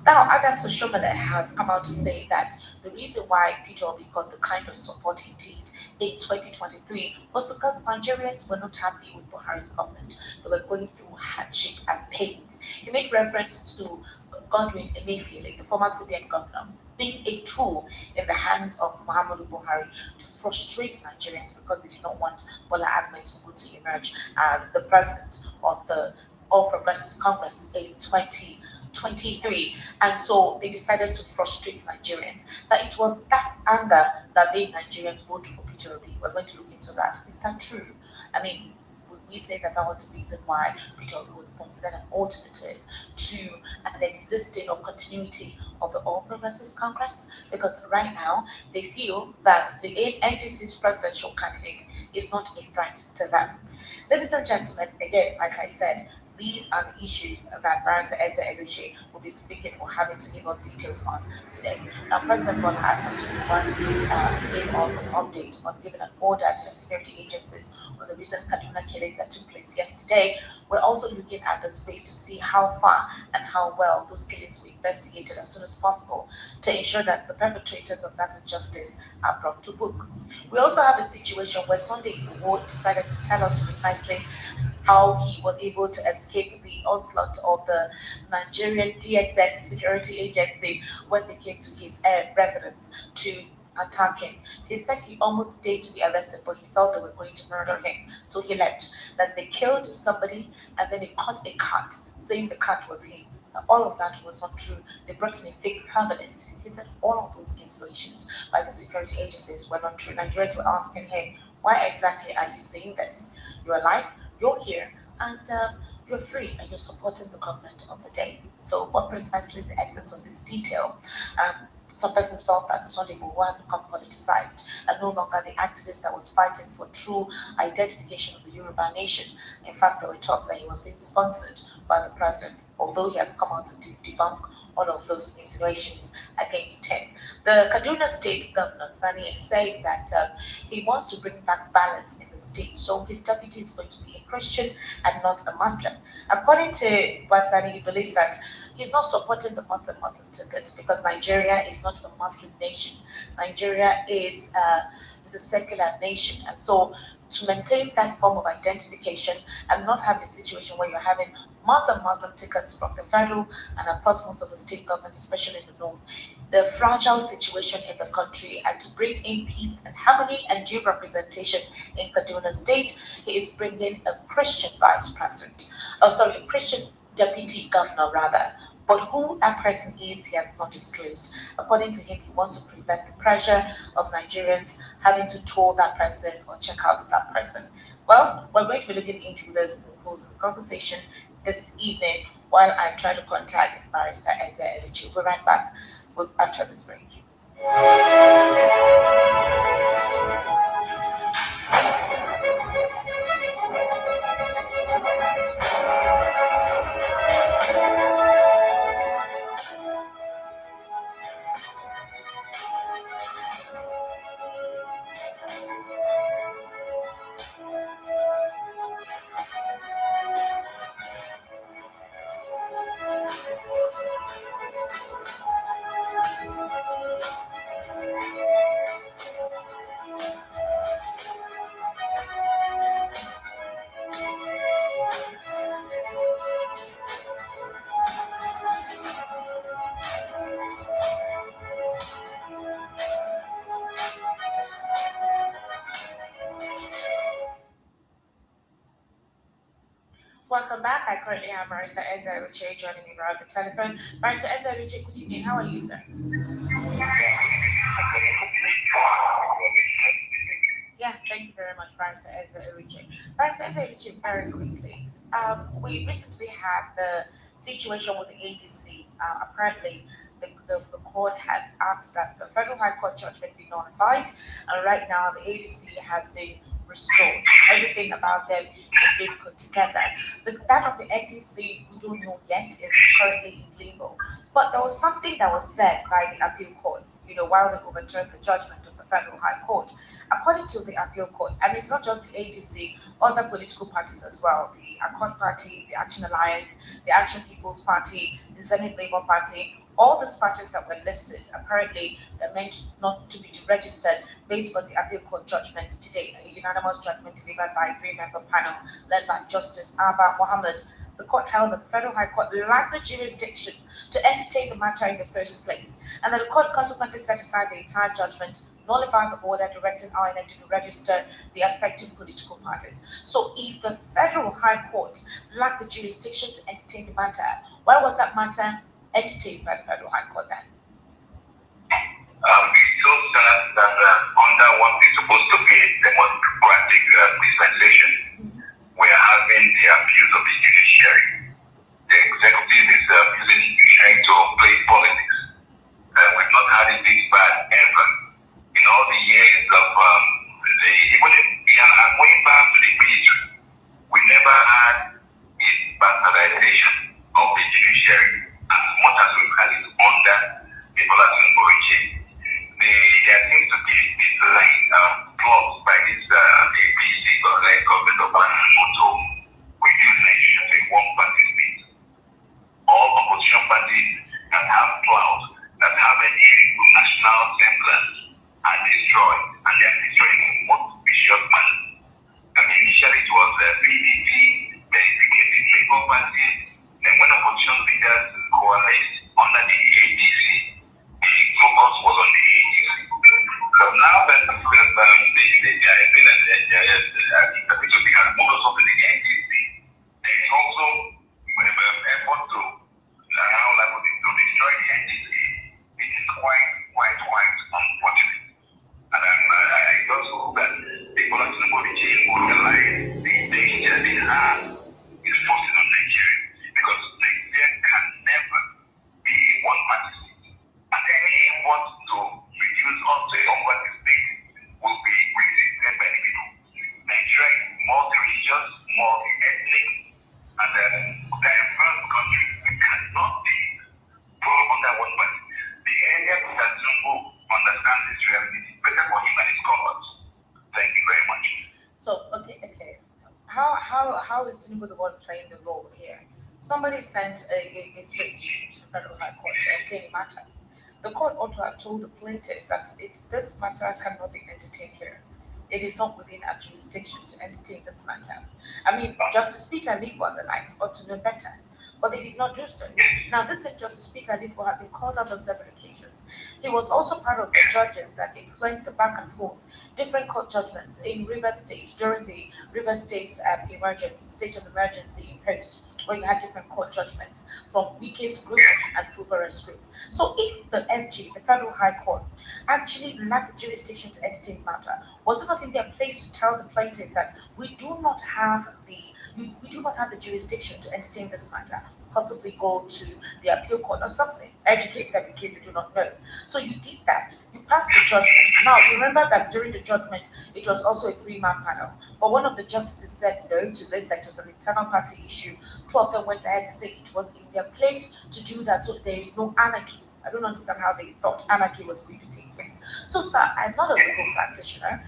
Now, Adam Soshomele has come out to say that the reason why Peter Obi got the kind of support he did in 2023 was because Nigerians were not happy with Buhari's government. They were going through hardship and pains. He made reference to Godwin Emefiele, the former CBN governor, being a tool in the hands of Muhammadu Buhari to frustrate Nigerians because they did not want Bola Ahmed Tinubu to emerge as the president of the All Progressives Congress in 2023. And so they decided to frustrate Nigerians. That it was that anger that made Nigerians vote for Peter Obi. We're going to look into that. Is that true? I mean, we say that was the reason why Peter Obi was considered an alternative to an existing or continuity of the All Progressives Congress, because right now they feel that the NDC's presidential candidate is not a threat to them. Ladies and gentlemen, again, like I said, these are the issues that Barrister Eze Eluche will be speaking or having to give us details on today. Now, President Bola Ahmed Tinubu gave us an update on giving an order to the security agencies on the recent Kaduna killings that took place yesterday. We're also looking at the space to see how far and how well those killings were investigated as soon as possible to ensure that the perpetrators of that injustice are brought to book. We also have a situation where Sunday Igboho decided to tell us precisely how he was able to escape the onslaught of the Nigerian DSS security agency when they came to his residence to attack him. He said he almost dared to be arrested, but he felt they were going to murder him, so he left. Then they killed somebody, and then they caught a cat, saying the cat was him. All of that was not true. They brought in a fake herbalist. He said all of those insinuations by the security agencies were not true. Nigerians were asking him, why exactly are you saying this? You're alive, you're here, and you're free, and you're supporting the government of the day. So what precisely is the essence of this detail? Some persons felt that Sunday Igboho has become politicized and no longer the activist that was fighting for true identification of the Yoruba nation. In fact, there were talks that he was being sponsored by the president, although he has come out to debunk all of those insinuations against him. The Kaduna State Governor, Sani, is saying that he wants to bring back balance in the state. So his deputy is going to be a Christian and not a Muslim. According to Basani, he believes that he's not supporting the Muslim ticket because Nigeria is not a Muslim nation. Nigeria is a secular nation. And so to maintain that form of identification and not have a situation where you're having Muslim tickets from the federal and across most of the state governments, especially in the north, the fragile situation in the country, and to bring in peace and harmony and due representation in Kaduna State, he is bringing a Christian vice president. A Christian deputy governor rather. But who that person is, he has not disclosed. According to him, he wants to prevent the pressure of Nigerians having to toll that person or check out that person. Well, we're going to be looking into this in the course of the conversation this evening while I try to contact Barrister Eze Eluche. We'll be right back after this break. Welcome back. I currently have Barrister Eze Eluche joining me via the telephone. Barrister Eze Eluche, good evening. How are you, sir? Yeah, thank you very much, Barrister Eze Eluche. Barrister Eze Eluche, very quickly. We recently had the situation with the ADC. Apparently, the court has asked that the Federal High Court judgment be notified, and right now the ADC has been restored. Everything about them is being put together. That of the NDC, we don't know yet, is currently in limbo. But there was something that was said by the appeal court, while they overturned the judgment of the Federal High Court. According to the appeal court, and it's not just the ADC, other political parties as well, the Accord Party, the Action Alliance, the Action People's Party, the Zenith Labour Party, all these parties that were listed, apparently they're meant not to be deregistered based on the appeal court judgment today, a unanimous judgment delivered by a 3-member panel led by Justice Abba Mohammed. The court held that the Federal High Court lacked the jurisdiction to entertain the matter in the first place, and that the court consequently set aside the entire judgment, nullified the order directing INEC to register the affected political parties. So if the Federal High Court lacked the jurisdiction to entertain the matter, why was that matter entertained by the Federal High Court then? It's so sad that under what is supposed to be a democratic dispensation, we are having the abuse of the judiciary. The executive is using the judiciary to play politics. We've not had it this bad ever. In all the years of going back to the military, we never had a bastardization of the judiciary as much as we've had it under the Bola regime. There seems to be this clause by this APC government of to reduce Nigeria to a one-party state. All opposition parties that have clouds, that have any national semblance, are destroyed, and they are destroyed in one vicious manner. Initially it was PDP, then it became the Labour Party, then when opposition leaders coalesced under the ADC, the focus was on the ADC. So now that there has been a modus of the NDC, there is also effort to destroy the NDC. It is quite unfortunate. And I just hope that the political regime will realize the danger they have is forcing on Nigeria, because Nigeria can never be a one-party state. And any effort to reduce us to a one-party state will be resisted by the people. Nigeria is multi-religious, multi-ethnic, and a diverse country. We cannot be put under one party. The area that Tinubu understands this reality is better for him and his comrades. Thank you very much. So, okay. How is Tinubu the one playing the role here? Somebody sent a switch to the Federal High Court to entertain the matter. The court ought to have told the plaintiff that this matter cannot be entertained here. It is not within our jurisdiction to entertain this matter. I mean, Justice Peter Lifo and the likes ought to know better, but they did not do so. Now, this Justice Peter Lifo had been called up on several occasions. He was also part of the judges that influenced the back and forth, different court judgments in Rivers State during the Rivers State's state of emergency imposed, where you had different court judgments from Wike's group and Fubare's group. So if the FG, the Federal High Court, actually lacked the jurisdiction to entertain the matter, was it not in their place to tell the plaintiff that we do not have the jurisdiction to entertain this matter? Possibly go to the appeal court or something, educate them in case they do not know. So you did that. You passed the judgment. Now, remember that during the judgment, it was also a 3-man panel. But one of the justices said no to this, that it was an internal party issue. 2 of them went ahead to say it was in their place to do that, so there is no anarchy. I don't understand how they thought anarchy was going to take place. So, sir, I'm not a legal practitioner.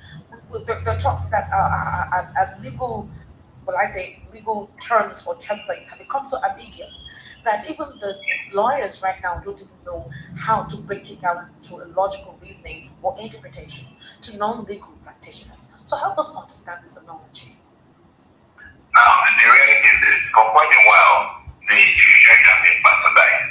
The talks that are legal, legal terms or templates have become so ambiguous that even the lawyers right now don't even know how to break it down to a logical reasoning or interpretation to non-legal practitioners. So help us understand this analogy. Now, the reality is this: for quite a while, the judiciary has been bastardized.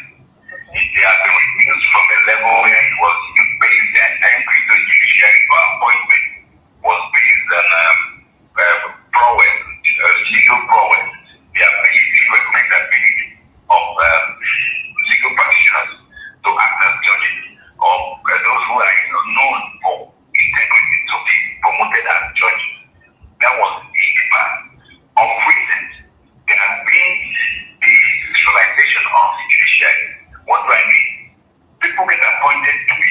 They have been reduced from a level where it was based, the entire increase of judiciary for appointment was based on prowess, legal prowess, the ability, recommendability of legal practitioners to act as judges, or those who are known for integrity to be promoted as judges. That was the past. Of recent, there has been the centralization of the judiciary. What do I mean? People get appointed to be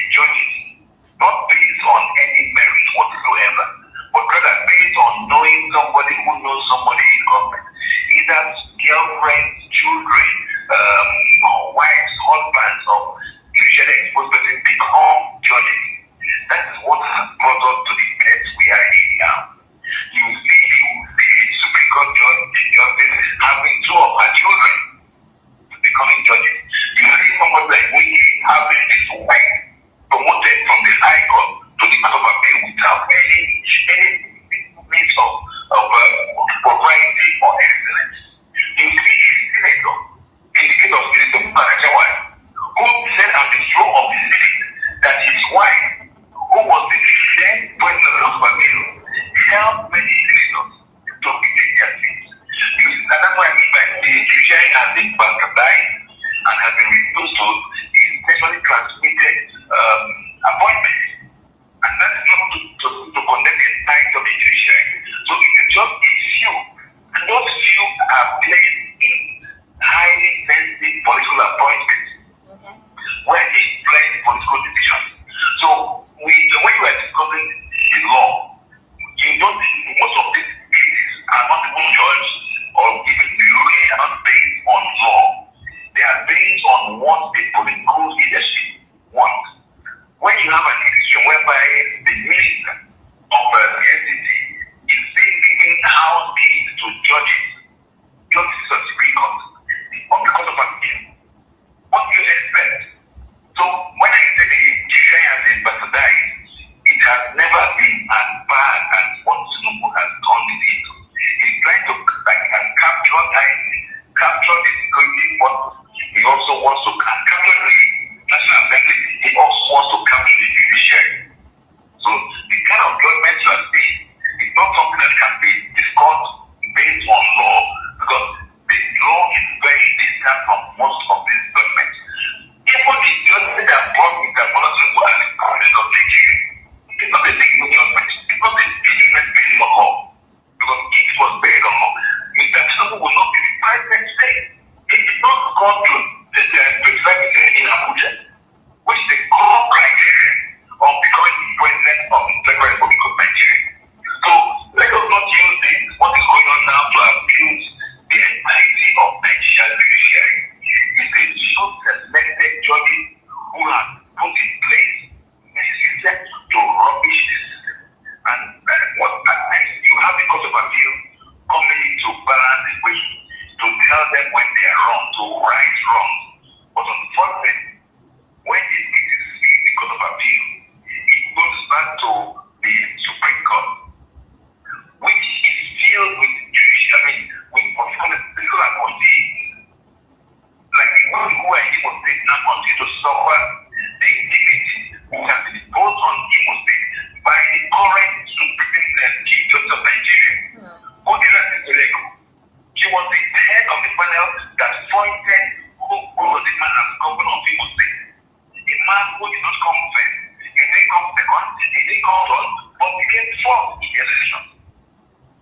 called on, but became fourth in the election.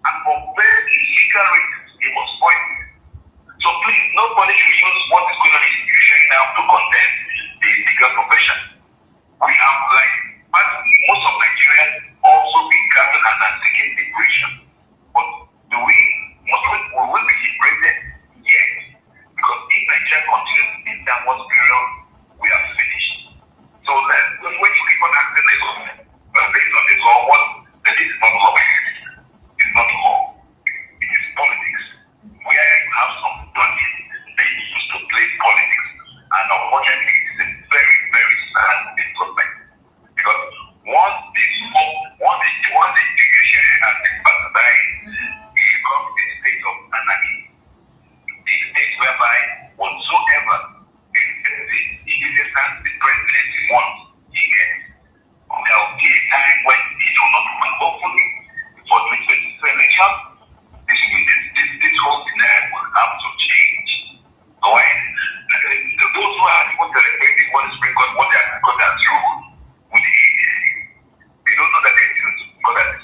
And for very illegal reasons, he was poisoned. So please, nobody should use what is going on in the judiciary now to condemn the legal profession. We have, like, most of Nigeria also been gathered and seeking liberation. But will we be liberated? Yes. Because if Nigeria continues in downward spiral, we are finished. So when you keep on acting this based on the law, what that is not law. It's not law. It is politics. Where you have some budget they used to play politics. And unfortunately, it is a very, very sad development. Because once the judiciary and the parliament become a state of anarchy, a state whereby whatsoever the citizens, the president wants, he gets. There will be a time when it will not work. Hopefully, for 2022 election, this whole scenario will have to change. Otherwise, those who are even celebrating what is being got, what they are got as rule with the ADC, they don't know that they're doing because that is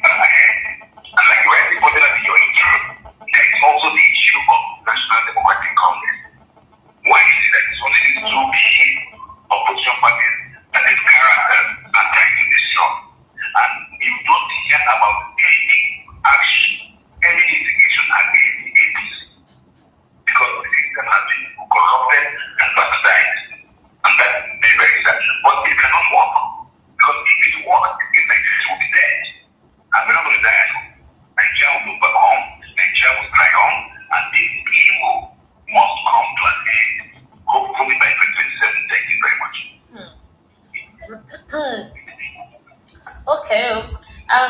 ahead. And like you rightly pointed out in your intro, there is also the issue of National Democratic Congress. Why is it that it's only these two key opposition parties that these characters are trying to destroy? And you don't hear about any action, any litigation against the APC because the system has been corrupted and bastardized. And that is very sad. But it cannot work. Because if it works, if Nigeria will be dead. And we're not going to die. Nigeria will move back home. Nigeria will triumph. And this evil must come to an end. Hopefully by 2027. Thank you very much. Okay.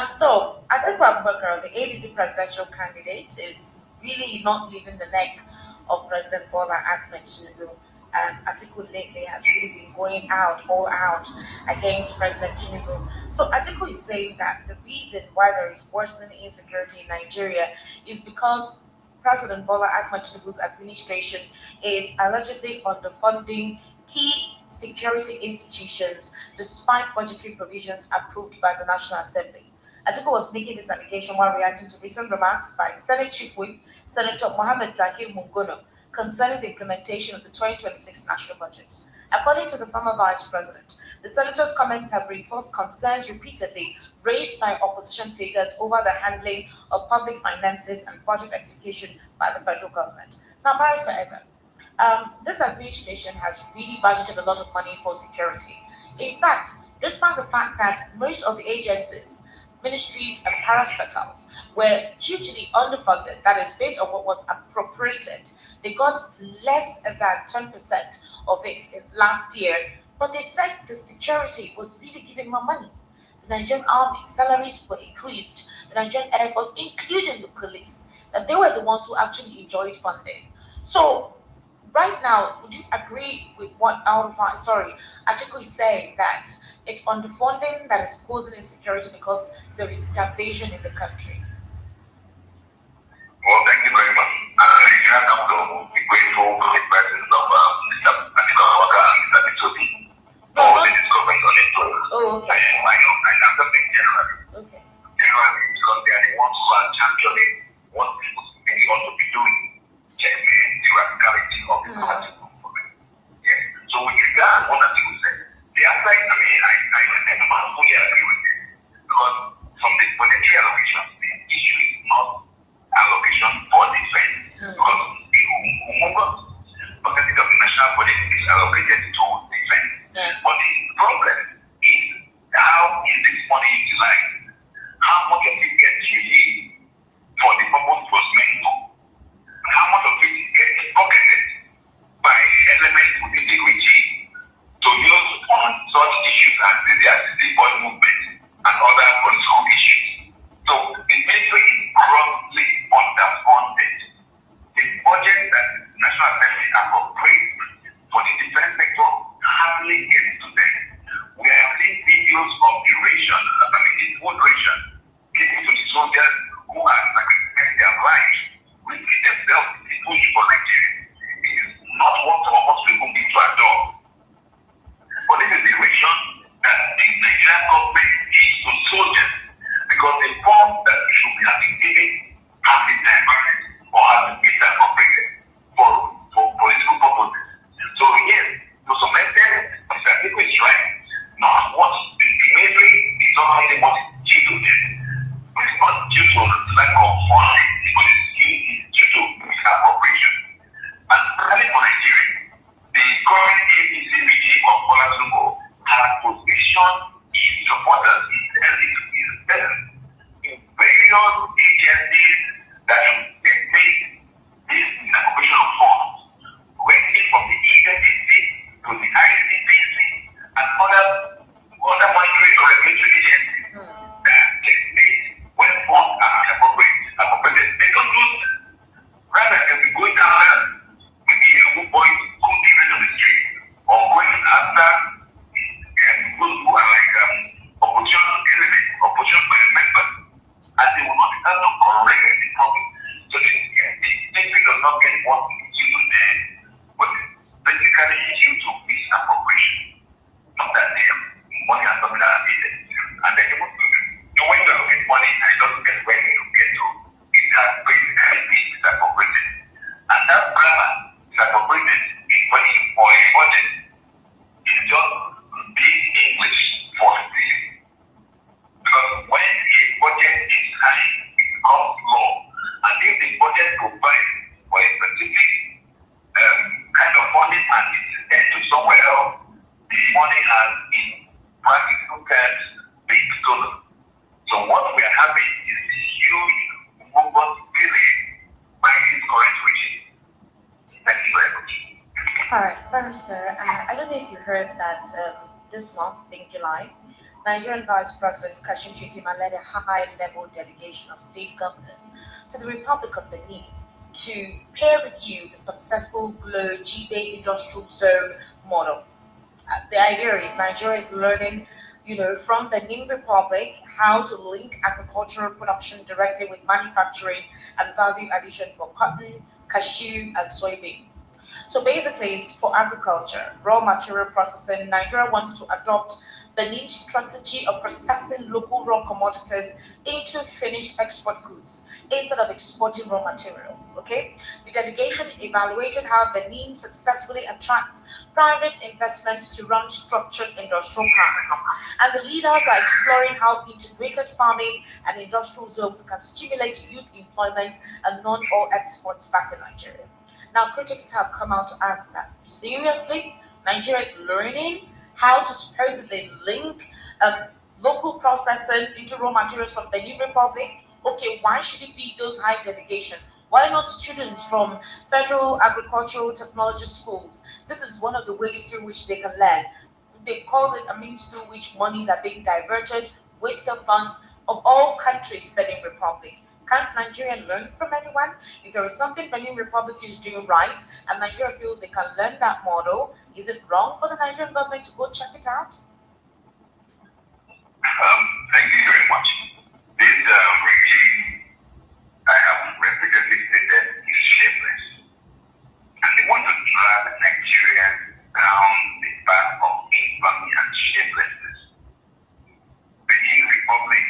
So Atiku Abubakar, the ADC presidential candidate, is really not leaving the neck of President Bola Ahmed Tinubu. Atiku lately has really been going all out against President Tinubu. So Atiku is saying that the reason why there is worsening insecurity in Nigeria is because President Bola Ahmed Tinubu's administration is allegedly underfunding key security institutions despite budgetary provisions approved by the National Assembly. Atiku was making this allegation while reacting to recent remarks by Senate Chief Whip, Senator Mohammed Tahir Mungono, concerning the implementation of the 2026 national budget. According to the former vice president, the senator's comments have reinforced concerns repeatedly raised by opposition figures over the handling of public finances and budget execution by the federal government. Now, Barrister Eza, this administration has really budgeted a lot of money for security. In fact, despite the fact that most of the agencies, ministries, and parastatals were hugely underfunded, that is, based on what was appropriated, they got less than 10% of it last year, but they said the security was really giving more money. The Nigerian army salaries were increased, the Nigerian Air Force, including the police, that they were the ones who actually enjoyed funding. So right now, would you agree with what Atiku is saying, that it's underfunding that is causing insecurity because there is starvation in the country? Well, thank you very much. You have to be grateful for the presence of Mr. Atiku Abubakar and Mr. Bitobi. No, this is government on its own. Oh, okay. I know something generally. Okay. Generally, because they are the ones who are championing what people really ought to be doing. Checkmate the radicality of the party movement. Yes. So with regard to what Atiku said, the answer is, I fully agree with it. Because from the budgetary allocation, the issue is not allocation for defense. Because percentage of the national budget is allocated to defense. Yes. But the problem is how is this money utilized? How much of it gets released for the purpose it was meant for? How much of it gets pocketed by elements within the regime to use on such issues as the boy movement and other political issues? So the military is grossly underfunded. The budget that the National Assembly appropriates for the defense sector hardly gets to them. We have seen videos of the ration, the food ration, given to the soldiers who are sacrificing their lives, risking themselves in the push for Nigeria. It is not what some of us will need to adopt. But this is the ration that the Nigerian government opposition, his supporters, his presence in various agencies that should make this appropriation of funds, ranging from the EFCC to the ICPC and other monitoring or regulatory agencies that take place when funds are appropriated. They don't do that. Rather than be going after maybe a good boy who given on the street or going after people who are like opposition elements, opposition members, and they will not be able to correct the problem. So the thing does not get what you do there, but basically due to misappropriation. Not that money has not been allocated. And then when you allocate money, I don't get where you get to. It has basically been misappropriated. And that grammar misappropriated is when you for a budget. It's just big English for stealing. Because when a budget is high, it becomes law. And if the budget provides for a specific kind of funding and it's sent to somewhere else, the money has, in practical terms, been stolen. So what we are having is a huge movement period by this current regime. Thank you very much. All right, Barrister, I don't know if you heard that this month, in July, Nigerian Vice President Kashim Shettima led a high-level delegation of state governors to the Republic of Benin to peer review the successful Glo-Jibe Industrial Zone model. The idea is Nigeria is learning, from Benin Republic how to link agricultural production directly with manufacturing and value addition for cotton, cashew, and soybean. So basically, it's for agriculture, raw material processing. Nigeria wants to adopt Benin's strategy of processing local raw commodities into finished export goods instead of exporting raw materials. Okay, the delegation evaluated how Benin successfully attracts private investments to run structured industrial parks, and the leaders are exploring how integrated farming and industrial zones can stimulate youth employment and non-oil exports back in Nigeria. Now, critics have come out to ask that, seriously, Nigeria is learning how to supposedly link local processing into raw materials from Benin Republic? Okay, why should it be those high delegation? Why not students from federal agricultural technology schools? This is one of the ways through which they can learn. They call it a means through which monies are being diverted, waste of funds of all countries, Benin Republic. Can't Nigeria learn from anyone? If there is something Benin Republic is doing right and Nigeria feels they can learn that model, is it wrong for the Nigerian government to go check it out? Thank you very much. This regime, I have repeatedly stated, is shameless. And they want to drag Nigeria down the path of infamy and shamelessness. Benin Republic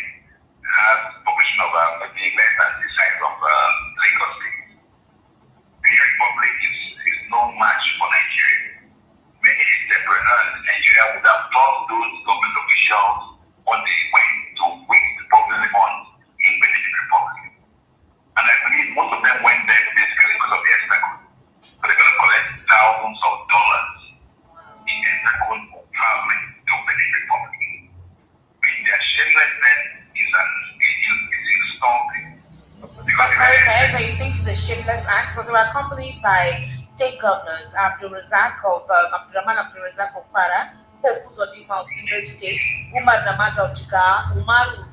has a population of maybe less than the size of Lagos State. The Republic is no match for Nigeria. Many entrepreneurs in Nigeria would have thought those government officials when they went to waste the public funds in Benin Republic. And I believe most of them went there basically because of the Executive. So they're going to collect thousands of dollars in Executive for traveling to Benin Republic. Their shamelessness is insulting. So you think it's a shameless act? Because they were accompanied by state governors, Abdurrahman Abdulrazak of Kwara, Hope Uzodinma of Imo State, Umar Nnamdi of Jigawa, Umaru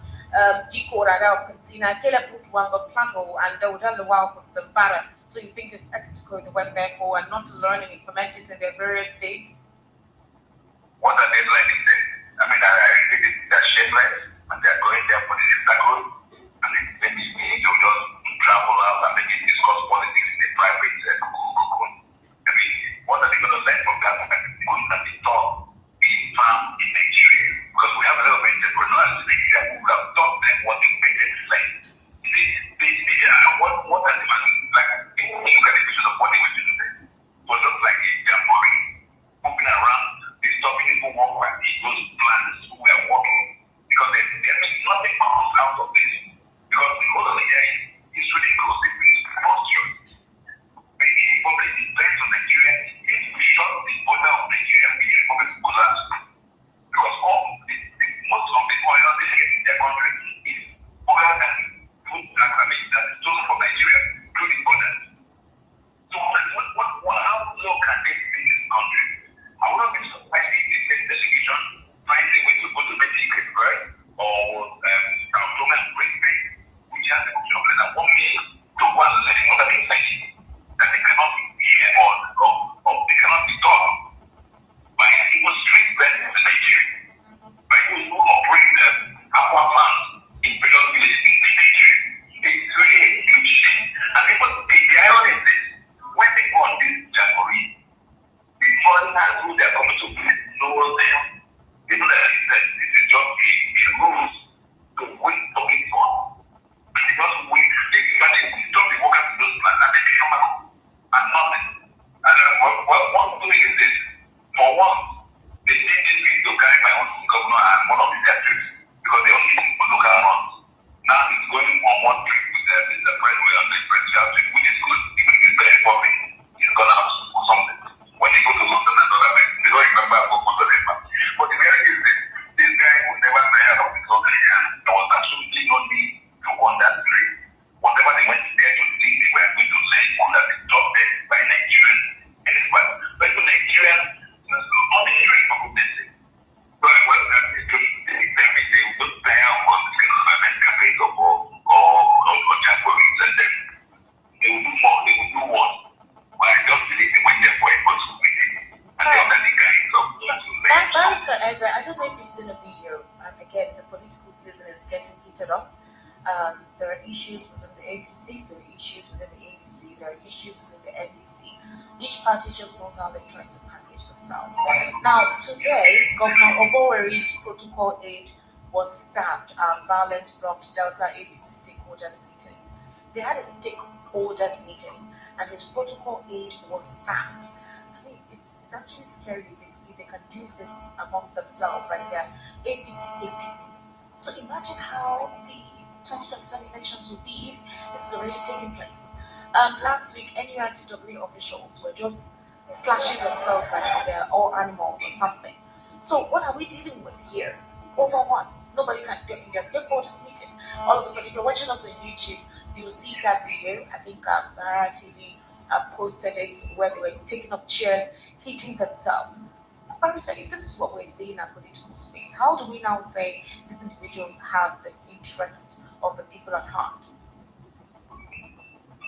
Diko Rada of Katsina, Caleb Utuwang of Plateau, and Dawuda Lawal from Zamfara. So you think it's extra they went there for and not to learn and implement it in their various states? What are they learning there? I mean, I think they're shameless and they're going there for the circle. And maybe we need to just travel out and maybe discuss politics in a private cocoon. I mean, what are they going to learn from that? They're going to be taught being farmed in Nigeria. Because we have a lot of entrepreneurs in Nigeria who have taught them what they make them like. What are they like? You look at the vision of what they were doing there. It was just like a jamboree, moving around, disturbing people walk by. It goes the video, and again, the political season is getting heated up. There are issues within the APC, there are issues within the ADC, there are issues within the NDC. Each party just knows how they're trying to package themselves. Now, today, Governor Oboweri's protocol aide was stabbed as violence blocked Delta APC stakeholders meeting. They had a stakeholders meeting, and his protocol aide was stabbed. I mean, it's actually scary if they can do this amongst themselves, like they're APC. So imagine how the 2027 elections will be if this is already taking place. Last week, NURTW officials were just slashing themselves like they're all animals or something. So what are we dealing with here? Over what? Nobody can get in their stakeholders meeting. All of a sudden, if you're watching us on YouTube, you'll see that video. I think Zahara TV posted it where they were taking up chairs, hitting themselves. Apparently, this is what we're seeing in our political space. How do we now say these individuals have the interests of the people at heart?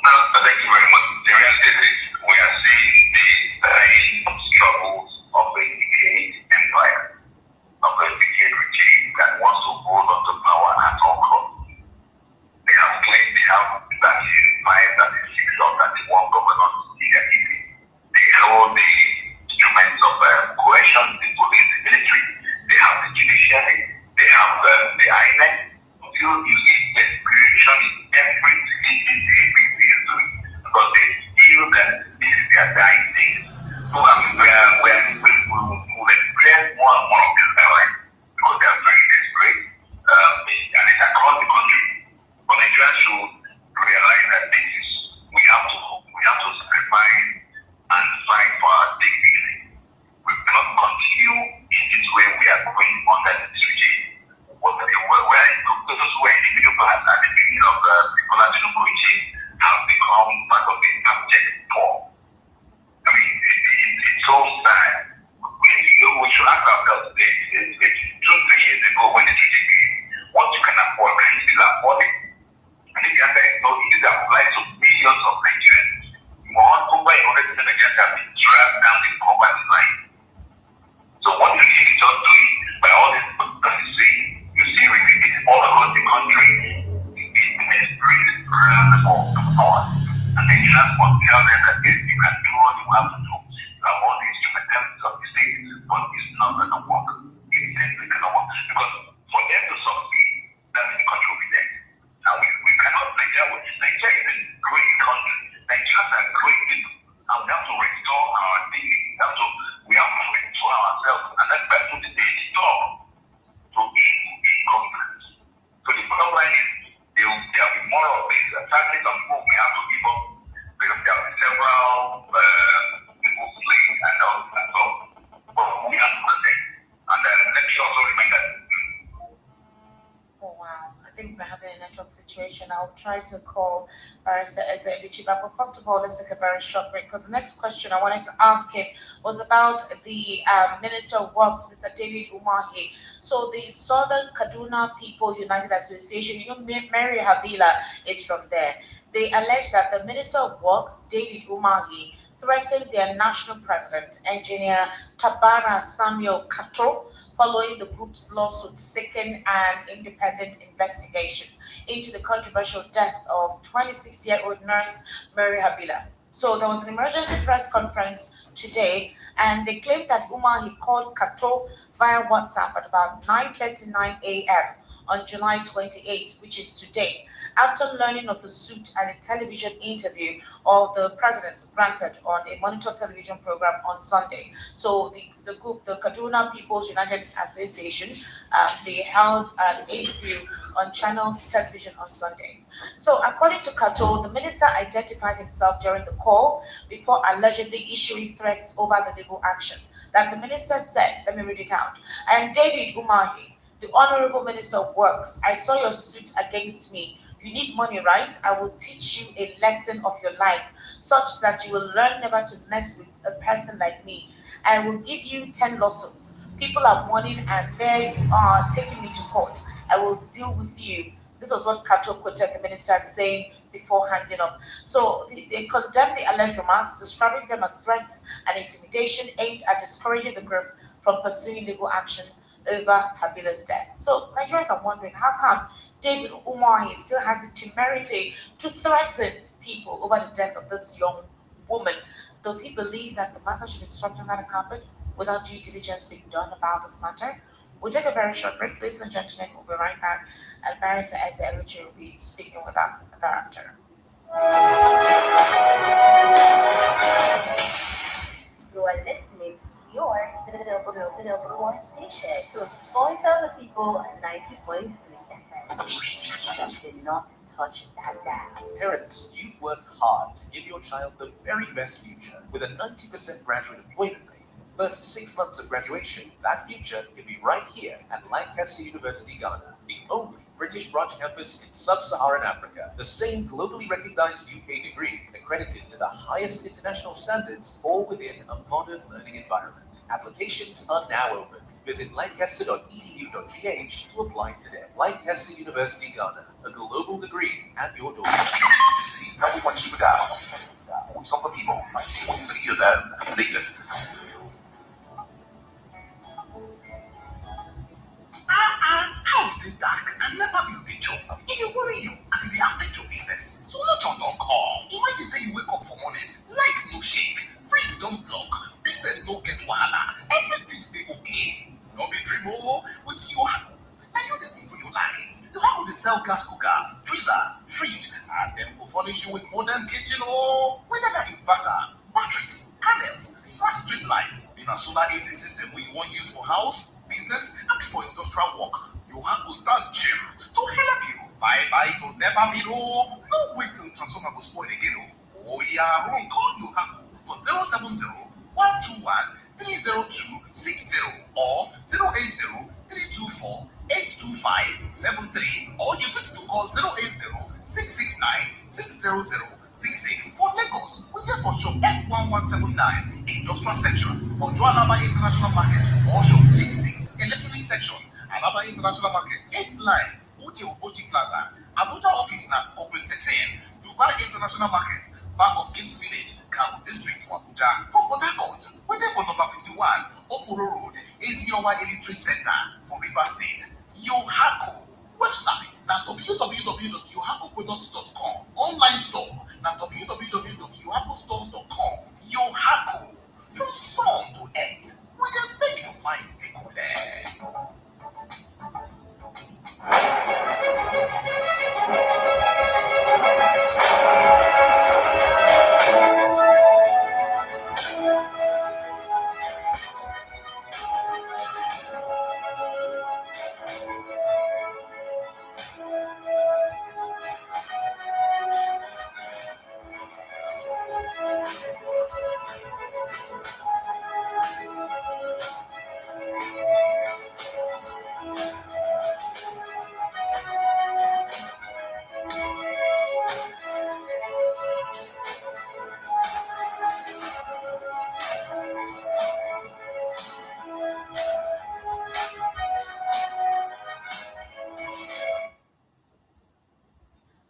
Thank you very much. The reality is we are seeing the struggles of a decayed empire, of a decayed regime that wants to hold on to power at all costs. They have claimed they have 35, 36, or 31 governors in their city. They hold the instruments of coercion, the police, the military. They have the judiciary. They have the INEC. Until you see desperation in everything the APC is doing, because they feel that this is their dying days. So when we will experience more and more of this airline, because they are very desperate, and it's across the country. But Nigerians should realize that we have to sacrifice and fight for our dignity. We cannot continue in this way we are going under this regime. Those who were in the middle at the beginning of the political regime have become part of the abject poor. I mean, it's so sad. We should ask ourselves, 2-3 years ago when the regime came, what you can afford, can you still afford it? And if the answer is no, it applies to millions of Nigerians. More over 100 million Nigerians have been dragged down the poverty line. So what you see is just doing by all this you see repeated all across the country, it desperate around the power. And then you have to tell them that yes, you can do what you have to do. You have all the instrumentalities of the state, but it's not going to work. It simply cannot work. Because for them to succeed, that means the country will be dead. Now we cannot, Nigeria is a great country. Nigerians are great people. And we have to restore our dignity. We have to restore ourselves. And that's back to the daily job. So in confidence. So the bottom line is there will be more of this. Sadly, some people may have to give up because there are several people slain and all that stuff. But we have to protect. And let me also remind that. Oh wow, I think we're having a network situation. I'll try to call Barrister Ezebichiba. But first of all, let's take a very short break because the next question I wanted to ask him was about the Minister of Works, Mr. David Umahi. So the Southern Kaduna People United Association, you know, Mary Habila is from there. They allege that the Minister of Works, David Umahi, threatened their national president, Engineer Tabara Samuel Kato, following the group's lawsuit seeking an independent investigation into the controversial death of 26-year-old nurse Mary Habila. So there was an emergency press conference today, and they claimed that Umahi called Kato via WhatsApp at about 9:39 a.m. on July 28, which is today, after learning of the suit and a television interview of the president granted on a monitor television program on Sunday. So the group, the Kaduna People's United Association, they held an interview on Channels Television on Sunday. So according to Kato, the minister identified himself during the call before allegedly issuing threats over the legal action. That the minister said, let me read it out, I am David Umahi, the Honorable Minister of Works. I saw your suit against me. You need money, right? I will teach you a lesson of your life, such that you will learn never to mess with a person like me. I will give you 10 lawsuits. People are mourning, and there you are taking me to court. I will deal with you. This was what Kato quoted the minister saying before hanging up. So they condemned the alleged remarks, describing them as threats and intimidation aimed at discouraging the group from pursuing legal action. over Habila's death. So Nigerians are wondering, how come David Umahi still has the temerity to threaten people over the death of this young woman? Does he believe that the matter should be swept under the carpet without due diligence being done about this matter? We'll take a very short break, ladies and gentlemen. We'll be right back. And Barrister Ezeluchi will be speaking with us thereafter. You are listening to your number one station, the Voice of the People, 90.3 FM. Do not touch that dial. Parents, you've worked hard to give your child the very best future. With a 90% graduate employment rate in the first 6 months of graduation, that future can be right here at Lancaster University, Ghana, the only British branch campus in sub-Saharan Africa. The same globally recognized UK degree, accredited to the highest international standards, all within a modern learning environment. Applications are now open. Visit lancaster.edu.gh to apply today. Lancaster University, Ghana, a global degree at your door. Everyone should go. Voice of the People, 93 years old. Leaders. House dey dark and never build a job. E dey worry you as e dey affect your business. So no turn don come. Imagine say you wake up for morning, light no shake, fridge don block, business no get wahala, everything dey okay. No be dream o. With your Haku, na you dey control your light. Your Haku dey sell gas cooker, freezer, fridge, and dem go furnish you with modern kitchen o. Whether na inverter, batteries, panels, smart street lights, in a solar AC system wey you wan use for house, business, and for industrial work, you have to stand gym to help you. Bye to never be no. No wait till transformer go spoil again. Oh yeah, run call you Haku for 070-121-30260 or 080-324-82573, or you fit to call 080-669-60066 for Lagos. We get for shop F1179 Industrial Section or Joalaba International Market or shop T6 Electronic Section, Alaba International Market 8th line, Uti Oboji Plaza, Abuja office na Corporate 13, Dubai International Market, back of Kings Village, Kanu District, Abuja. For Port Harcourt, we there for number 51, Opuro Road, Eziowa Elite Trade Center for River State. Yohako website na www.yohakoproducts.com. Online store na www.yohakostore.com. Yohako, from sun to earth, we dey make your mind dey cool.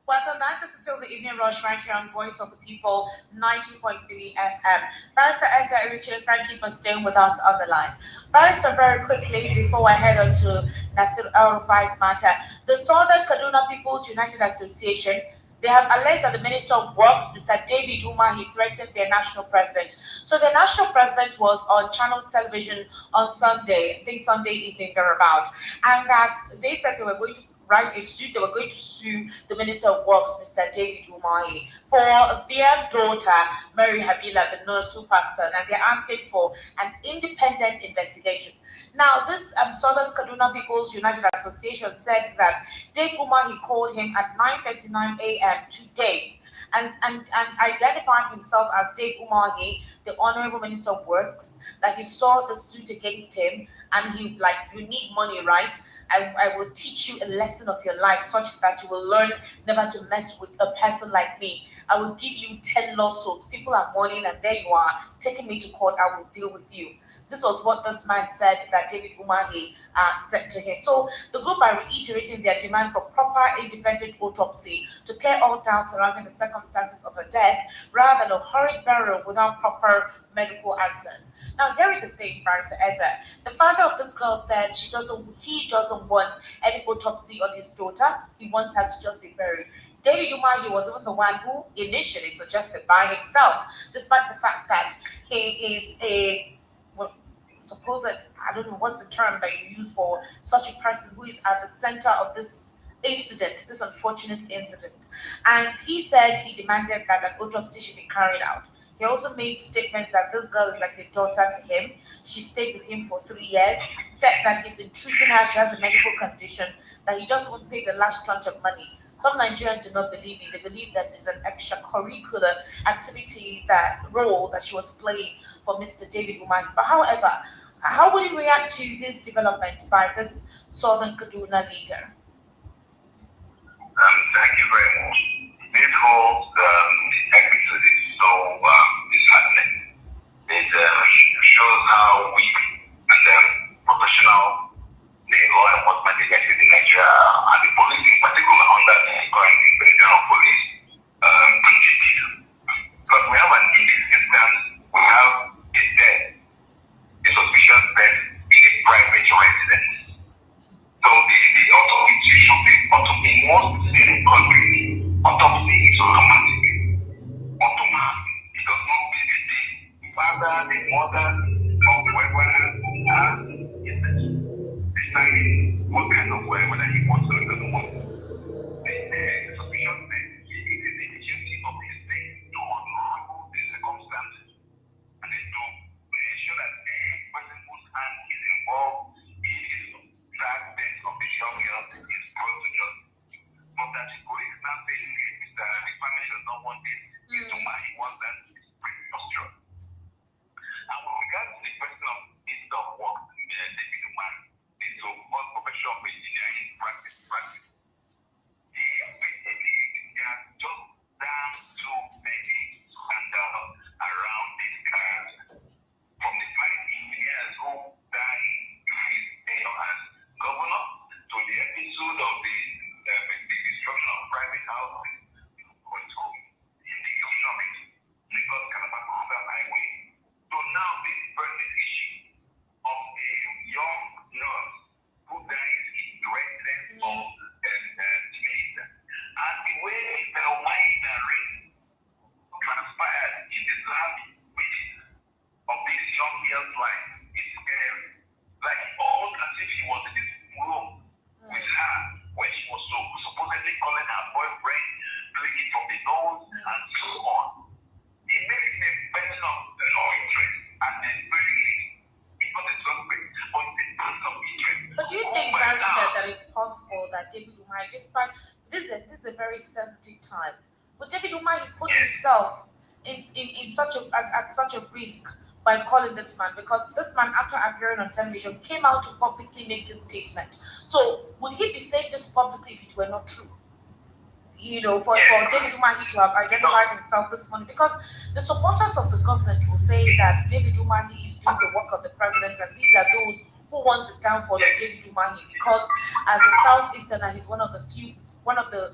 Welcome back. This is still the Evening Rush right here on Voice of the People, 90.3 FM. Barrister Ezeluchi, thank you for staying with us on the line. Barrister, very quickly, before I head on to Nasir El-Rufai's matter, the Southern Kaduna People's United Association, they have alleged that the Minister of Works, Mr. David Umahi, threatened their national president. So the national president was on Channels Television on Sunday, I think Sunday evening thereabout, and that they said they were going to write a suit. They were going to sue the Minister of Works, Mr. David Umahi, for their daughter, Mary Habila, the nurse who passed on, and they're asking for an independent investigation. Now, this Southern Kaduna People's United Association said that David Umahi called him at 9:39 a.m. today and identified himself as Dave Umahi, the Honorable Minister of Works, that he saw the suit against him and he, like, you need money, right? I will teach you a lesson of your life such that you will learn never to mess with a person like me. I will give you 10 lawsuits. People are mourning and there you are taking me to court. I will deal with you. This was what this man said that David Umahi said to him. So the group are reiterating their demand for proper independent autopsy to clear all doubts surrounding the circumstances of her death, rather than a hurried burial without proper medical answers. Now, here is the thing, Barrister Eza. The father of this girl says he doesn't want any autopsy on his daughter. He wants her to just be buried. David Umahi was even the one who initially suggested by himself, despite the fact that he is I don't know what's the term that you use for such a person who is at the center of this incident, this unfortunate incident. And he said he demanded that an autopsy should be carried out. He also made statements that this girl is like a daughter to him. She stayed with him for 3 years, said that he's been treating her, she has a medical condition, that he just won't pay the last tranche of money. Some Nigerians do not believe it. They believe that it's an extracurricular activity, that role that she was playing for Mr. David Umahi. But however, how would you react to this development by this Southern Kaduna leader? Thank you very much. This whole episode is so disheartening. It shows how weak and professional the law enforcement agencies in Nigeria and the police in particular under the current invasion of police principles. Because we have in this instance, we have a death, a suspicious death in a private residence. So the autopsy should be autopsy in most safe countries. Autopsy is automatic. Automatic. It does not be the father, the mother, or whoever has deciding what kind of way, whether he wants to or doesn't want to. The suspicion that it is the duty of the state to unravel the circumstances and then to ensure that any person whose hand is involved in this sad death of the young girl is brought to justice. But that the police now saying the family does not want this, is to marry one that is preposterous. And with regards to the question of Minister of Work, David Umahi, the so-called profession of engineering practice. There are just damn too many scandals around this case. From the 5 engineers who died during his tenure as governor to the episode of the destruction of private houses in the economic Lagos Calabar highway. So now this burning issue of a young nurse who died in the residence of teenager, and the way the wine rain transpired in the last week of this young girl's life is scary. Like almost as if he was in this room with her when she was supposedly calling her boyfriend, bleeding from the nose, and so on. It makes it a person of no interest, and then very least, it's not a suspect, but it's a person of interest. But do you think that it's possible that David Umahi, despite this is a very sensitive time, but David Umahi put himself in such a risk by calling this man, because this man, after appearing on television, came out to publicly make this statement. So would he be saying this publicly if it were not true? You know, for David Umahi to have identified himself this morning, because the supporters of the government will say that David Umahi is doing the work of the president, and these are those who want the downfall of David Umahi, because as a Southeasterner, he's one of the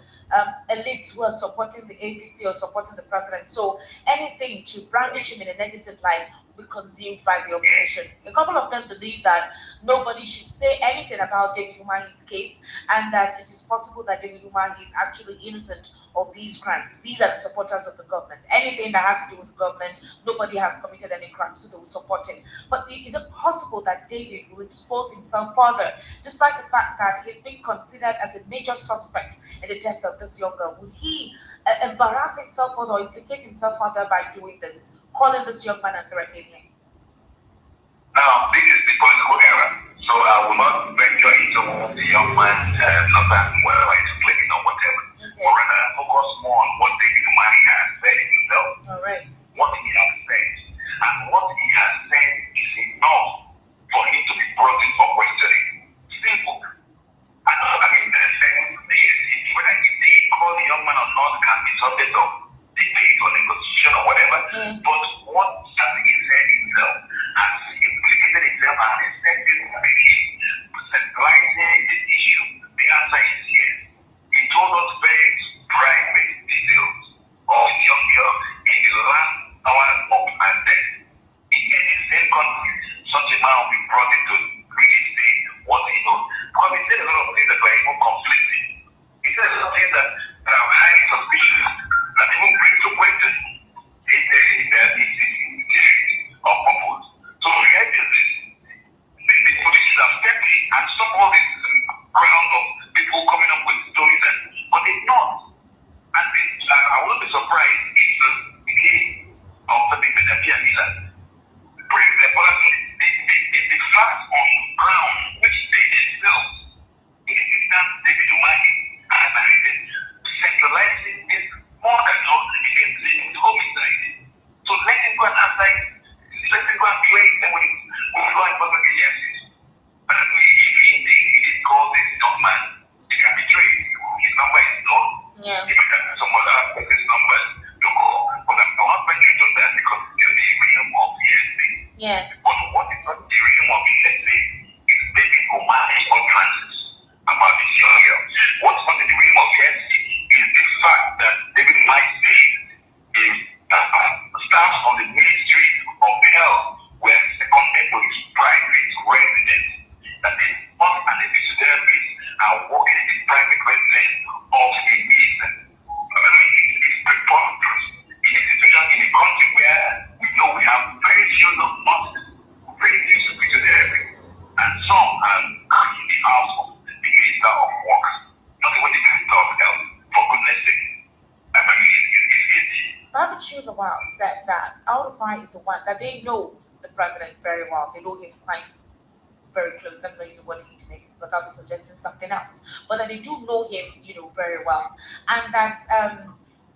elites who are supporting the APC or supporting the president. So anything to brandish him in a negative light will be consumed by the opposition. A couple of them believe that nobody should say anything about David Umahi's case, and that it is possible that David Umahi is actually innocent of these crimes. These are the supporters of the government. Anything that has to do with the government, nobody has committed any crime, so they will support it. But is it possible that David will expose himself further, despite the fact that he's been considered as a major suspect in the death of this young girl? Would he embarrass himself further or implicate himself further by doing this, calling this young man and threatening him? Now, this is the political era, so I will not venture into the young man, not that whether it's clicking or whatever, or rather focus more on what David Umahi has said himself. All right. What he has said. And what he has said is enough for him to be brought in for questioning. Simple. And I mean, whether they call the young man or not can be subject of debate or negotiation or whatever, but what has he said himself has implicated Lawal said that El-Rufai is the one that they know the president very well. They know him quite very close. I'm not using the word intimate because I'll be suggesting something else. But that they do know him, very well. And that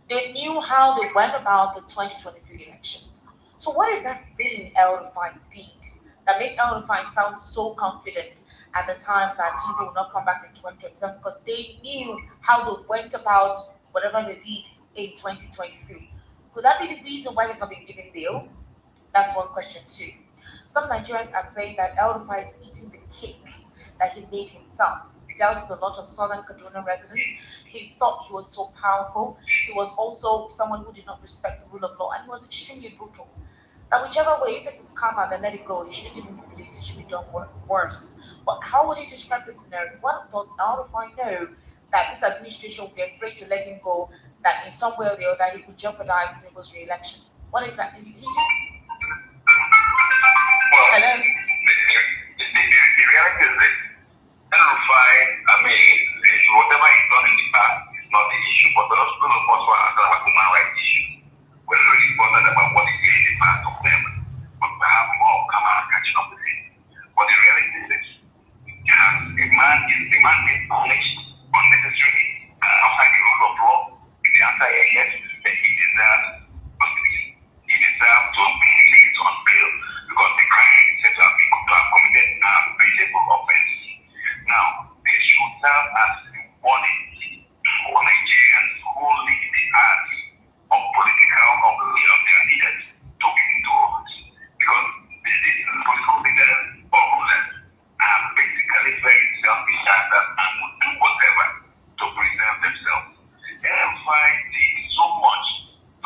they knew how they went about the 2023 elections. So what is that thing El-Rufai did that made El-Rufai sound so confident at the time that Tinubu will not come back in 2027? Because they knew how they went about whatever they did in 2023. Could that be the reason why he's not been given bail? That's one question too. Some Nigerians are saying that El-Rufai is eating the cake that he made himself. He dealt with a lot of southern Kaduna residents. He thought he was so powerful. He was also someone who did not respect the rule of law, and he was extremely brutal. That whichever way, if this is karma, then let it go. He shouldn't even be released. It should be done worse. But how would he describe this scenario? What does El-Rufai know that this administration would be afraid to let him go, that in some way or the other he could jeopardize Tinubu's re-election? What exactly did he do? Hello? The reality is that El-Rufai, whatever he's done in the past is not the issue, but those of us who are under human rights issues, we're really bothered about what he did in the past of them, but perhaps more come out catching up with him. But the reality is this: the man being punished unnecessarily outside the rule of law. The answer is yes, that he deserves justice. He deserves to be released on bail because the crime is said to have committed a bailable offense. Now, this should serve as a warning for Nigerians who lead the arts of political of their leaders to get into office. Because these political leaders or rulers are basically very selfish and will do whatever to preserve themselves. El-Rufai did so much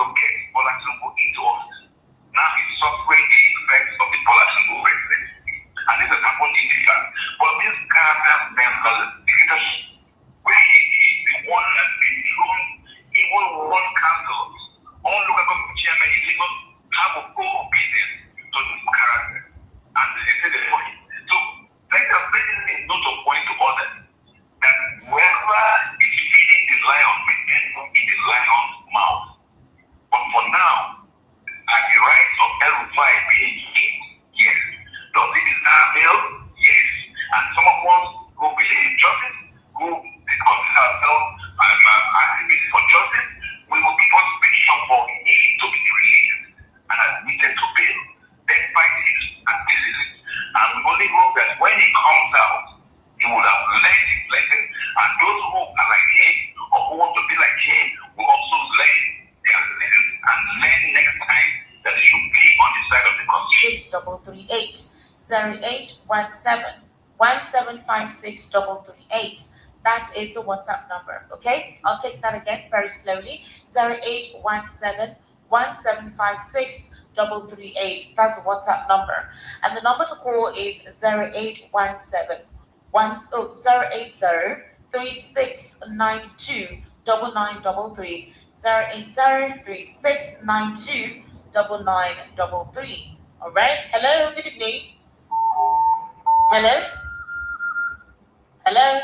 to get Bola Tinubu into office. Now he's suffering the effects of the Bola Tinubu presidency. And this has happened in the past. But this character themselves, where he is the one that thrown even one council, all local government chairmen in Lagos have a full obedience to this character. And they say the point. So let us note of point to others that whoever is feeding the lion may end up in the lion's mouth. But for now, are the rights of El-Rufai being hit? Yes. Does it deserve bail? Yes. And some of us who believe in justice, who consider ourselves activists for justice, we will keep on speaking up for him to be released and admitted to bail, despite his activism. And we only hope that when he comes out, he will have learned his lesson, and those who are like him or who want to be like him will also learn their lesson and learn next time that they should be on the side of the constitution. 6338 0817 1756 338. That is the WhatsApp number. Okay, I'll take that again very slowly. 0817 1756 338. That's the WhatsApp number. And the number to call is 0817 080 3692 9933. 080 3692 9933. All right. Hello. Good evening. Hello. Hello.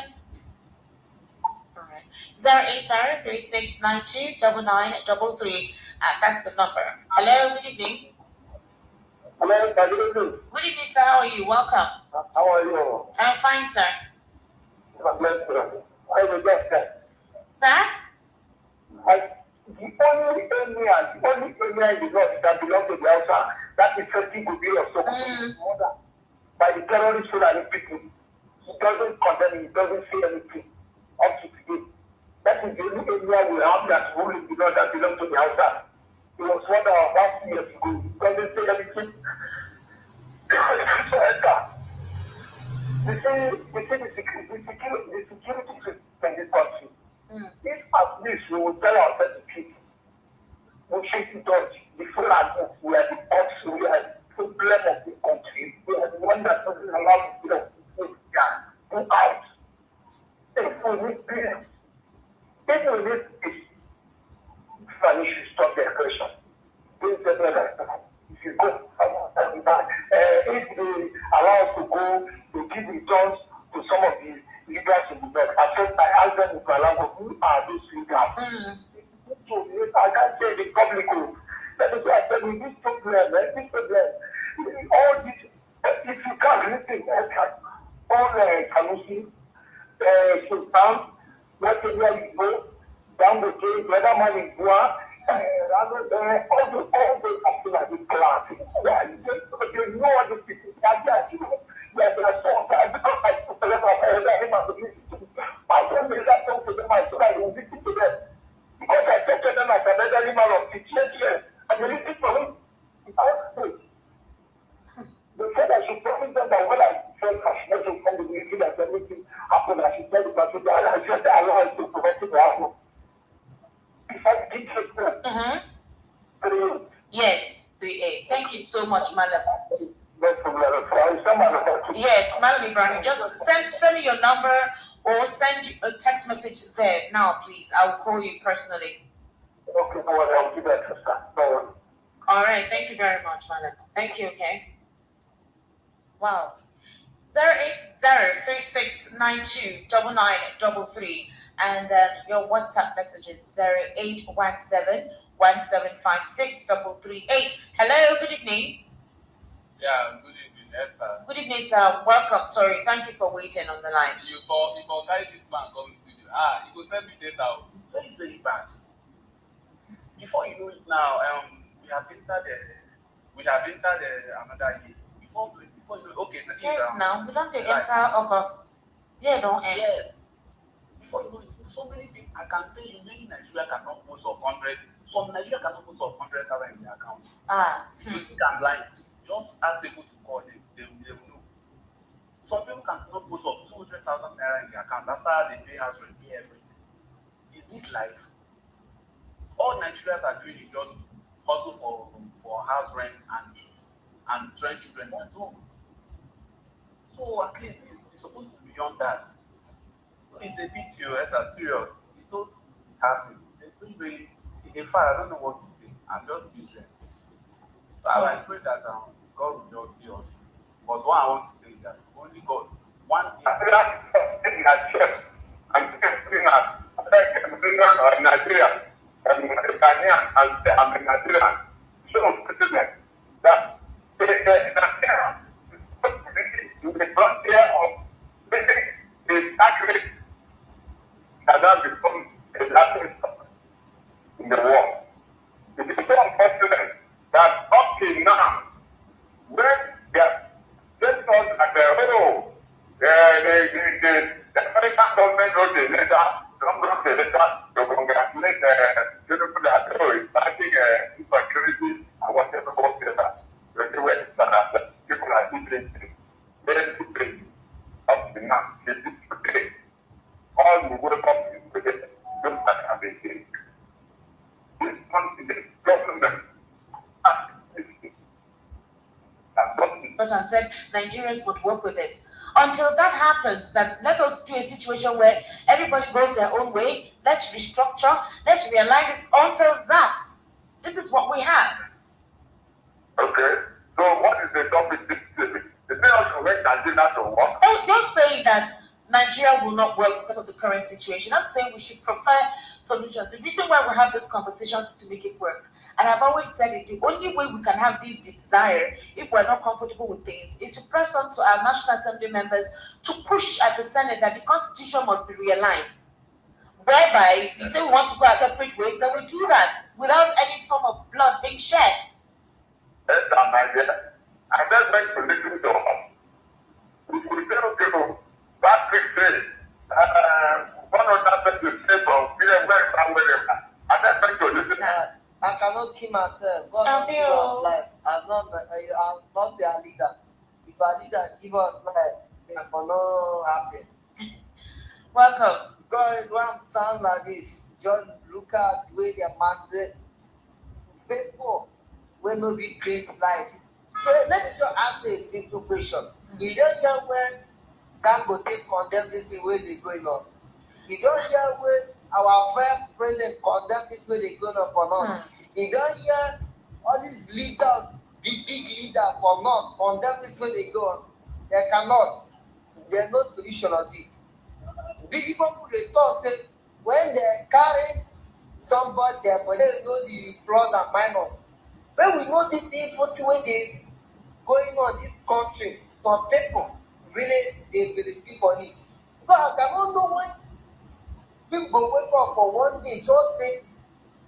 All right. 080 3692 9933. That's the number. Hello. Good evening. Hello. Good evening. Good evening, sir. How are you? Welcome. How are you? I'm fine, sir. Sir? The only area in the north that belongs to the outside, that is 30 Gubiri of Sokoto, by the terrorist Fulani people. He doesn't condemn, he doesn't say anything up to today. That is the only area we have that rule in the north that belongs to the outside. It was one about 2 years ago. He doesn't say anything. The security system in this country. If at least we will tell ourselves the truth, we should not the Fulani, we are the cops, we are the problem of the country, we are the one that doesn't allow the people to go out. If we need peace, if we need peace, Fulani should stop the aggression. Don't tell me that if you go, if they allow us to go, to give returns to some of the leaders in the north. I asked them in Malango, who are those leaders? So I can't say the public, Sultan, wherever you go, down the street, whether man in Goa, rather than all the customers in class. Yeah, you know what the people are just, yeah, they are so bad because I put the level of my friend is that talk to them, I said I will listen to them. Because I talk to them as another animal of 6 years, and you listen to him. They said I should promise them that when I felt fascinated from the military that everything happened, I should tell the person that I said I want to prevent it to happen. If I did it, yes, 3A. Thank you so much, Madam. Yes, Madam Ibrahim, just send me your number or send a text message there now, please. I'll call you personally. Okay, I'll do that. All right, thank you very much, Madam. Thank you, okay? Wow. 08036929933 and your WhatsApp message is 0817175638. Hello, good evening. Yeah, good evening, Esther. Good evening, sir. Welcome. Sorry, thank you for waiting on the line. You for carry this man come to studio. You go send me data. It's very, very bad. Before you know it now, we have entered another year. Before you know, okay. Yes, now we don't enter August. Yeah, don't end. Yes. Before you know it, so many people. I can tell you, many Nigeria cannot post of 100. Some Nigeria cannot post of 100,000 in their account. You think I'm lying? Just ask people to call them. They will know. Some people cannot post of 200,000 naira in their account after they pay house rent, pay everything. Is this life? All Nigerians are doing is just hustle for house rent and eat and train children at home. So at least it's supposed to be beyond that. So it's a bit serious. It's so happening. It's really, in fact, I don't know what to say. I'm just useless. So I pray that God will just see us. But what I want to say is that only God, one thing. Nigeria, I'm a Nigerian. So, that the frontier of the accurate cannot become a Latin in the world. It is so unfortunate that up till now, when they are just thought that the American government wrote a letter, some wrote a letter to congratulate the people that is fighting insecurity and whatever. When they were people are different. Very different. Up to now, it is today. All the world up to today, don't have a thing. This continent, government, and said Nigerians would work with it. Until that happens, that let us do a situation where everybody goes their own way. Let's restructure. Let's realign this. Until that, this is what we have. Okay. So what is the topic this evening? Is it also make Nigeria to work? You're saying that Nigeria will not work because of the current situation. I'm saying we should prefer solutions. The reason why we have these conversations is to make it work. And I've always said it, the only way we can have this desire, if we're not comfortable with things, is to press on to our National Assembly members to push at the Senate that the Constitution must be realigned. Whereby, if you say we want to go our separate ways, then we do that without any form of blood being shed. Yes, I just went to listen to her. We tell people, that picture, one of that person say from wherever, I just went to listen to her. I cannot kill myself. God will give us life. I'm not their leader. If our leader give us life, I'm not happy. Welcome. Because when I sound like this, just look at the way their master people will not be great life. Let me just ask a simple question. You don't hear when Kanu condemn this way they going on. You don't hear when our first president condemn this way they going on for us. You don't hear all these leaders, big leaders for us condemn this way they go on. They cannot. There's no solution on this. The people who they talk say when they carry somebody there, but they know the plus and minus. When we know this info when they going on this country, some people really they benefit for it. God, I don't know when people wake up for one day, just think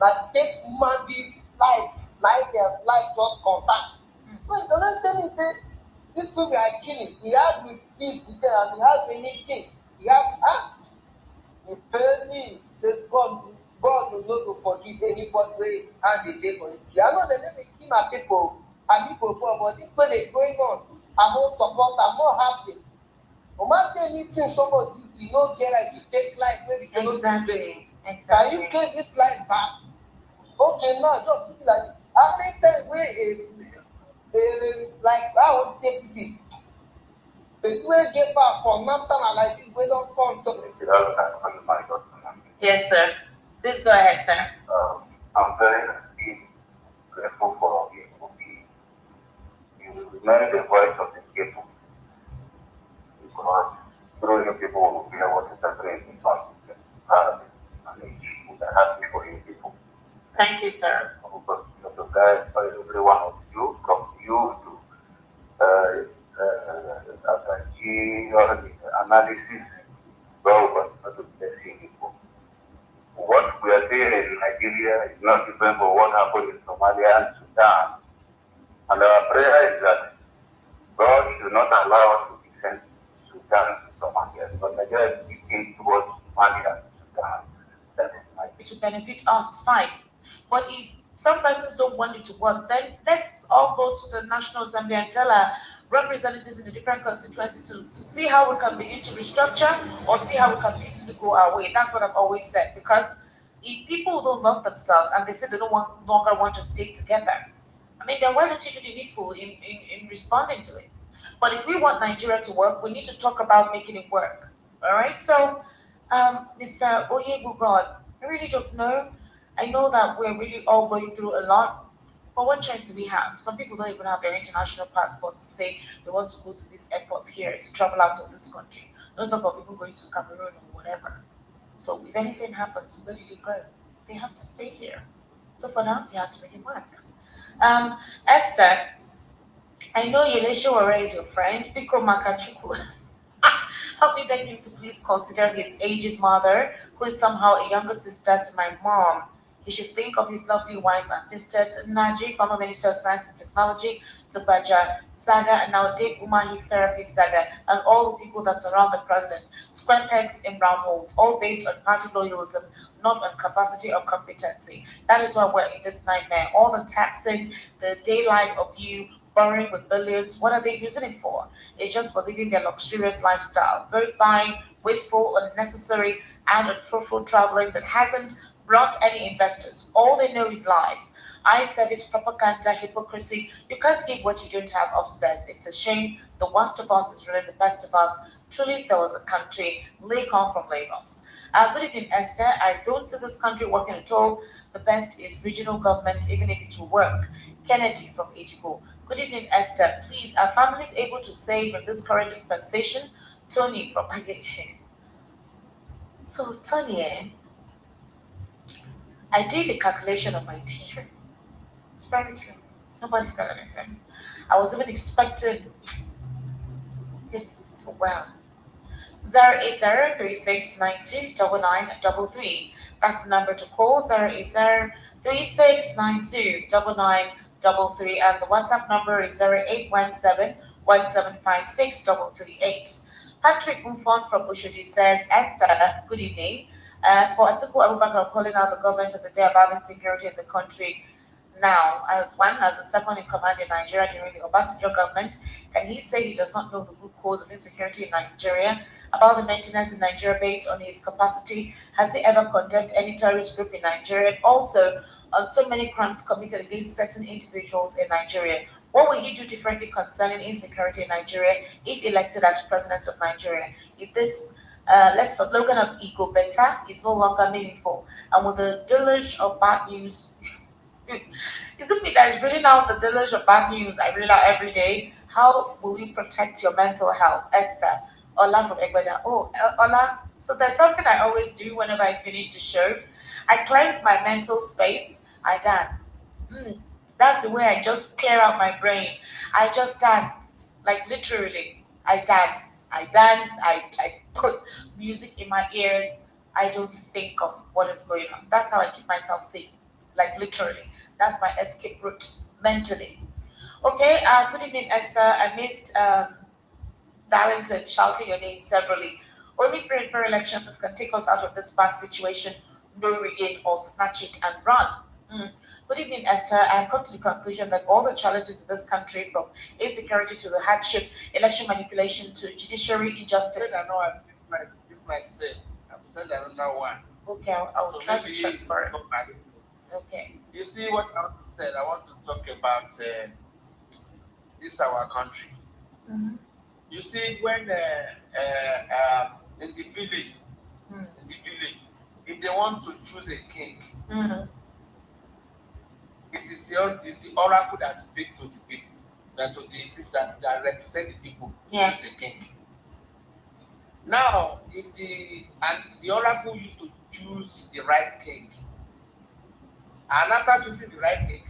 that take human being life, like their life just concern. Wait, the next time he said, these people are killing. He had with peace with them and he had anything. He had, he tell me, says God will not forgive anybody way and they day for history. I know they never kill my people and people poor, but this way is going on. I'm not support, I'm not happy. No matter anything somebody do, you don't get like you take life, maybe you cannot Exactly. Can you take this life back? Okay, now just put it like this. How many times like I would take this? But we get back for nothing like this, we don't come so. Yes, sir. Please go ahead, sir. I'm very grateful for you remain the voice of the people. Because through you people will be able to separate the conflict and issues that happen for you people. Thank you, sir. Because the guys, every one of you, from you to analysis, well, but to blessing people. What we are seeing in Nigeria is not different from what happened in Somalia and Sudan. And our prayer is that God should not allow us to descend Sudan to Somalia, because Nigeria is speaking towards Somalia and Sudan. That is my It will benefit us, fine. But if some persons don't want it to work, then let's all go to the National Assembly and tell our representatives in the different constituencies to see how we can begin to restructure or see how we can peacefully go our way. That's what I've always said. Because if people don't love themselves and they say they don't longer want to stay together, I mean, then why don't you do the needful in responding to it? But if we want Nigeria to work, we need to talk about making it work. All right? So, Mr. Oyebugod, I really don't know. I know that we're really all going through a lot. But what choice do we have? Some people don't even have their international passports to say they want to go to this airport here to travel out of this country. Don't talk of people going to Cameroon or whatever. So if anything happens, where did they go? They have to stay here. So for now, we have to make it work. Esther, I know Yelesho Ore is your friend. Pico Makachuku. Help me beg him to please consider his aged mother, who is somehow a younger sister to my mom. He should think of his lovely wife and sister, to Nnamdi, former Minister of Science and Technology, to Baja Saga, and now Dave Umahi Therapy Saga, and all the people that surround the president. Square pegs in round holes, all based on party loyalism, not on capacity or competency. That is why we're in this nightmare. All the taxing, the daylight of you, borrowing with billions, what are they using it for? It's just for living their luxurious lifestyle. Vote buying, wasteful, unnecessary, and unfruitful traveling that hasn't brought any investors. All they know is lies. Eye service, propaganda, hypocrisy. You can't give what you don't have upstairs. It's a shame. The worst of us is really the best of us. Truly, there was a country, Lakon from Lagos. Good evening, Esther. I don't see this country working at all. The best is regional government, even if it will work. Kennedy from Ichigo. Good evening, Esther. Please, are families able to save in this current dispensation? Tony from Agege. So, Tony, I did a calculation of my teacher. It's very true. Nobody said anything. I was even expecting it's well. 08036929933. That's the number to call. 08036929933, and the WhatsApp number is 0817175638. Patrick Mufon from Oshodi says, Esther, good evening. For Atiku Abubakar calling out the government of the day about insecurity in the country now, as the second in command in Nigeria during the Obasanjo government, can he say he does not know the root cause of insecurity in Nigeria? About the maintenance in Nigeria based on his capacity, has he ever condemned any terrorist group in Nigeria? And also, on so many crimes committed against certain individuals in Nigeria, what will he do differently concerning insecurity in Nigeria if elected as president of Nigeria? If this slogan of ego better is no longer meaningful, and with the deluge of bad news, is it me that is reading out the deluge of bad news I read out every day? How will you protect your mental health, Esther? Ola from Ekpa'S. Oh, Ola. So there's something I always do whenever I finish the show. I cleanse my mental space. I dance. That's the way I just clear out my brain. I just dance. Like literally. I dance. I put music in my ears, I don't think of what is going on. That's how I keep myself safe, like literally. That's my escape route mentally. Okay, good evening, Esther. I missed Darlington shouting your name severally. Only free and fair elections can take us out of this bad situation. No regain or snatch it and run. Good evening, Esther. I have come to the conclusion that all the challenges in this country, from insecurity to the hardship, election manipulation to judiciary injustice. I know what this might say. I've said another one. Okay, I will try to check for it. Okay. You see what I want to say? I want to talk about this our country. Mm-hmm. You see, when in the village, if they want to choose a king, it is the oracle that speaks to the people, that represent the people, yeah. choose a king. Now, if the oracle used to choose the right king, and after choosing the right king,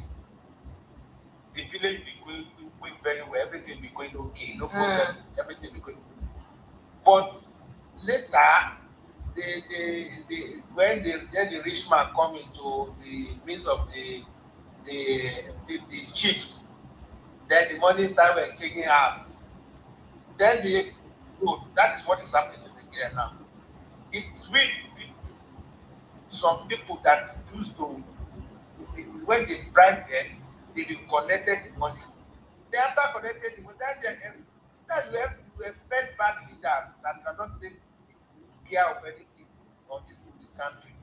the village will be going very well, everything will be going okay, no problem, everything will be going. But later, when the rich man come into the midst of the chiefs, then the money started checking out. Then that is what is happening to Nigeria now. It's with some people that choose to, when they bribe them, they will collected the money. They after collected the money, then you expect bad leaders that cannot take care of anything on this country.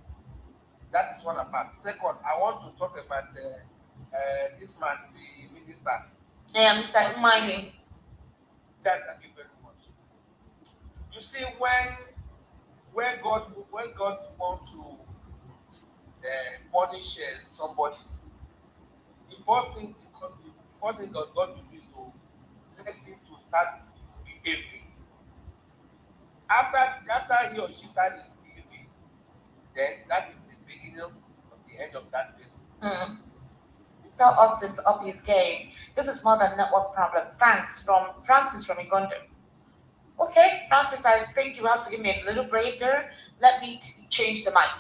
That is one apart. Second, I want to talk about this man, the minister. Yeah, Mr. Nnamdi. Thank you very much. You see, when God wants to punish somebody, the first thing God will do is to let him to start behaving. After he or she starts behaving, then that is the beginning of the end of that person. Tell Austin to up his game. This is more than network problem. Thanks from Francis from Uganda. Okay, Francis, I think you have to give me a little break there. Let me change the mic.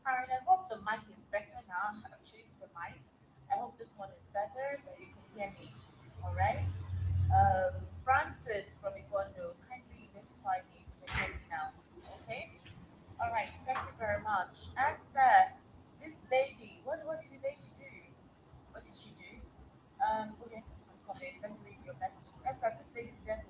Alright, I hope the mic is better now. I've changed the mic. I hope this one is better, that you can hear me. Alright. Francis from Uganda, kindly identify me if you can hear me now. Okay? Alright, thank you very much. Esther, this lady, what did the lady do? What did she do? Okay, I'm coming. Let me read your messages. Esther, this lady's death